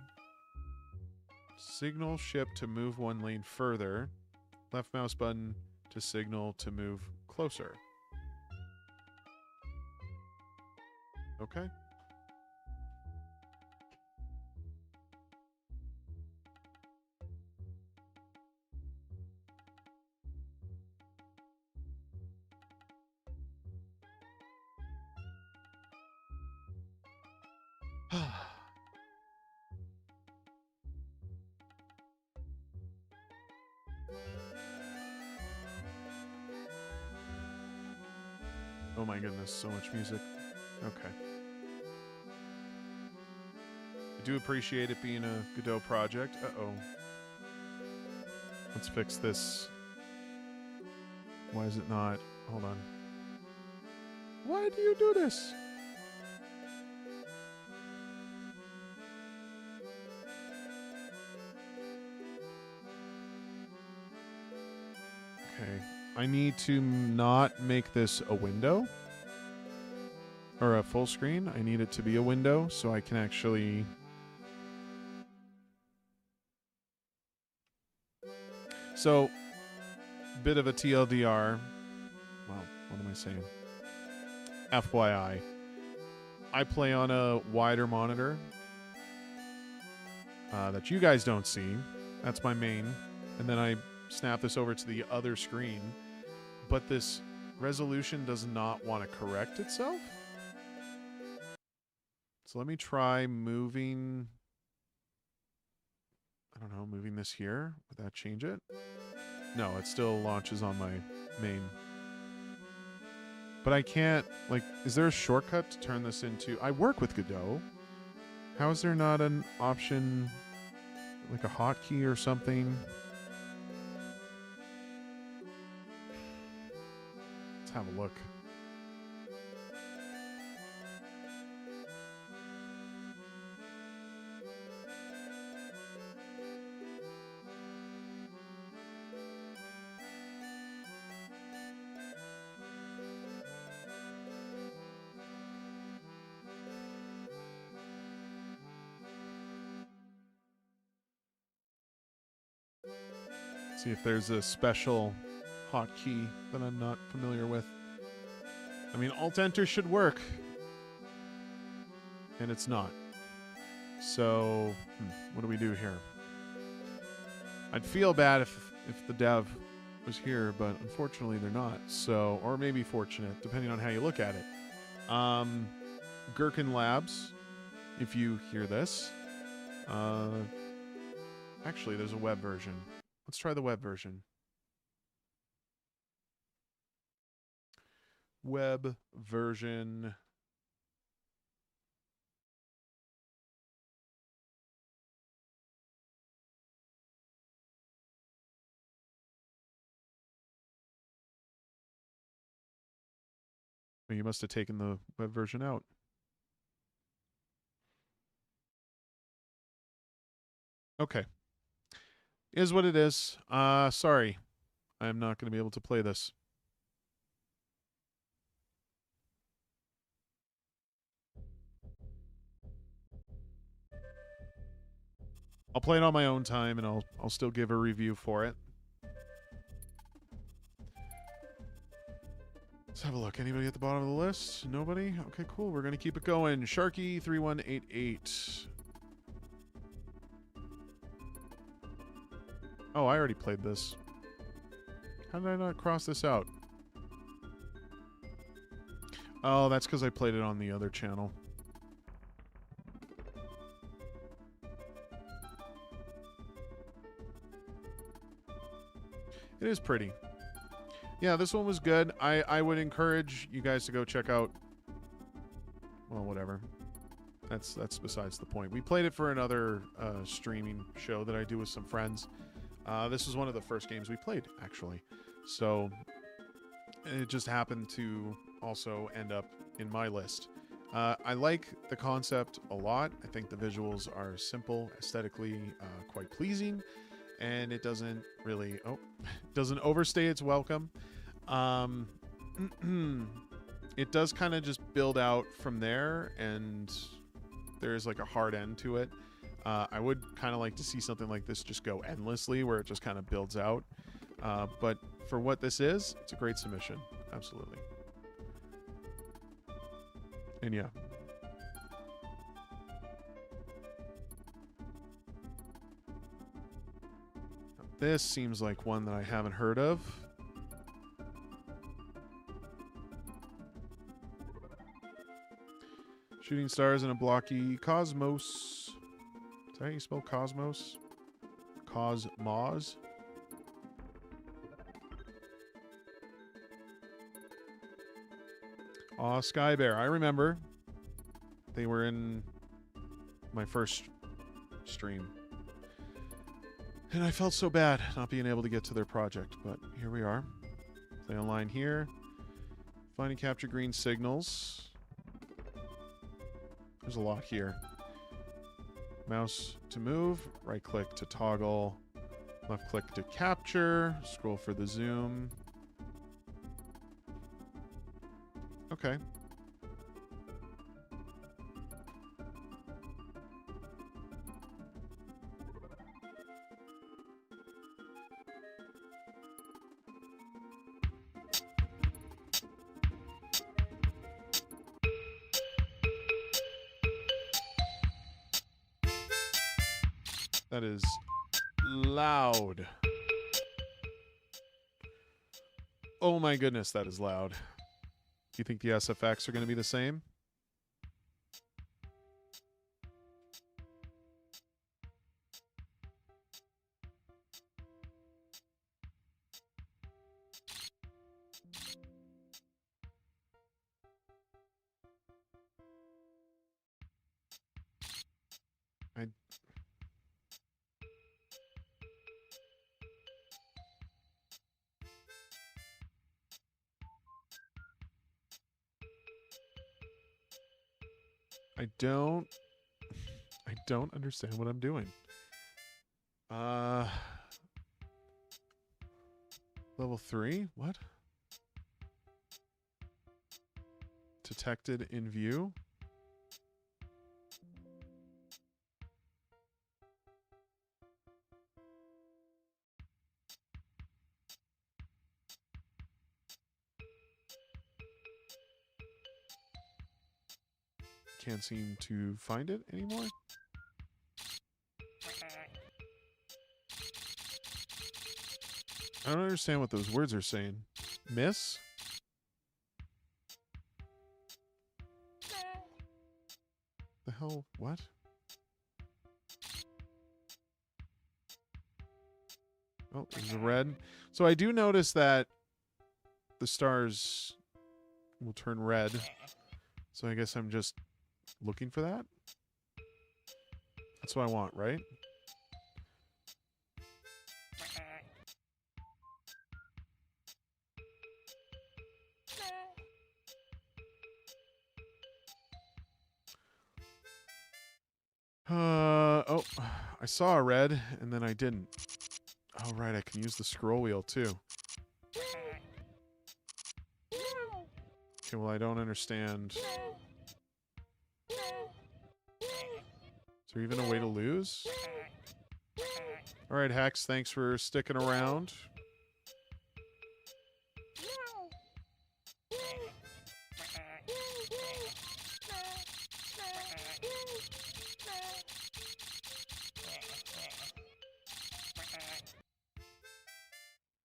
ship to move 1 lane further. Left mouse button to signal to move closer. Okay. Oh my goodness, so much music. Okay. I do appreciate it being a Godot project. Uh-oh. Let's fix this. Why is it not? Hold on. Why do you do this? Okay. I need to not make this a window. Or a full screen. I need it to be a window so I can actually... So, bit of a TLDR. Well, what am I saying? FYI. I play on a wider monitor that you guys don't see. That's my main. And then I snap this over to the other screen. But this resolution does not want to correct itself. So let me try moving I don't know, moving this here. Would that change it? No, it still launches on my main. But I can't, like, is there a shortcut to turn this into... I work with Godot. How is there not an option, like a hotkey or something? Let's have a look. See if there's a special hotkey that I'm not familiar with. I mean, Alt-Enter should work. And it's not. So, what do we do here? I'd feel bad if the dev was here, but unfortunately they're not. So, or maybe fortunate, depending on how you look at it. Gherkin Labs, if you hear this. Actually, there's a web version. Let's try the web version. Web version. You must have taken the web version out. Okay. Is what it is. Sorry. I'm not going to be able to play this. I'll play it on my own time, and I'll still give a review for it. Let's have a look. Anybody at the bottom of the list? Nobody? Okay, cool. We're going to keep it going. Sharky3188. Oh, I already played this. How did I not cross this out? Oh, that's because I played it on the other channel. It is pretty. Yeah, this one was good. I would encourage you guys to go check out... Well, whatever. That's besides the point. We played it for another streaming show that I do with some friends. This was one of the first games we played, actually. So, it just happened to also end up in my list. I like the concept a lot. I think the visuals are simple, aesthetically quite pleasing. And it doesn't really... Oh, doesn't overstay its welcome. It does kind of just build out from there, and there's like a hard end to it. I would kind of like to see something like this just go endlessly, where it just kind of builds out. But for what this is, it's a great submission. Absolutely. And yeah. This seems like one that I haven't heard of. Shooting stars in a blocky Cosmose. Is that how you spell Cosmos? Cosmose? Aw, Sky Bear. I remember. They were in my first stream. And I felt so bad not being able to get to their project, but here we are. Play online here. Find and capture green signals. There's a lot here. Mouse to move, right click to toggle, left click to capture, scroll for the zoom. Okay. That is loud. Oh my goodness, that is loud. Do you think the SFX are going to be the same? I don't understand what I'm doing. Level 3? What? Detected in view? Can't seem to find it anymore. I don't understand what those words are saying. Miss? The hell? What? Oh, there's a red. So I do notice that the stars will turn red. So I guess I'm just looking for that. That's what I want, right? Oh, I saw a red, and then I didn't. Oh, right, I can use the scroll wheel, too. Okay, well, I don't understand. Is there even a way to lose? All right, Hex, thanks for sticking around.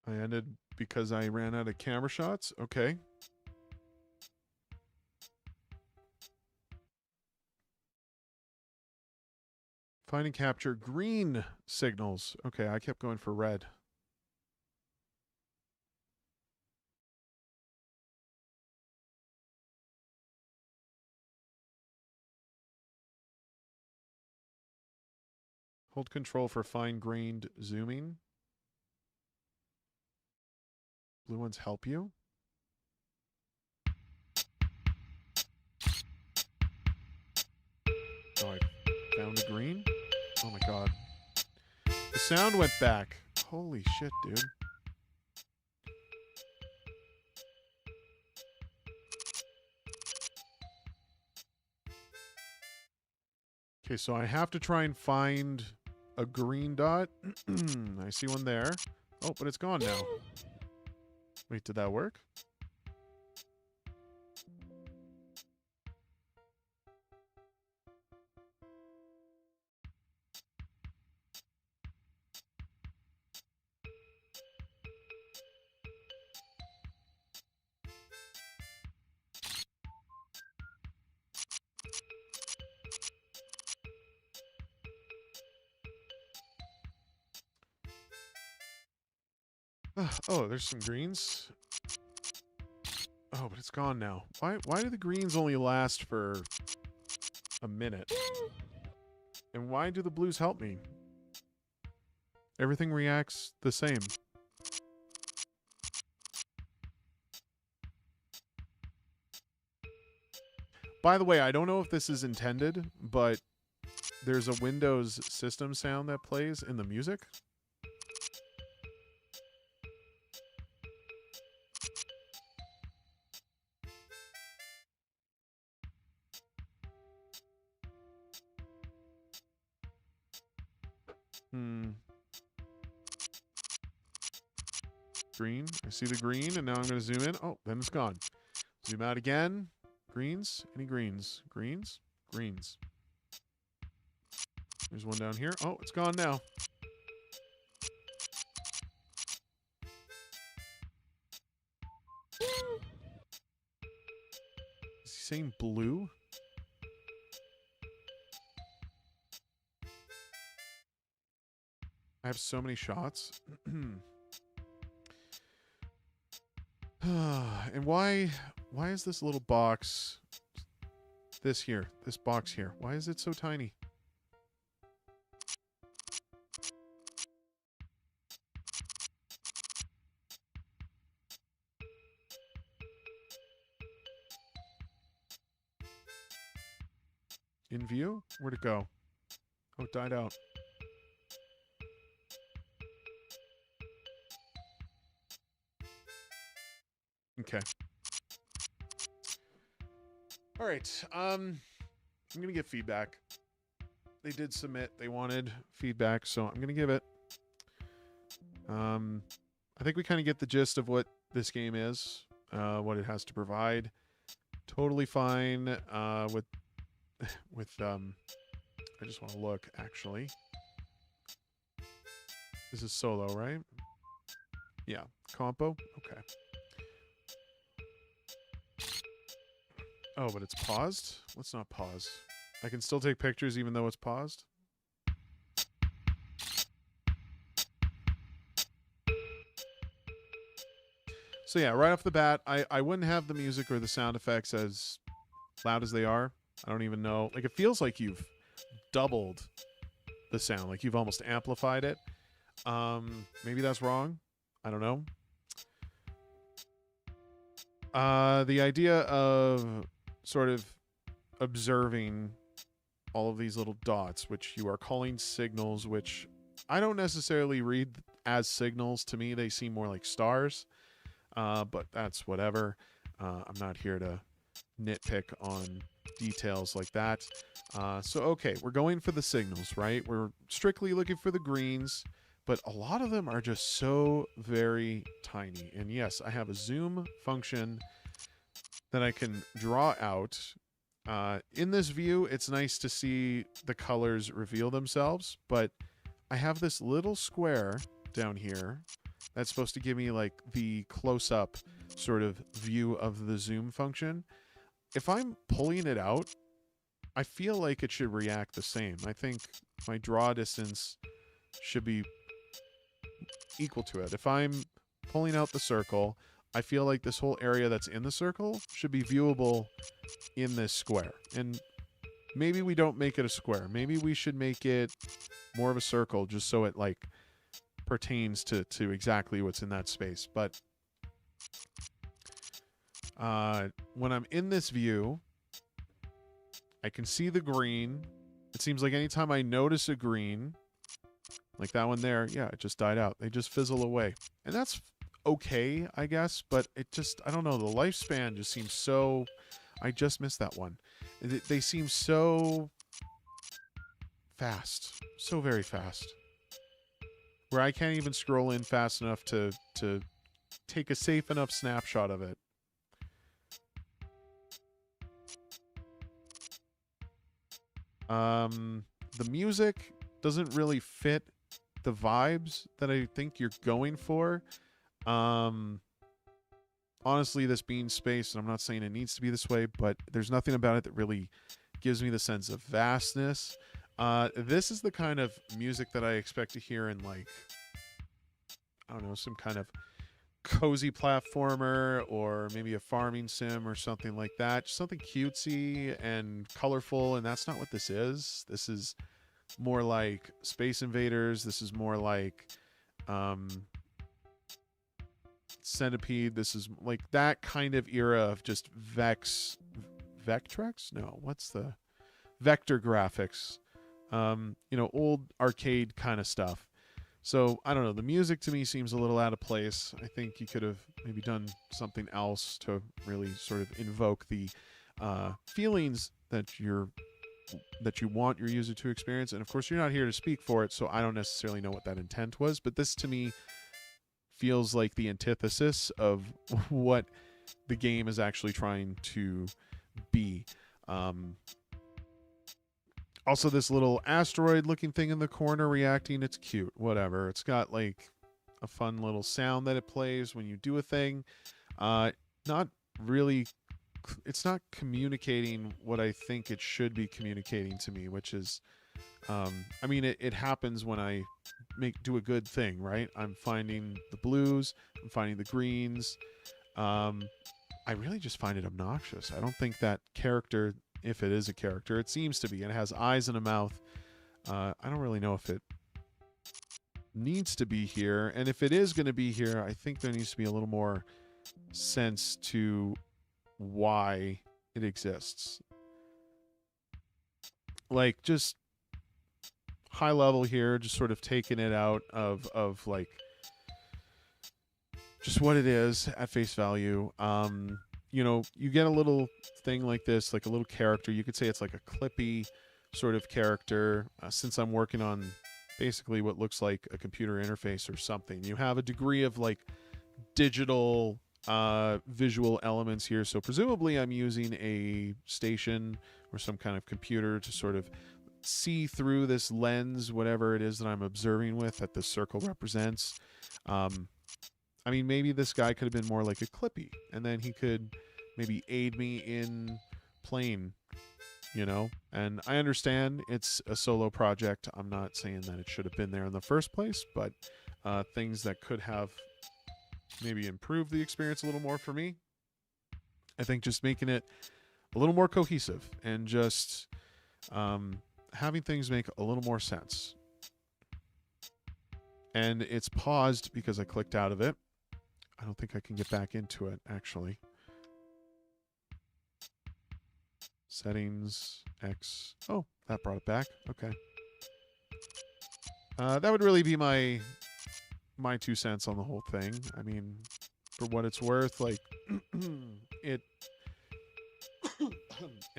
I ended because I ran out of camera shots. Okay. Find and capture green signals. Okay, I kept going for red. Hold control for fine-grained zooming. Blue ones help you. Oh, I found a green. Oh my god. The sound went back. Holy shit, dude. Okay, so I have to try and find a green dot. I see one there. Oh, but it's gone now. Wait, did that work? Oh, there's some greens. Oh, but it's gone now. Why do the greens only last for a minute? And why do the blues help me? Everything reacts the same. By the way, I don't know if this is intended, but there's a Windows system sound that plays in the music. Green. I see the green, and now I'm going to zoom in. Oh, then it's gone. Zoom out again. Greens. Any greens? Greens? Greens. There's one down here. Oh, it's gone now. Is he saying blue? I have so many shots. And why is this little box, this box here, why is it so tiny? in view? Where'd it go? Oh, it died out. Okay. All right. I'm gonna get feedback. They did submit. They wanted feedback, so I'm gonna give it. I think we kind of get the gist of what this game is, what it has to provide. Totally fine with I just want to look actually. This is solo, right? Yeah, compo. Okay. Oh, but it's paused? Let's not pause. I can still take pictures even though it's paused? So yeah, right off the bat, I wouldn't have the music or the sound effects as loud as they are. I don't even know. Like, it feels like you've doubled the sound. Like, you've almost amplified it. Maybe that's wrong. I don't know. The idea of sort of observing all of these little dots, which you are calling signals, which I don't necessarily read as signals. To me, they seem more like stars. But that's whatever. I'm not here to nitpick on details like that. So, okay, we're going for the signals, right? We're strictly looking for the greens, but a lot of them are just so very tiny. And yes, I have a zoom function that I can draw out. In this view, it's nice to see the colors reveal themselves, but I have this little square down here that's supposed to give me like the close-up sort of view of the zoom function. If I'm pulling it out, I feel like it should react the same. I think my draw distance should be equal to it. If I'm pulling out the circle, I feel like this whole area that's in the circle should be viewable in this square. And maybe we don't make it a square. Maybe we should make it more of a circle just so it like pertains to exactly what's in that space. But when I'm in this view, I can see the green. It seems like anytime I notice a green, like that one there, yeah, it just died out. They just fizzle away. And that's okay, I guess, but it just, I don't know, the lifespan just seems so, I just missed that one. They seem so fast, so very fast, where I can't even scroll in fast enough to take a safe enough snapshot of it. The music doesn't really fit the vibes that I think you're going for. Honestly, this being space, and I'm not saying it needs to be this way, but there's nothing about it that really gives me the sense of vastness. This is the kind of music that I expect to hear in, like, I don't know, some kind of cozy platformer or maybe a farming sim or something like that. Just something cutesy and colorful, and that's not what this is. This is more like Space Invaders. This is more like Centipede. This is like that kind of era of just Vectrex? No, what's the vector graphics? You know, old arcade kind of stuff. So, I don't know. The music to me seems a little out of place. I think you could have maybe done something else to really sort of invoke the feelings that you want your user to experience. And of course, you're not here to speak for it, so I don't necessarily know what that intent was. But this, to me, feels like the antithesis of what the game is actually trying to be. Also, this little asteroid-looking thing in the corner reacting, it's cute. Whatever. It's got, like, a fun little sound that it plays when you do a thing. Not really... It's not communicating what I think it should be communicating to me, which is... I mean, it happens when I do a good thing, right? I'm finding the blues. I'm finding the greens. I really just find it obnoxious. I don't think that character... If it is a character, it seems to be, and it has eyes and a mouth. I don't really know if it needs to be here, and if it is going to be here, I think there needs to be a little more sense to why it exists. like just high level here, just sort of taking it out of like just what it is at face value. You know, you get a little thing like this, like a little character. You could say it's like a clippy sort of character. Since I'm working on basically what looks like a computer interface or something, you have a degree of like digital visual elements here. So presumably I'm using a station or some kind of computer to sort of see through this lens, whatever it is that I'm observing with that this circle represents. I mean, maybe this guy could have been more like a Clippy, and then he could maybe aid me in Playin, you know? And I understand it's a solo project. I'm not saying that it should have been there in the first place, but things that could have maybe improved the experience a little more for me. I think just making it a little more cohesive and just having things make a little more sense. And it's paused because I clicked out of it. I don't think I can get back into it, actually. Settings, X. Oh, that brought it back. Okay. That would really be my 2 cents on the whole thing. I mean, for what it's worth, like, it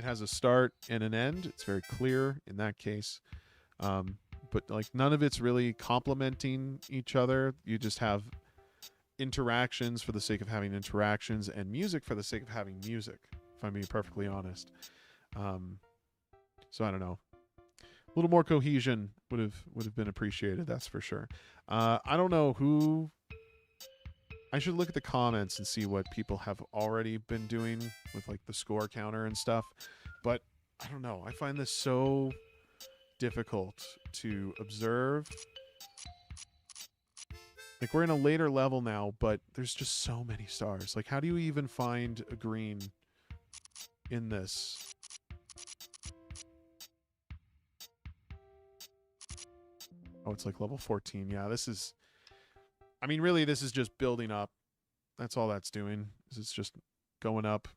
has a start and an end. It's very clear in that case. But, like, none of it's really complementing each other. You just have interactions for the sake of having interactions and music for the sake of having music, if I'm being perfectly honest. So I don't know. A little more cohesion would have been appreciated, that's for sure. I don't know who. I should look at the comments and see what people have already been doing with like the score counter and stuff. But I don't know. I find this so difficult to observe. Like, we're in a later level now, but there's just so many stars. Like, how do you even find a green in this? Oh, it's like level 14. Yeah, this is... I mean, really, this is just building up. That's all that's doing. It's just going up.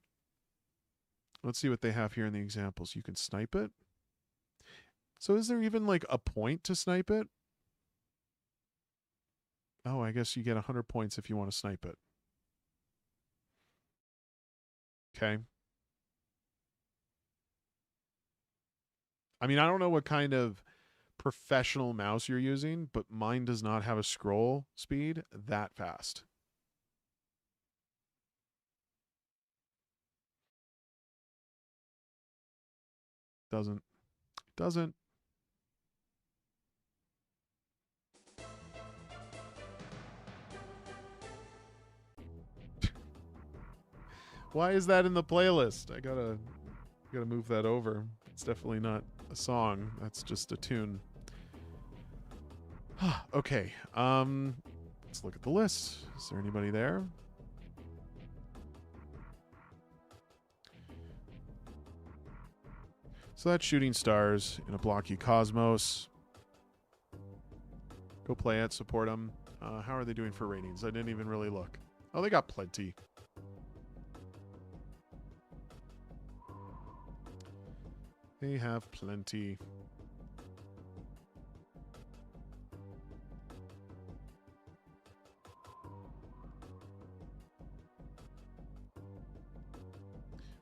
Let's see what they have here in the examples. You can snipe it. So is there even, like, a point to snipe it? Oh, I guess you get 100 points if you want to snipe it. Okay. I mean, I don't know what kind of professional mouse you're using, but mine does not have a scroll speed that fast. Doesn't. Why is that in the playlist? I gotta move that over. It's definitely not a song. That's just a tune. Okay. Let's look at the list. Is there anybody there? So that's Shooting Stars in a Blocky Cosmose. Go play it, support them. How are they doing for ratings? I didn't even really look. Oh, they got plenty. They have plenty.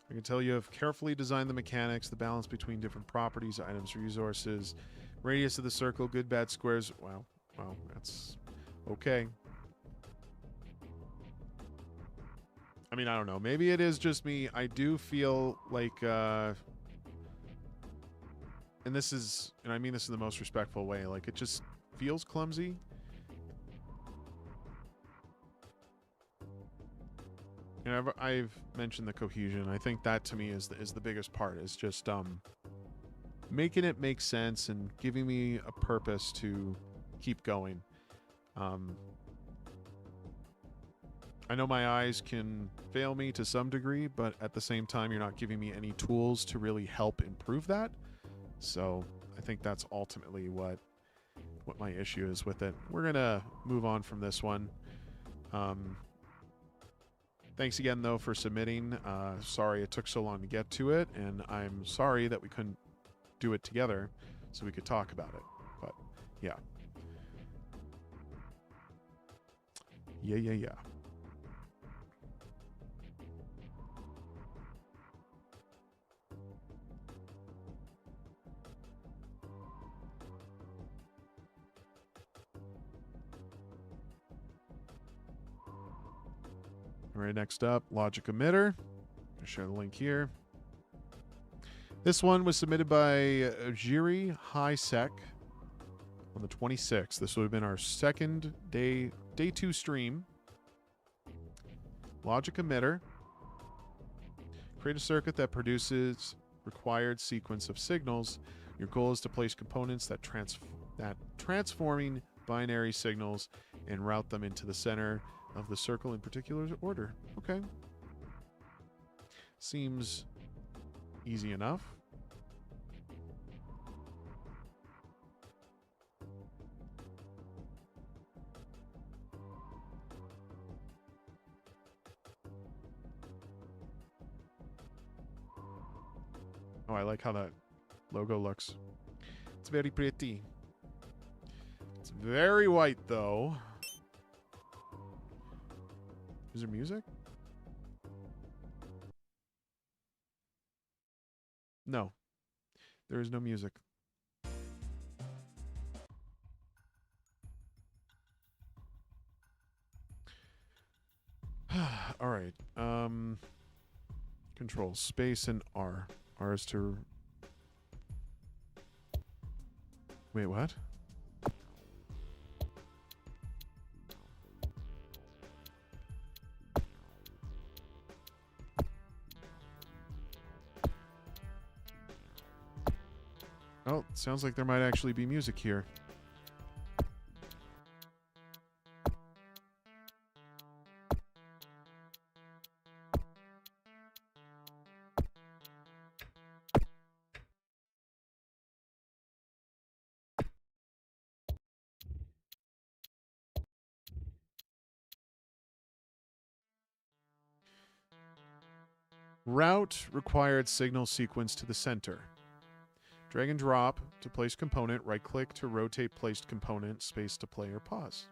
I can tell you have carefully designed the mechanics, the balance between different properties, items, resources, radius of the circle, good, bad squares. Wow. Wow, that's okay. I mean, I don't know. Maybe it is just me. I do feel like, and this is, and I mean this in the most respectful way, like it just feels clumsy. You know, I've mentioned the cohesion. I think that to me is the biggest part. Is just making it make sense and giving me a purpose to keep going. I know my eyes can fail me to some degree, but at the same time, you're not giving me any tools to really help improve that. So I think that's ultimately what my issue is with it. We're gonna move on from this one. Thanks again, though, for submitting. Sorry it took so long to get to it, and I'm sorry that we couldn't do it together so we could talk about it. But yeah. Yeah. All right, next up, Logic Emitter. I'll share the link here. This one was submitted by Jiri Highsec on the 26th. This would have been our second day 2 stream. Logic Emitter. Create a circuit that produces required sequence of signals. Your goal is to place components that transforming binary signals and route them into the center of the circle in particular order. Okay. Seems easy enough. Oh, I like how that logo looks. It's very pretty. It's very white, though. Is there music? No. There is no music. All right. Control space and R. R is to... Wait, what? Oh, sounds like there might actually be music here. Route required signal sequence to the center. Drag and drop to place component, right-click to rotate placed component, space to play or pause.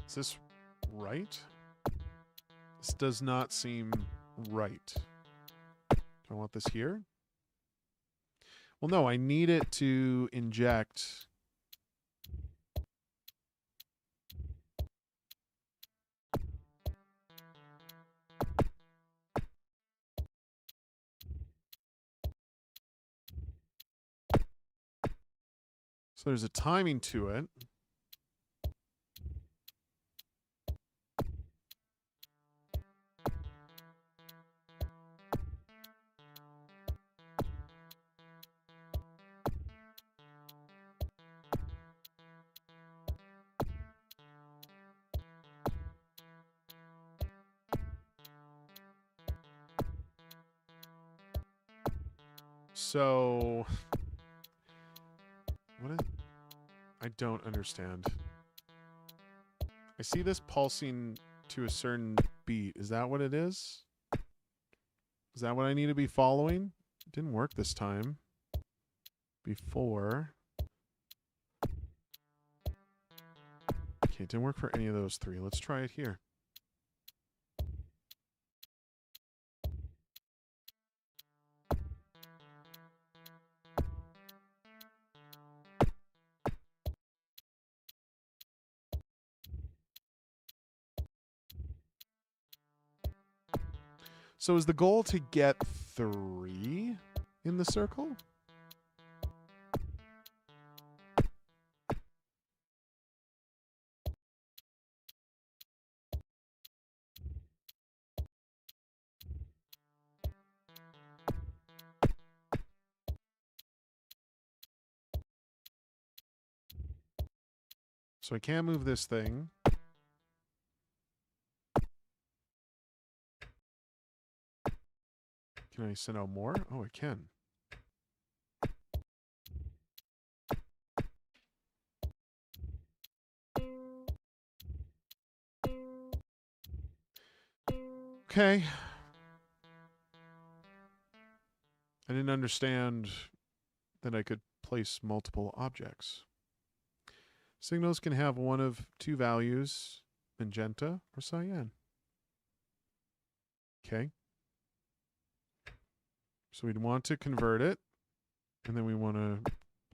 Is this right? This does not seem right. Do I want this here? Well, no, I need it to inject. So there's a timing to it. So, what is... I don't understand. I see this pulsing to a certain beat. Is that what it is? Is that what I need to be following? It didn't work this time. Before. Okay, it didn't work for any of those three. Let's try it here. So is the goal to get 3 in the circle? So I can't move this thing. Can I send out more? Oh, I can. Okay. I didn't understand that I could place multiple objects. Signals can have one of two values, magenta or cyan. Okay. So we'd want to convert it, and then we want to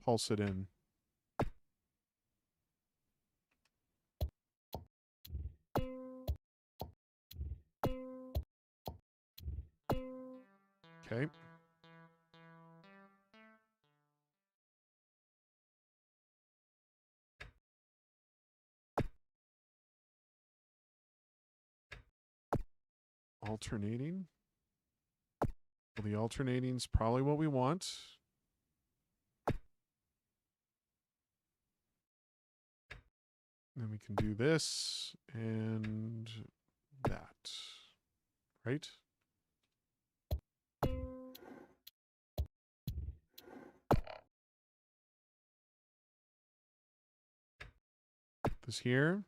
pulse it in. Okay. Alternating. Well, the alternating's probably what we want. Then we can do this and that. Right? This here.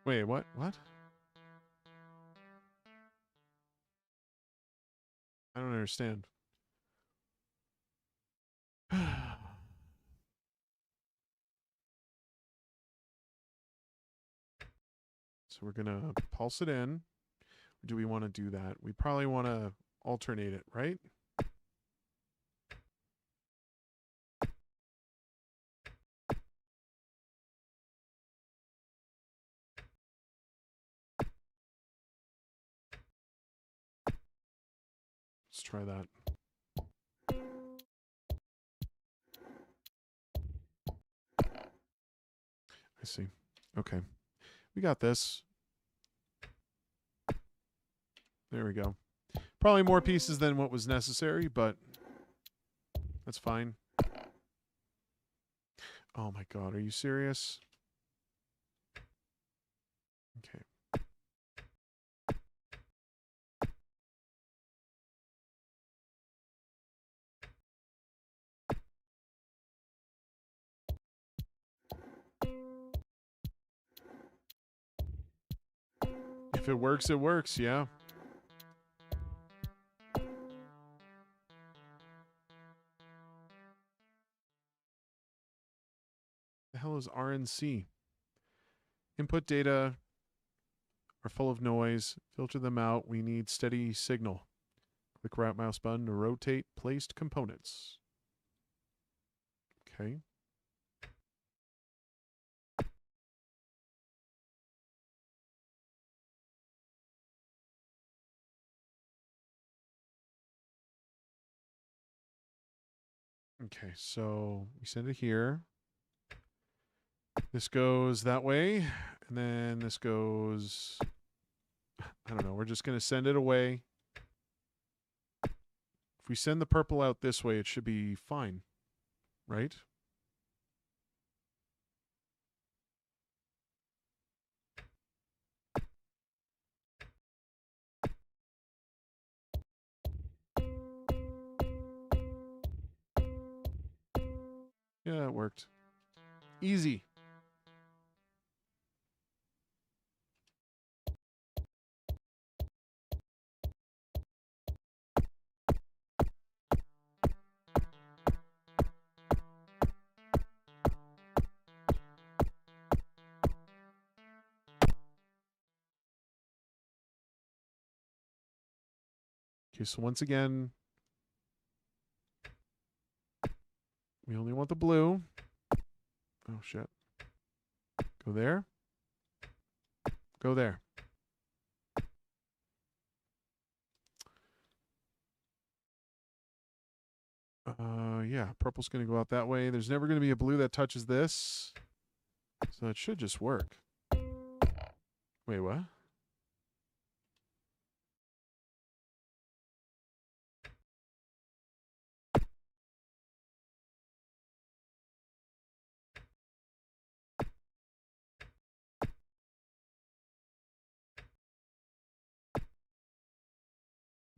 Wait, what? What? I don't understand. So we're going to pulse it in. Do we want to do that? We probably want to alternate it, right? Let's try that. I see. Okay. We got this. There we go. Probably more pieces than what was necessary, but that's fine. Oh my god, are you serious? Okay. If it works, yeah. The hell is RNC? Input data are full of noise. Filter them out. We need steady signal. Click right mouse button to rotate placed components. Okay. Okay, so we send it here. This goes that way, and then this goes, I don't know, we're just going to send it away. If we send the purple out this way, it should be fine, right? Yeah, it worked. Easy. Okay, so once again, we only want the blue. Oh, shit. Go there. Go there. Yeah, purple's going to go out that way. There's never going to be a blue that touches this. So it should just work. Wait, what?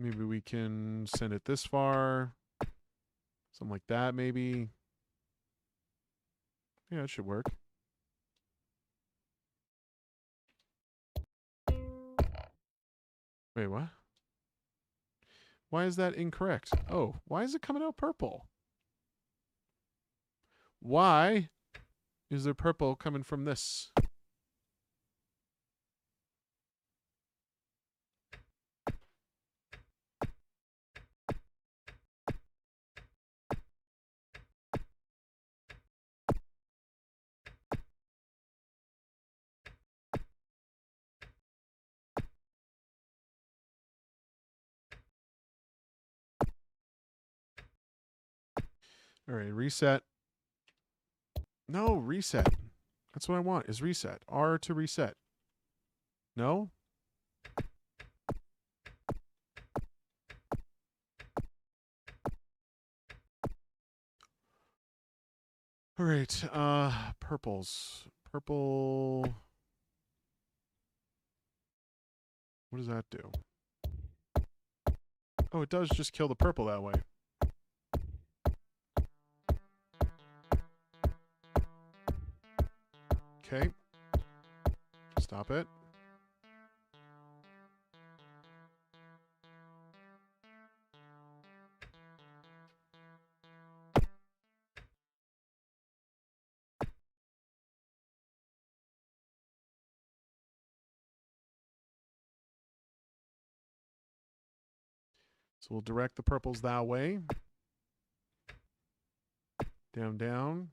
Maybe we can send it this far. Something like that, maybe. Yeah, it should work. Wait, what? Why is that incorrect? Oh, why is it coming out purple? Why is there purple coming from this? All right, reset. No, reset. That's what I want, is reset. R to reset. No? All right, purples. Purple. What does that do? Oh, it does just kill the purple that way. Okay. Stop it. So we'll direct the purples that way. Down, down.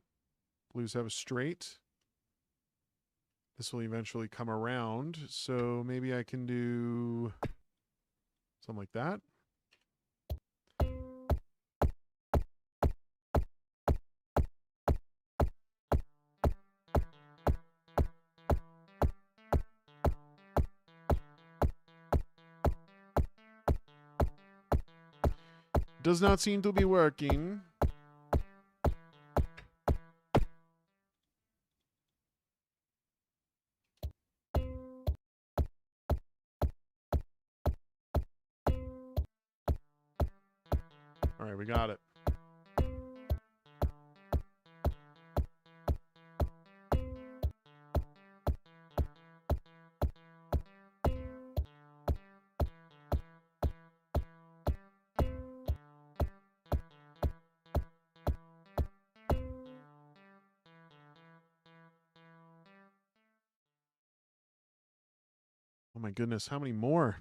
Blues have a straight. This will eventually come around. So maybe I can do something like that. Does not seem to be working. All right, we got it. Oh my goodness, how many more?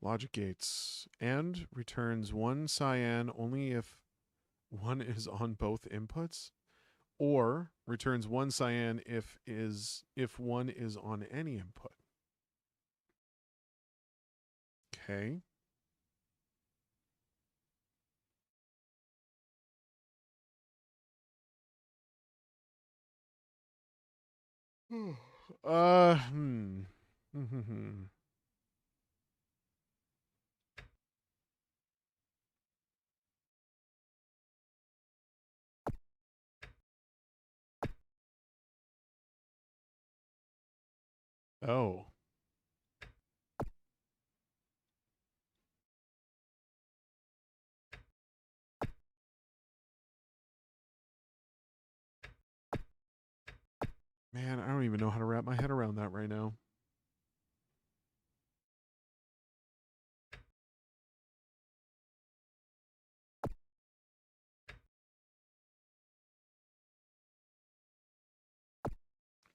Logic gates. And returns one cyan only if one is on both inputs. Or returns one cyan if one is on any input. Okay. Hmm. Oh. Man, I don't even know how to wrap my head around that right now.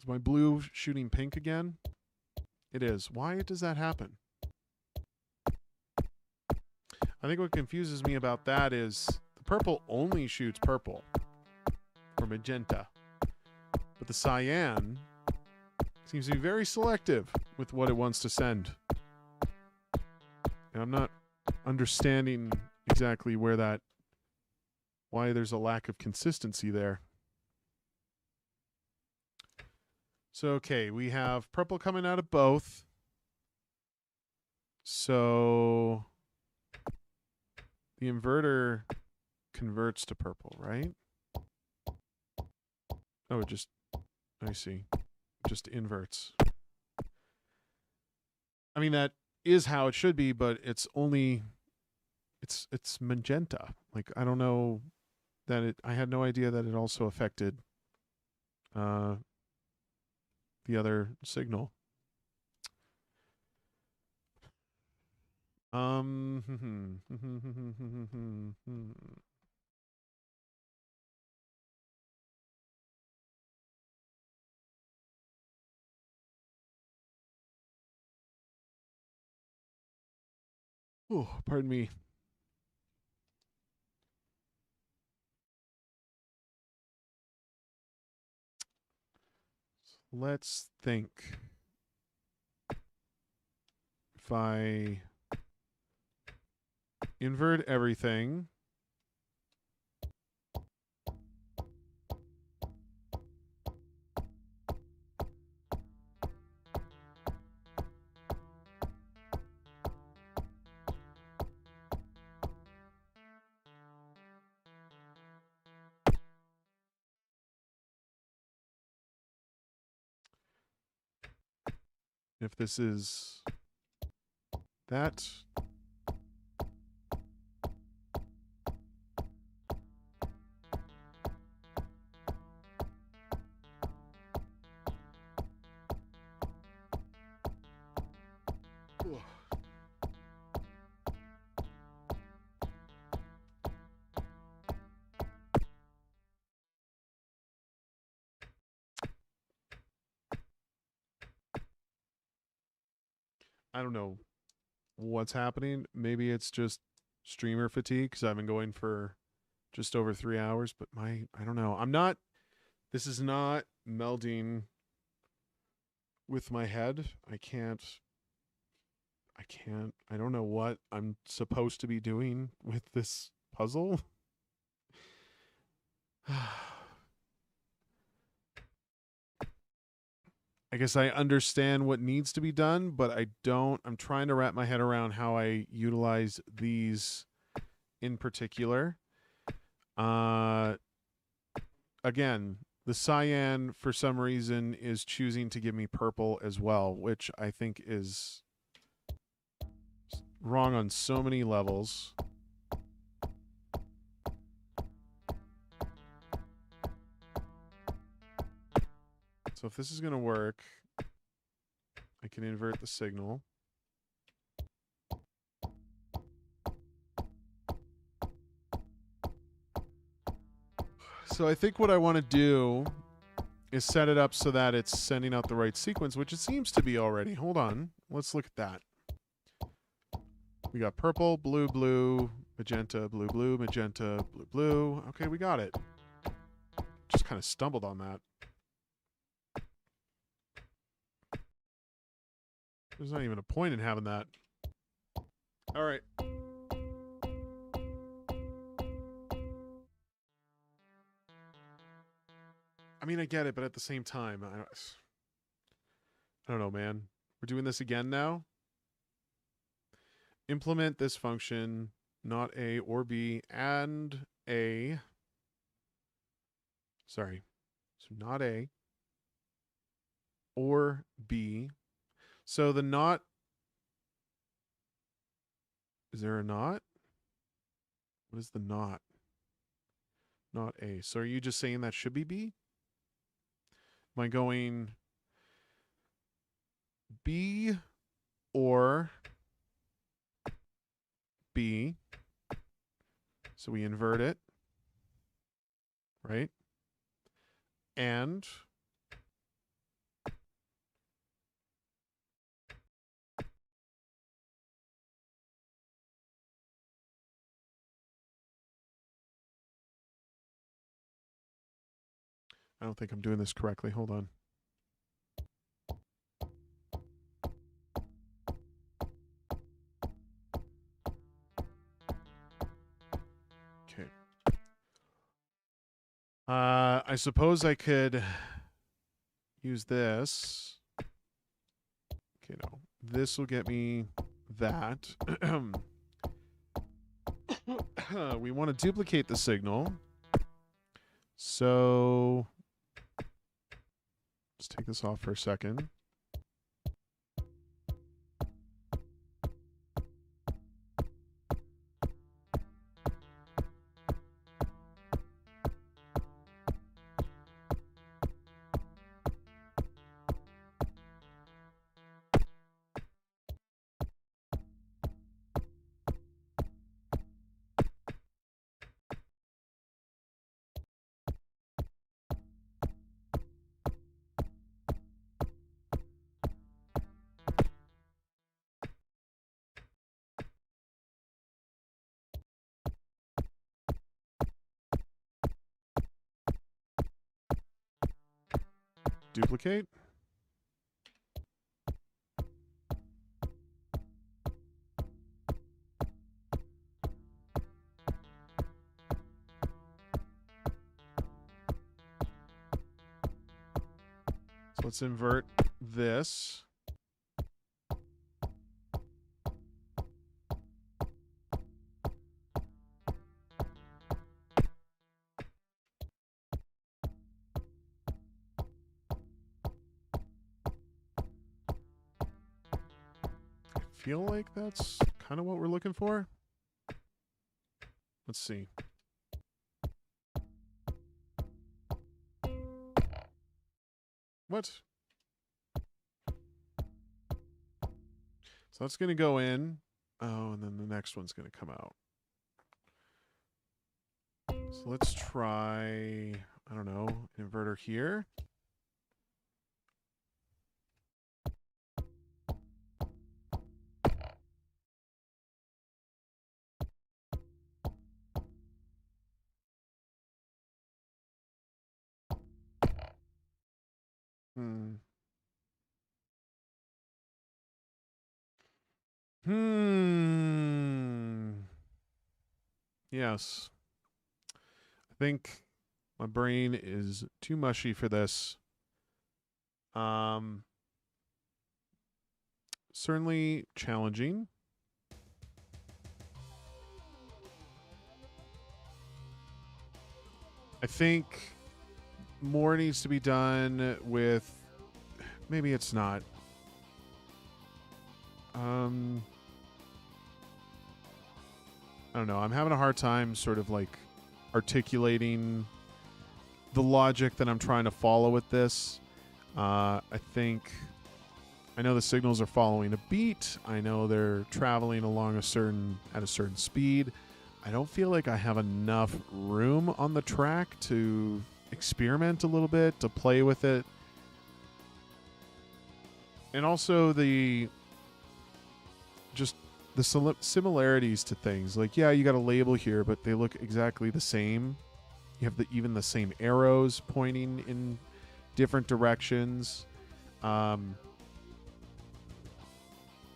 Is my blue shooting pink again? It is. Why does that happen? I think what confuses me about that is the purple only shoots purple or magenta. But the cyan seems to be very selective with what it wants to send. And I'm not understanding exactly why there's a lack of consistency there. So, okay, we have purple coming out of both. So the inverter converts to purple, right? Oh, I see. Just inverts. I mean, that is how it should be, but it's only it's magenta. Like, I don't know that it. I had no idea that it also affected the other signal. Oh, pardon me. Let's think. If I invert everything. If this is that. I don't know what's happening. Maybe it's just streamer fatigue because I've been going for just over 3 hours. But I don't know. I'm not. This is not melding with my head. I can't. I don't know what I'm supposed to be doing with this puzzle. I guess I understand what needs to be done, but I don't. I'm trying to wrap my head around how I utilize these in particular. Again, the cyan for some reason is choosing to give me purple as well, which I think is wrong on so many levels. So if this is going to work, I can invert the signal. So I think what I want to do is set it up so that it's sending out the right sequence, which it seems to be already. Hold on. Let's look at that. We got purple, blue, blue, magenta, blue, blue, magenta, blue, blue. Okay, we got it. Just kind of stumbled on that. There's not even a point in having that. All right. I mean, I get it, but at the same time, I don't know, man. We're doing this again now. Implement this function, not A or B, and A. Sorry. So not A or B. So the not, is there a not? What is the not? Not A. So are you just saying that should be B? Am I going B or B? So we invert it, right? And I don't think I'm doing this correctly. Hold on. Okay. I suppose I could use this. Okay, no. This will get me that. We want to duplicate the signal. So let's take this off for a second. duplicate. So let's invert this. I feel like that's kind of what we're looking for. Let's see. What? So that's going to go in. Oh, and then the next one's going to come out. So let's try, I don't know, an inverter here. Yes. I think my brain is too mushy for this. Certainly challenging. I think more needs to be done with, maybe it's not. I don't know. I'm having a hard time sort of like articulating the logic that I'm trying to follow with this. I think I know the signals are following a beat. I know they're traveling along at a certain speed. I don't feel like I have enough room on the track to experiment a little bit, to play with it. And also the similarities to things. Like, yeah, you got a label here, but they look exactly the same. You have even the same arrows pointing in different directions. I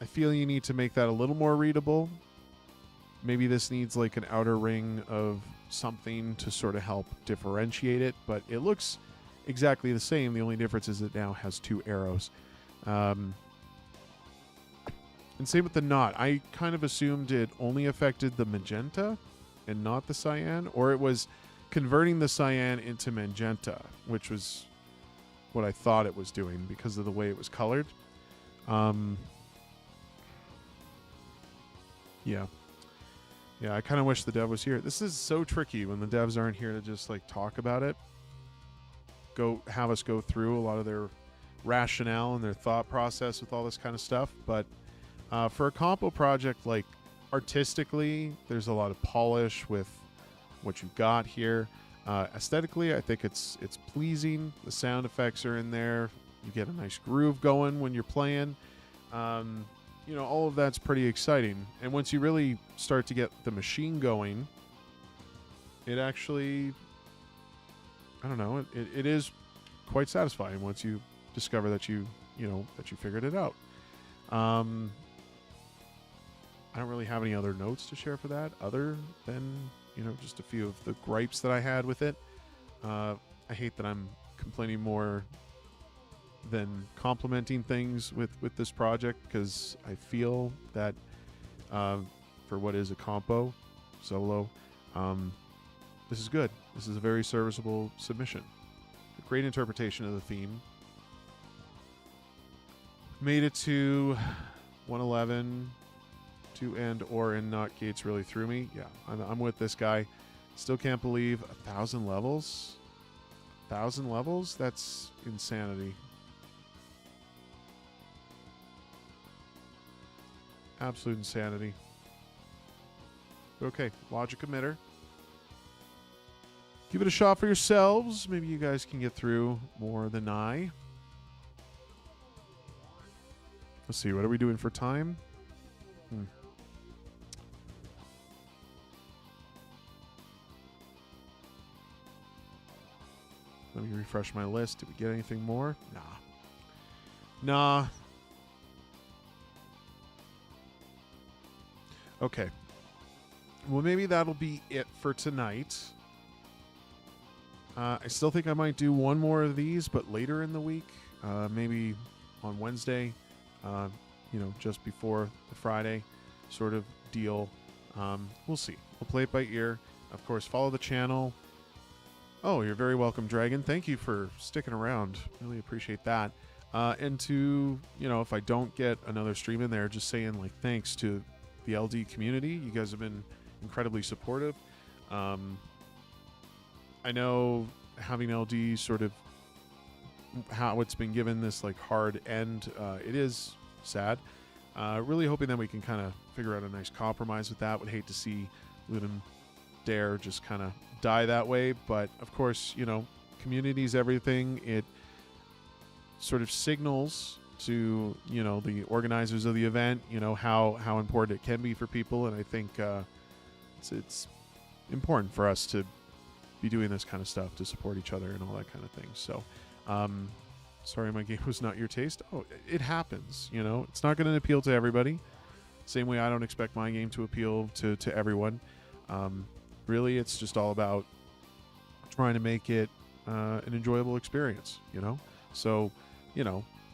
feel you need to make that a little more readable. Maybe this needs like an outer ring of something to sort of help differentiate it, but it looks exactly the same. The only difference is it now has two arrows. And same with the knot. I kind of assumed it only affected the magenta and not the cyan, or it was converting the cyan into magenta, which was what I thought it was doing because of the way it was colored. Yeah. Yeah, I kind of wish the dev was here. This is so tricky when the devs aren't here to just like talk about it. Have us go through a lot of their rationale and their thought process with all this kind of stuff. But for a compo project, like artistically, there's a lot of polish with what you've got here. Aesthetically, I think it's pleasing. The sound effects are in there. You get a nice groove going when you're playing. You know, all of that's pretty exciting. And once you really start to get the machine going, it actually, I don't know, it is quite satisfying once you discover that you figured it out. I don't really have any other notes to share for that other than, just a few of the gripes that I had with it. I hate that I'm complaining more than complimenting things with this project, because I feel that for what is a compo solo, this is good. This is a very serviceable submission. A great interpretation of the theme. Made it to 111. To and or and not gates really threw me. Yeah, I'm with this guy. Still can't believe 1,000 levels. 1,000 levels? That's insanity. Absolute insanity. Okay, logic emitter. Give it a shot for yourselves. Maybe you guys can get through more than I. Let's see, what are we doing for time? Let me refresh my list. Did we get anything more? Nah. Okay. Well, maybe that'll be it for tonight. I still think I might do one more of these, but later in the week. Maybe on Wednesday, just before the Friday sort of deal. We'll see. We'll play it by ear. Of course, follow the channel. Oh, you're very welcome, Dragon. Thank you for sticking around. Really appreciate that. And to, if I don't get another stream in there, just saying, like, thanks to the LD community. You guys have been incredibly supportive. I know having LD sort of how it's been given this like hard end, it is sad. Really hoping that we can kind of figure out a nice compromise with that. Would hate to see Ludum Dare just kind of die that way, but of course, community's everything. It sort of signals to the organizers of the event, how important it can be for people, and I think it's important for us to be doing this kind of stuff to support each other and all that kind of thing. So, sorry, my game was not your taste. Oh, it happens. It's not going to appeal to everybody. Same way I don't expect my game to appeal to everyone. Really, it's just all about trying to make it an enjoyable experience. So,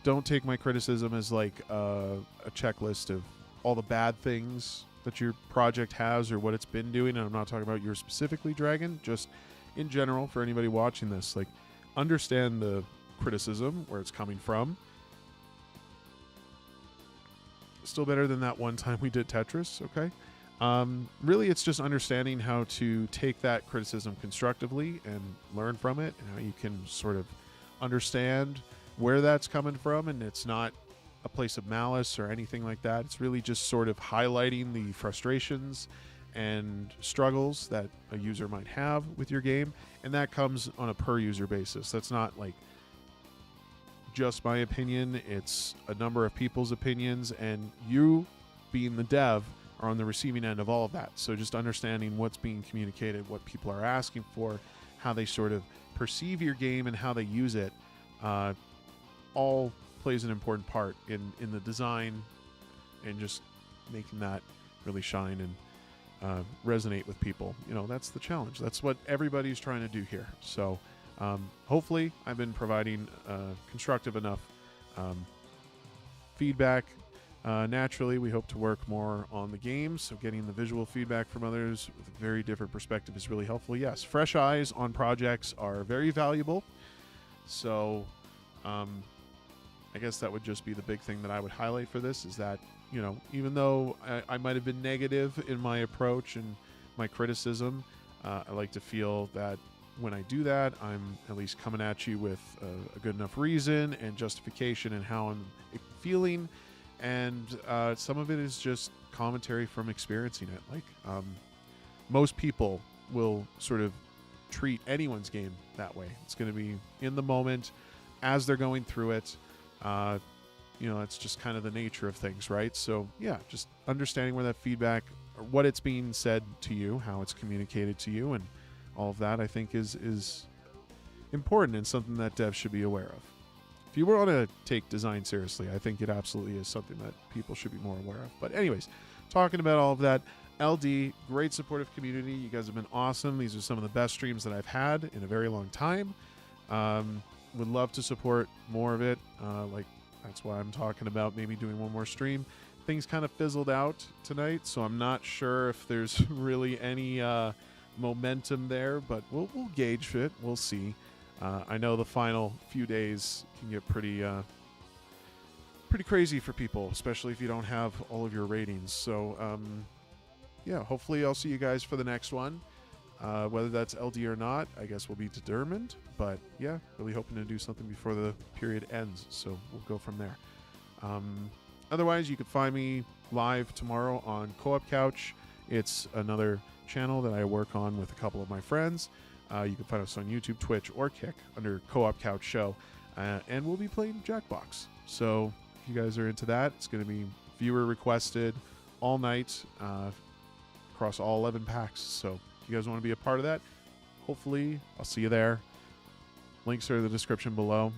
don't take my criticism as like a checklist of all the bad things that your project has or what it's been doing. And I'm not talking about yours specifically, Dragon, just in general for anybody watching this. Like, understand the criticism, where it's coming from. Still better than that one time we did Tetris, okay? Really, it's just understanding how to take that criticism constructively and learn from it, and how you can sort of understand where that's coming from, and it's not a place of malice or anything like that. It's really just sort of highlighting the frustrations and struggles that a user might have with your game, and that comes on a per user basis. That's not like just my opinion, it's a number of people's opinions, and you being the dev are on the receiving end of all of that. So just understanding what's being communicated, what people are asking for, how they sort of perceive your game and how they use it, all plays an important part in the design and just making that really shine and resonate with people. That's the challenge. That's what everybody's trying to do here. So hopefully I've been providing constructive enough feedback. Naturally, we hope to work more on the game, so getting the visual feedback from others with a very different perspective is really helpful. Yes, fresh eyes on projects are very valuable. So I guess that would just be the big thing that I would highlight for this, is that, even though I might have been negative in my approach and my criticism, I like to feel that when I do that, I'm at least coming at you with a good enough reason and justification and how I'm feeling. And some of it is just commentary from experiencing it. Like, most people will sort of treat anyone's game that way. It's going to be in the moment as they're going through it. It's just kind of the nature of things, right? So yeah, just understanding where that feedback, or what it's being said to you, how it's communicated to you, and all of that, I think is important and something that devs should be aware of. If you want to take design seriously, I think it absolutely is something that people should be more aware of. But anyways, talking about all of that, LD, great supportive community. You guys have been awesome. These are some of the best streams that I've had in a very long time. Would love to support more of it. That's why I'm talking about maybe doing one more stream. Things kind of fizzled out tonight, so I'm not sure if there's really any momentum there, but we'll gauge it. We'll see. I know the final few days can get pretty crazy for people, especially if you don't have all of your ratings. So, yeah, hopefully I'll see you guys for the next one. Whether that's LD or not, I guess will be determined. But yeah, really hoping to do something before the period ends. So we'll go from there. Otherwise, you can find me live tomorrow on Co-op Couch. It's another channel that I work on with a couple of my friends. You can find us on YouTube, Twitch, or Kick under Co-op Couch Show. And we'll be playing Jackbox. So if you guys are into that, it's going to be viewer requested all night across all 11 packs. So if you guys want to be a part of that, hopefully I'll see you there. Links are in the description below.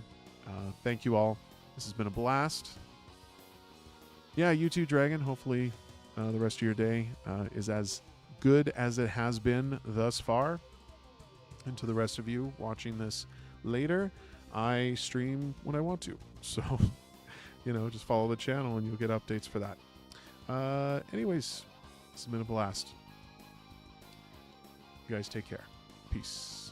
Thank you all. This has been a blast. Yeah, you too, Dragon. Hopefully the rest of your day is as good as it has been thus far. And to the rest of you watching this later, I stream when I want to. So, you know, just follow the channel and you'll get updates for that. Anyways, this has been a blast. You guys take care. Peace.